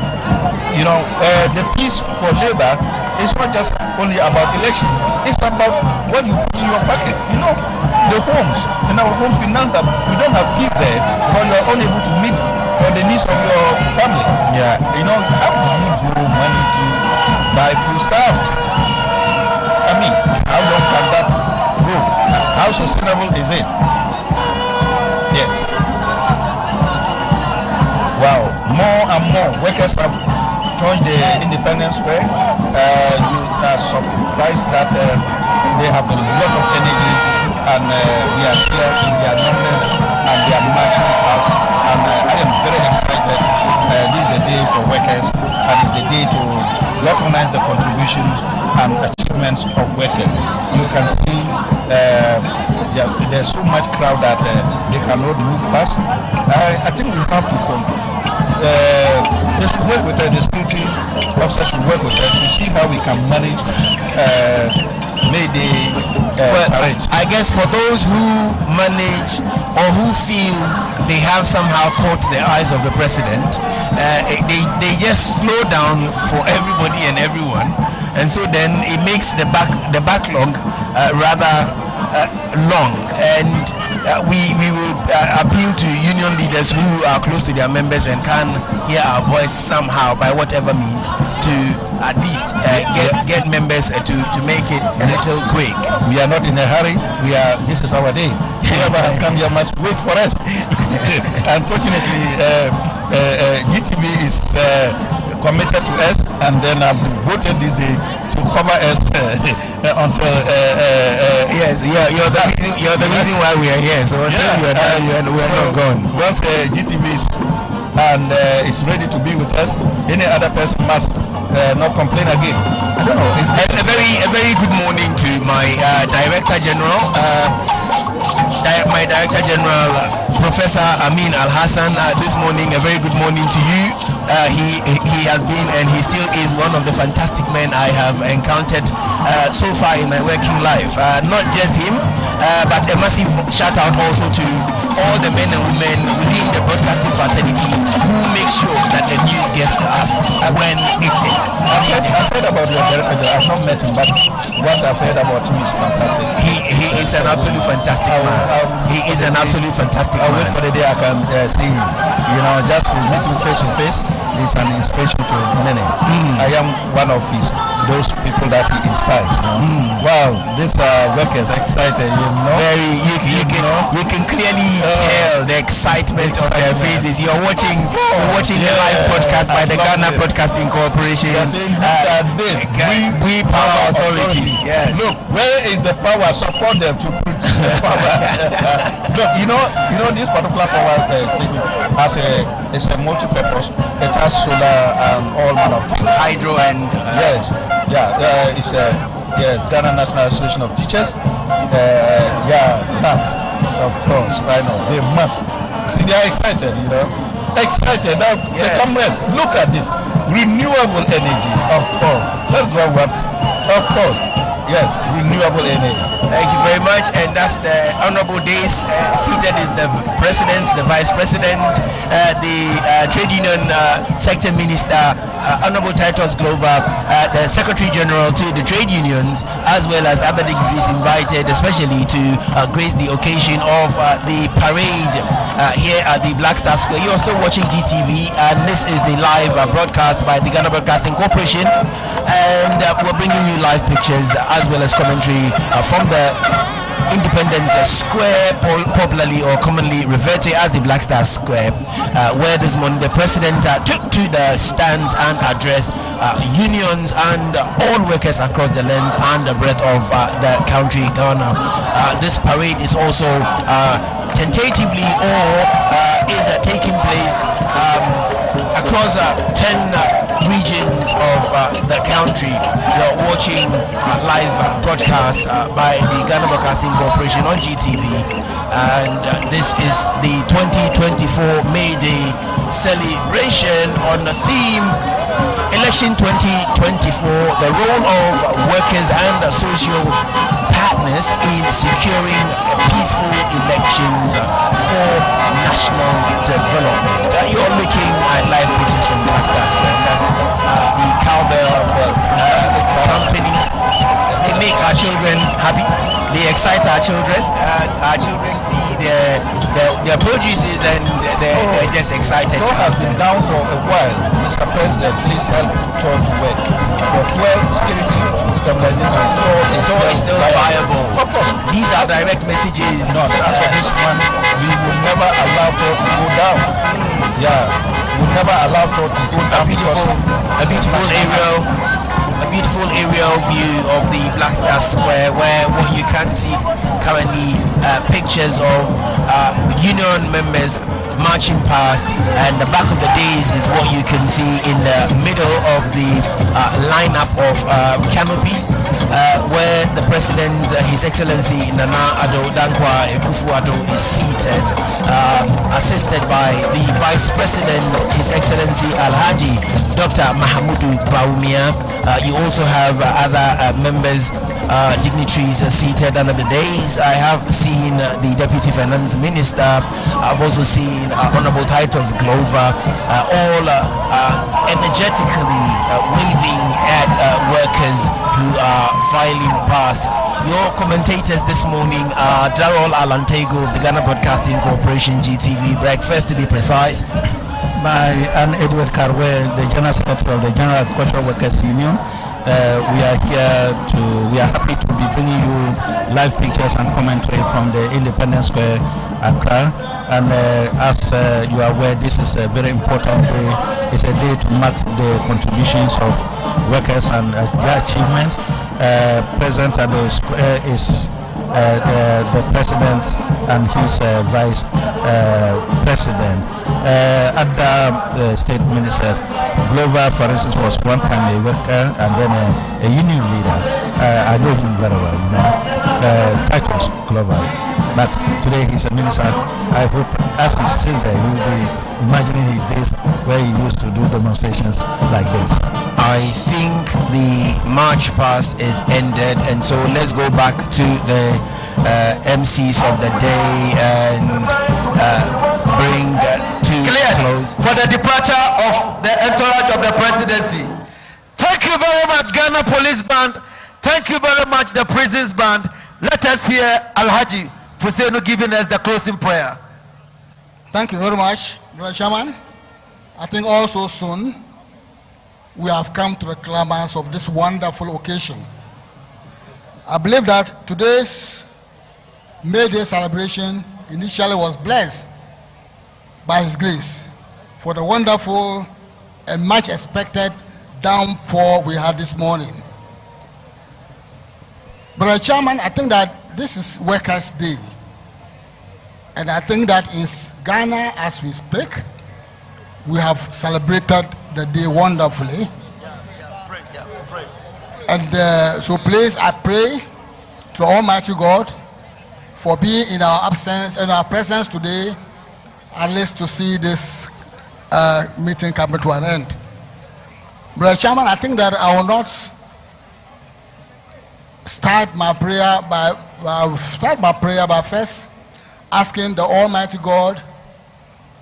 the peace for labor is not just only about election. It's about what you put in your pocket. You know, the homes. In our homes, we don't have peace there, but you are unable to meet for the needs of your family. Yeah. You know, how do you borrow money to buy foodstuffs? I mean, how long can that go? How sustainable is it? Yes. Wow. More and more workers have joined the Independence Square. You are surprised that they have a lot of energy and they are here in their numbers and they are marching us. And I am very excited. This is the day for workers and it's the day to recognize the contributions and achievements of workers. You can see there's so much crowd that they cannot move fast. I think we have to just work with the security officers should work with us to see how we can manage Mayday parades. I guess for those who manage or who feel they have somehow caught the eyes of the president, they just slow down for everybody and everyone, and so then it makes the backlog rather long, and we will appeal to union leaders who are close to their members and can hear our voice somehow by whatever means to at least get members to make it a little quick. We are not in a hurry. This is our day. Whoever has come here must wait for us. Unfortunately, GTV is committed to us, and then I've voted this day to cover us until yes, you're the reason why we are here. So until we are done, we are not gone. Once GTV is and is ready to be with us, any other person must not complain again. I don't know. A very good morning to my Director General. My Director General, Professor Amin Al Hassan. This morning, a very good morning to you. He has been and he still is one of the fantastic men I have encountered so far in my working life. Not just him, but a massive shout out also to all the men and women within the broadcasting fraternity who make sure that the news gets to us when it is I've heard about the director. I've not met him, but what I've heard about him is fantastic. He is an absolute fantastic man. He is an absolute fantastic man. I'll wait for the day I can see him. You know, just to meet him face to face is an inspiration to many. I am one of those people that he inspires. You know? Wow, these workers excited. You know, you can clearly tell the excitement on their faces. You're watching the live podcast by the Ghana Broadcasting Corporation. We Power Authority. Yes. Look, where is the power? Support them to put the power. Look, you know, this particular power station has it's a multi-purpose. It has solar and all manner of things. Hydro and yes, it's Ghana National Association of Teachers. That of course, right now they must see. They are excited, you know, excited. Now they come rest. Look at this renewable energy. Of course, that's what we want. Of course, yes, renewable energy. Thank you very much. And that's the Honorable Days. Seated is the President, the Vice President, the Trade Union Sector Minister, Honorable Titus Glover, the Secretary General to the trade unions, as well as other dignitaries invited, especially to grace the occasion of the parade here at the Black Star Square. You're still watching GTV, and this is the live broadcast by the Ghana Broadcasting Corporation, and we're bringing you live pictures as well as commentary from the Independence Square, popularly or commonly referred to as the Black Star Square, where this morning the President took to the stands and addressed unions and all workers across the length and the breadth of the country, Ghana. This parade is also tentatively is taking place across 10 regions of the country. You're watching live broadcast by the Ghana Broadcasting Corporation on GTV, and this is the 2024 May Day celebration on the theme Election 2024, the role of workers and social partners in securing peaceful elections for national development. You're looking at live pictures from Black Star Square. That's the cowbell company. They make our children happy. They excite our children. Our children see their produces and they're just excited. God has been down for a while. Mr. President, please help talk to work. For fuel security, stabilization, is still viable. Of course. These are direct messages. No, as for this one, we will never allow talk to go down. Yeah, we will never allow talk to go down. A beautiful aerial view of the Black Star Square, where what you can see currently pictures of union members marching past, and the back of the days is what you can see in the middle of the lineup of canopies, where the President, His Excellency Nana Addo Dankwa Akufo-Addo, is seated, assisted by the Vice President, His Excellency Alhaji Dr. Mahamudu Bawumia. You also have other members, dignitaries seated under the dais. I have seen the Deputy Finance Minister. I've also seen Honorable Titus Glover, all energetically waving at workers who are filing past. Your commentators this morning are Darrell Alantego of the Ghana Broadcasting Corporation GTV Breakfast, to be precise. And Edward Carwell, the General Secretary of the General Agricultural Workers Union. We are happy to be bringing you live pictures and commentary from the Independence Square, Accra. And as you are aware, this is a very important day. It's a day to mark the contributions of workers and their achievements. Present at the square is the President and his Vice President. Other state ministers, Glover, for instance, was one time a worker and then a union leader. I know him very well, you know, Titus Glover. But today he's a minister. I hope as he sits there, he will be imagining his days where he used to do demonstrations like this. I think the march past is ended, and so let's go back to the MCs of the day and bring to clear close for the departure of the entourage of the presidency. Thank much, Ghana Police Band. Thank you very much, the Prisons Band. Let us hear Alhaji Fusenu giving us the closing prayer. Thank you very much, Brother Chairman. I think also soon we have come to the climax of this wonderful occasion. I believe that today's May Day celebration initially was blessed by His grace for the wonderful and much expected downpour we had this morning. Brother Chairman, I think that this is Workers' Day. And I think that in Ghana, as we speak, we have celebrated the day wonderfully. And so please, I pray to Almighty God for being in our absence and our presence today, at least to see this meeting coming to an end. Brother Chairman, I think that I will not start my prayer by first asking the Almighty God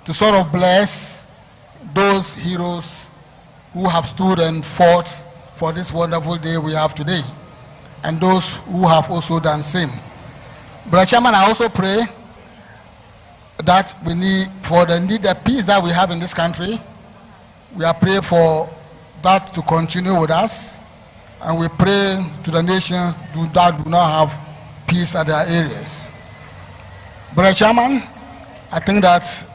to sort of bless those heroes who have stood and fought for this wonderful day we have today, and those who have also done same. Brother Chairman, I also pray that we need the peace that we have in this country. We are praying for that to continue with us, and we pray to the nations that do not have peace at their areas. Brother Chairman, I think that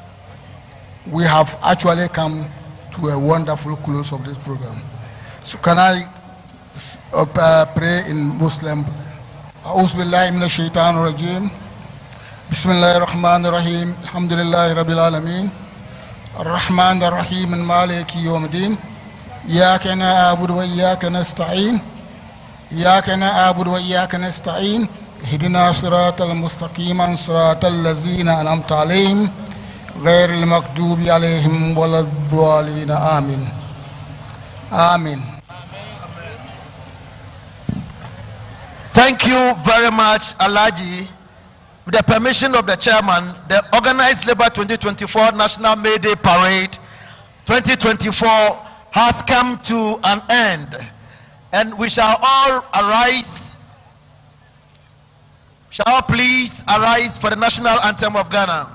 we have actually come to a wonderful close of this program. So can I pray in Muslim? أعوذ بالله من الشيطان الرجيم بسم الله الرحمن الرحيم الحمد لله رب العالمين الرحمن الرحيم مالك يوم الدين إياك نعبد وإياك نستعين إياك نعبد وإياك نستعين اهدنا صراط المستقيم صراط الذين أنعمت عليهم غير المغضوب عليهم ولا الضالين آمين آمين. Thank you very much, Alhaji. With the permission of the chairman, the Organized Labor 2024 National May Day Parade 2024 has come to an end, and we shall all arise. Shall all please arise for the national anthem of Ghana.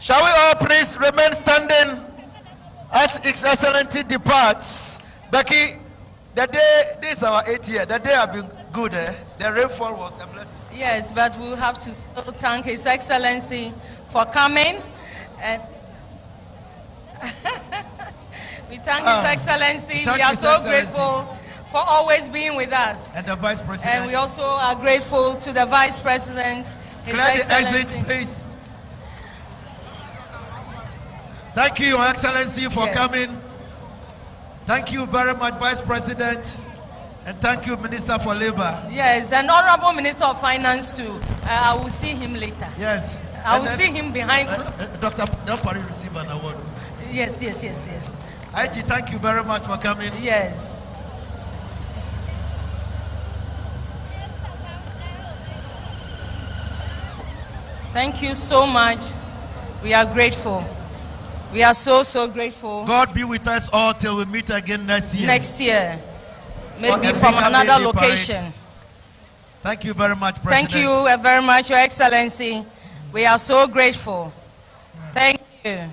Shall we all please remain standing as His Excellency departs? Becky, the day, this is our 8th year, the day have been good, eh? The rainfall was a blessing. Yes, but we'll have to still thank His Excellency for coming. And we thank His Excellency. We are so grateful for always being with us. And the Vice President. And we also are grateful to the Vice President, His Excellency. Exit, please. Thank you, Your Excellency, for coming. Thank you very much, Vice President. And thank you, Minister for Labor. Yes, and Honorable Minister of Finance too. I will see him later. Yes. I will see him behind. Dr. Delpari received an award. Yes. IG, thank you very much for coming. Yes. Thank you so much. We are grateful. We are so grateful. God be with us all till we meet again next year. Next year. Maybe from another location. Parade. Thank you very much, President. Thank you very much, Your Excellency. We are so grateful. Thank you.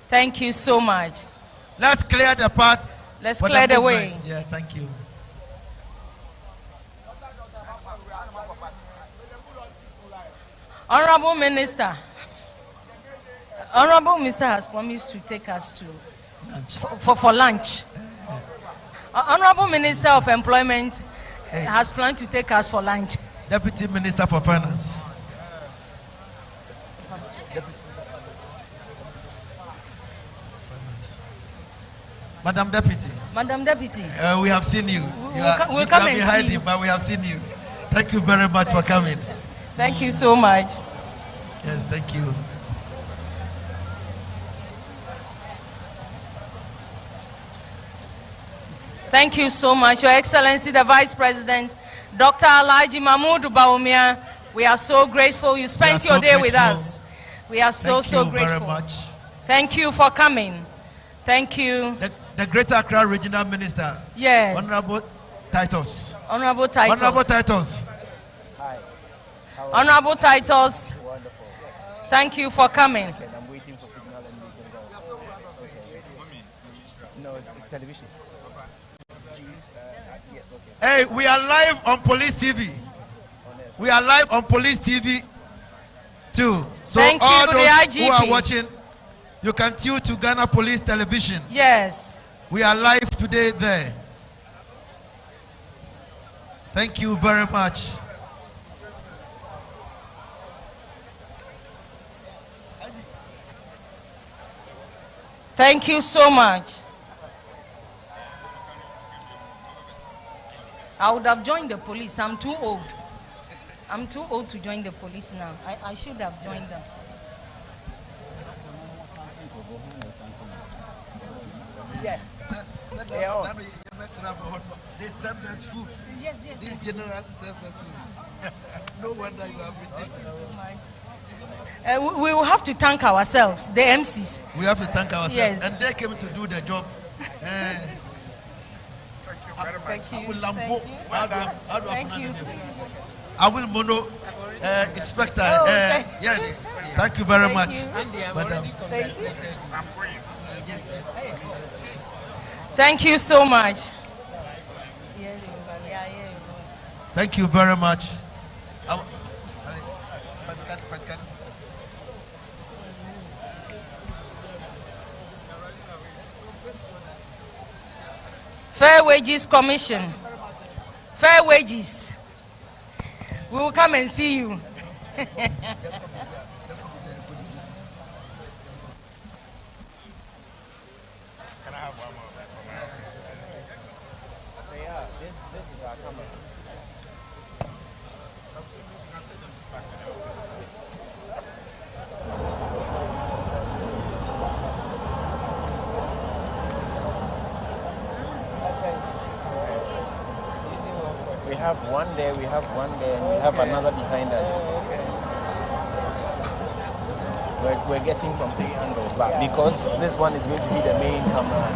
Thank you so much. Let's clear the path. Let's clear the way. Movement. Yeah, thank you. Honorable Minister. Honorable Minister has promised to take us to for lunch. Honorable Minister of Employment has planned to take us for lunch. Deputy Minister for Finance. Madam Deputy. Madam Deputy. We have seen you. We'll come and behind see him, but we have seen you. Thank you very much for coming. Thank you so much. Yes, thank you. Thank you so much, Your Excellency, the Vice President, Dr. Alhaji Mahmoud Bawumia. We are so grateful you spent your day with us. We are so grateful. Thank you very much. Thank you for coming. Thank you. The Greater Accra Regional Minister. Yes. Honorable Titus. Honorable Titus. Honorable Titus. Hi. Honorable Titus. Wonderful. Thank you for coming. Okay, I'm waiting for signal and we can go. Okay. No, it's television. Yes, okay. Hey, we are live on Police TV. We are live on Police TV too. So Thank all you, those the who are IGP. watching, you can tune to Ghana Police Television. Yes. We are live today there. Thank you very much. Thank you so much. I would have joined the police. I'm too old. I'm too old to join the police now. I should have joined them. Yeah. They serve us food. Yes. These generals serve us food. No wonder you have received. We will have to thank ourselves, the MCs. We have to thank ourselves. Yes. And they came to do the job. Thank you. I will Lambo. Thank you. I will Mono Inspector. Oh, yes. Thank you very much. Madam. Thank you. Thank you so much. Thank you very much. Fair Wages Commission. Fair wages. We will come and see you. This is our camera. We have one there, and we have another behind us. We're getting from 3 angles, but because this one is going to be the main camera.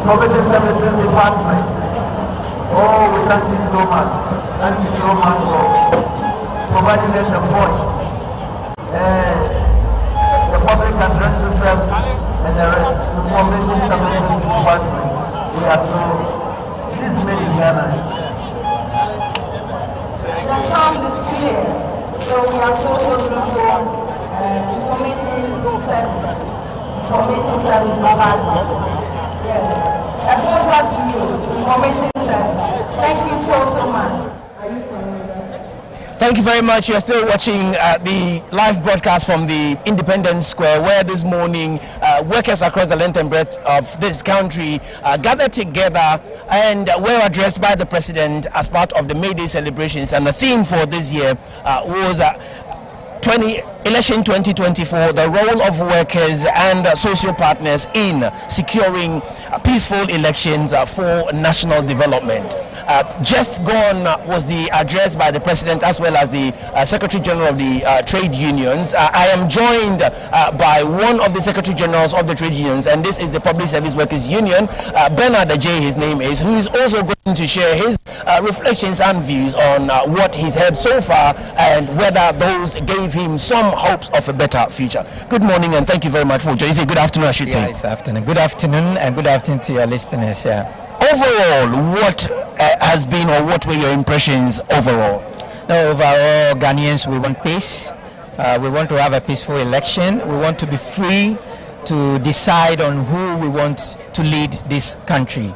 Information Services Department. Oh, we thank you so much. Thank you so much for providing us the voice. The public address system and the Information Services Department. We are so, this many Ghana. The sound is clear. So we are so grateful. Information Service Department. Yes. A pleasure to you, Information Service. Thank you so much. Thank you very much. You're still watching the live broadcast from the Independence Square, where this morning workers across the length and breadth of this country gathered together and were addressed by the President as part of the May Day celebrations. And the theme for this year was election 2024, the role of workers and social partners in securing peaceful elections for national development. Just gone was the address by the President as well as the Secretary General of the trade unions. I am joined by one of the Secretary Generals of the trade unions, and this is the Public Service Workers Union, Bernard Ajay, his name is, who is also going to share his reflections and views on what he's heard so far and whether those gave him some hopes of a better future. Good morning and thank you very much for joining. Good afternoon, I should say. It's afternoon. Good afternoon and good afternoon to your listeners. Overall, what has been or what were your impressions overall? No, overall, Ghanaians, we want peace. We want to have a peaceful election. We want to be free to decide on who we want to lead this country.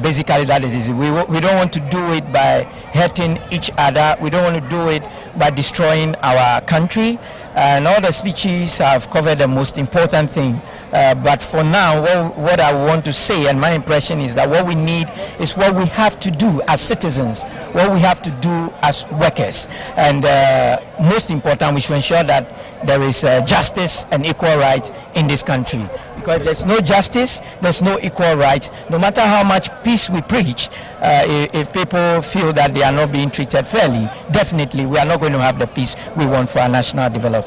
Basically, that is it. We don't want to do it by hurting each other. We don't want to do it by destroying our country. And all the speeches have covered the most important thing. But for now, what I want to say, and my impression is that what we need is what we have to do as citizens, what we have to do as workers. And most important, we should ensure that there is justice and equal rights in this country. Because if there's no justice, there's no equal rights. No matter how much peace we preach, if people feel that they are not being treated fairly, definitely we are not going to have the peace we want for our national development.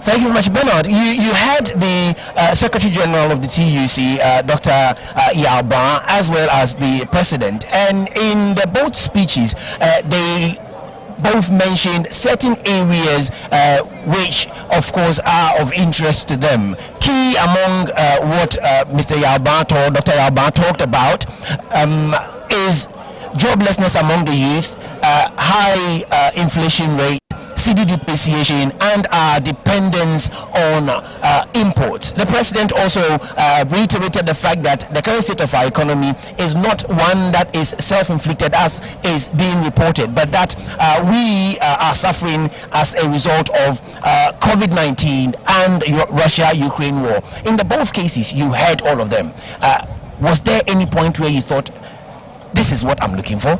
Thank you very much, Bernard. You had the Secretary General of the TUC, Dr. Yalba, as well as the President, and in the both speeches, they both mentioned certain areas which of course are of interest to them. Key among what Mr. Yalba or Dr. Yalba talked about is joblessness among the youth, high inflation rate, CD depreciation, and our dependence on imports. The President also reiterated the fact that the current state of our economy is not one that is self-inflicted as is being reported, but that we are suffering as a result of COVID-19 and Russia-Ukraine war. In the both cases, you heard all of them. Was there any point where you thought, this is what I'm looking for?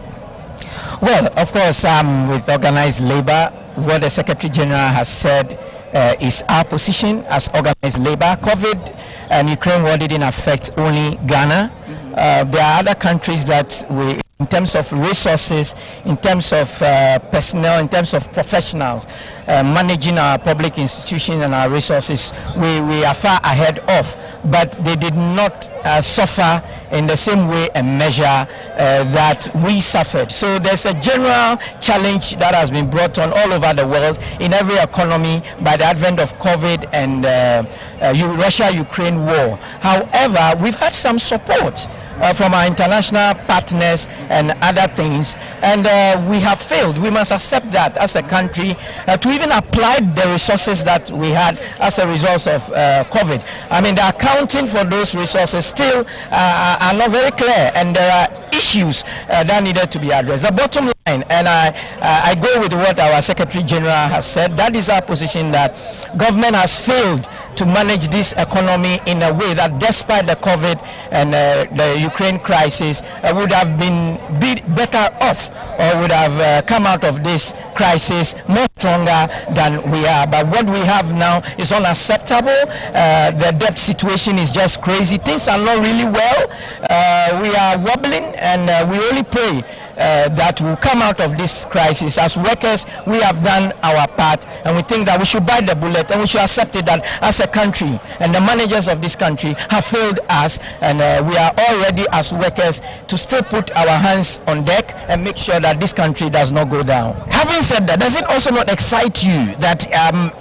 Well, of course, with organized labor, what the Secretary General has said is our position as organized labor. COVID and Ukraine war didn't affect only Ghana. There are other countries that we, in terms of resources, in terms of personnel, in terms of professionals, managing our public institutions and our resources, we are far ahead of. But they did not suffer in the same way and measure that we suffered. So there's a general challenge that has been brought on all over the world in every economy by the advent of COVID and Russia-Ukraine war. However, we've had some support from our international partners and other things, and we have failed. We must accept that as a country to even apply the resources that we had as a result of COVID. I mean, the accounting for those resources still are not very clear, and there are issues that needed to be addressed. The bottom line, and I go with what our Secretary General has said, that is our position, that government has failed to manage this economy in a way that despite the COVID and the Ukraine crisis would have been better off, or would have come out of this crisis more stronger than we are. But what we have now is unacceptable. The debt situation is just crazy. Things are not really well. We are wobbling, and we only pray that we'll come out of this crisis. As workers, we have done our part, and we think that we should bite the bullet, and we should accept it that as a country, and the managers of this country have failed us, and we are all ready as workers to still put our hands on deck and make sure that this country does not go down. Having said that, does it also not excite you that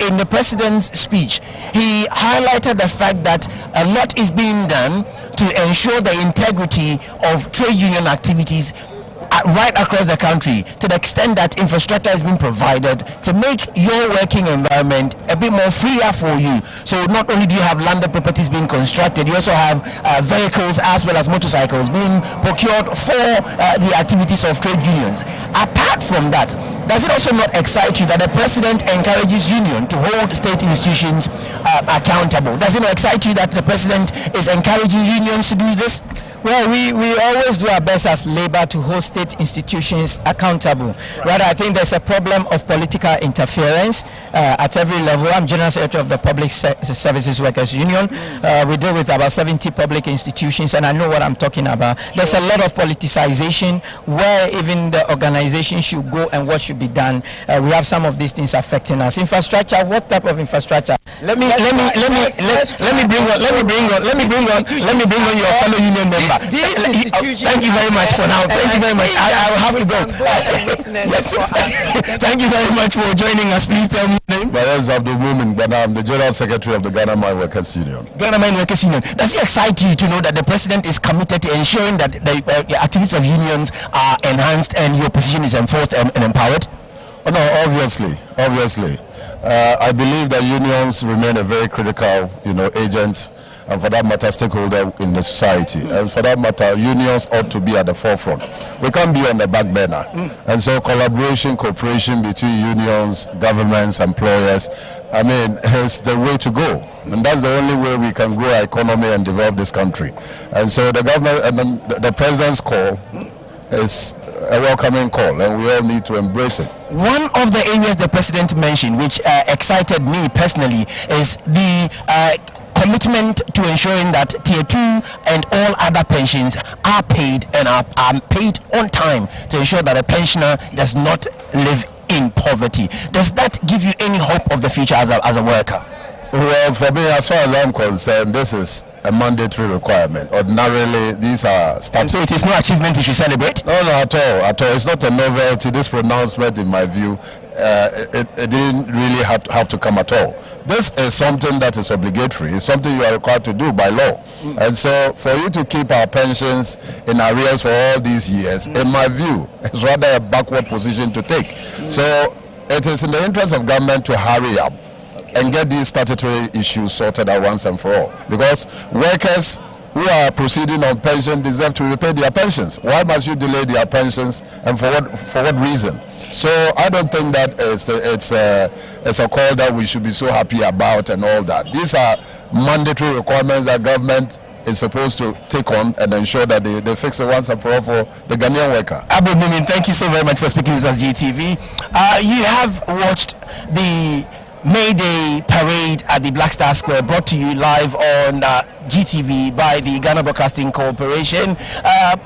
in the President's speech, he highlighted the fact that a lot is being done to ensure the integrity of trade union activities right across the country, to the extent that infrastructure has been provided to make your working environment a bit more freer for you? So not only do you have landed properties being constructed, you also have vehicles as well as motorcycles being procured for the activities of trade unions. Apart from that, does it also not excite you that the President encourages union to hold state institutions accountable? Does it not excite you that the President is encouraging unions to do this? Well, we always do our best as Labour to hold state institutions accountable. Rather, I think there's a problem of political interference at every level. I'm General Secretary of the Public Services Workers Union. We deal with about 70 public institutions, and I know what I'm talking about. There's a lot of politicization where even the organization should go and what should be done. We have some of these things affecting us. Infrastructure, what type of infrastructure? Let me bring on your fellow union member. Thank you very much for now. Thank you very much. I will have to go. Thank you very much for joining us. Please tell me your name. My name is Abdul Mumin, but I'm the General Secretary of the Ghana Mine Workers Union. Ghana Mine Workers Union. Does it excite you to know that the President is committed to ensuring that the activities of unions are enhanced and your position is enforced and empowered? Oh, no, obviously. I believe that unions remain a very critical, agent, and for that matter, stakeholder in the society. And for that matter, unions ought to be at the forefront. We can't be on the back burner. And so collaboration, cooperation between unions, governments, employers, is the way to go. And that's the only way we can grow our economy and develop this country. And so the government and the President's call is a welcoming call, and we all need to embrace it. One of the areas the President mentioned, which excited me personally, is the commitment to ensuring that Tier 2 and all other pensions are paid and are paid on time to ensure that a pensioner does not live in poverty. Does that give you any hope of the future as a worker? Well, for me, as far as I'm concerned, this is a mandatory requirement. Ordinarily, these are and so it is no achievement we should celebrate? No, at all. It's not a novelty. This pronouncement, in my view, it didn't really have to come at all. This is something that is obligatory. It's something you are required to do by law. And so for you to keep our pensions in arrears for all these years, in my view, is rather a backward position to take. So it is in the interest of government to hurry up and get these statutory issues sorted out once and for all. Because workers who are proceeding on pension deserve to repay their pensions. Why must you delay their pensions, and for what reason? So I don't think that it's a call that we should be so happy about and all that. These are mandatory requirements that government is supposed to take on and ensure that they fix it once and for all for the Ghanaian worker. Abu Mumin, thank you so very much for speaking with us, GTV. You have watched the May Day parade at the Black Star Square, brought to you live on GTV by the Ghana Broadcasting Corporation. I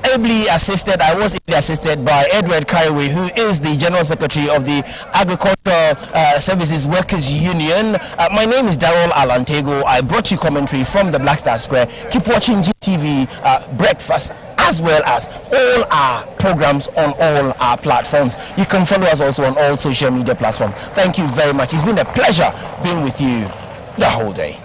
was ably assisted by Edward Kaiwe, who is the General Secretary of the Agricultural Services Workers Union. My name is Darrell Alantego. I brought you commentary from the Black Star Square. Keep watching GTV Breakfast, as well as all our programs on all our platforms. You can follow us also on all social media platforms. Thank you very much. It's been a pleasure being with you the whole day.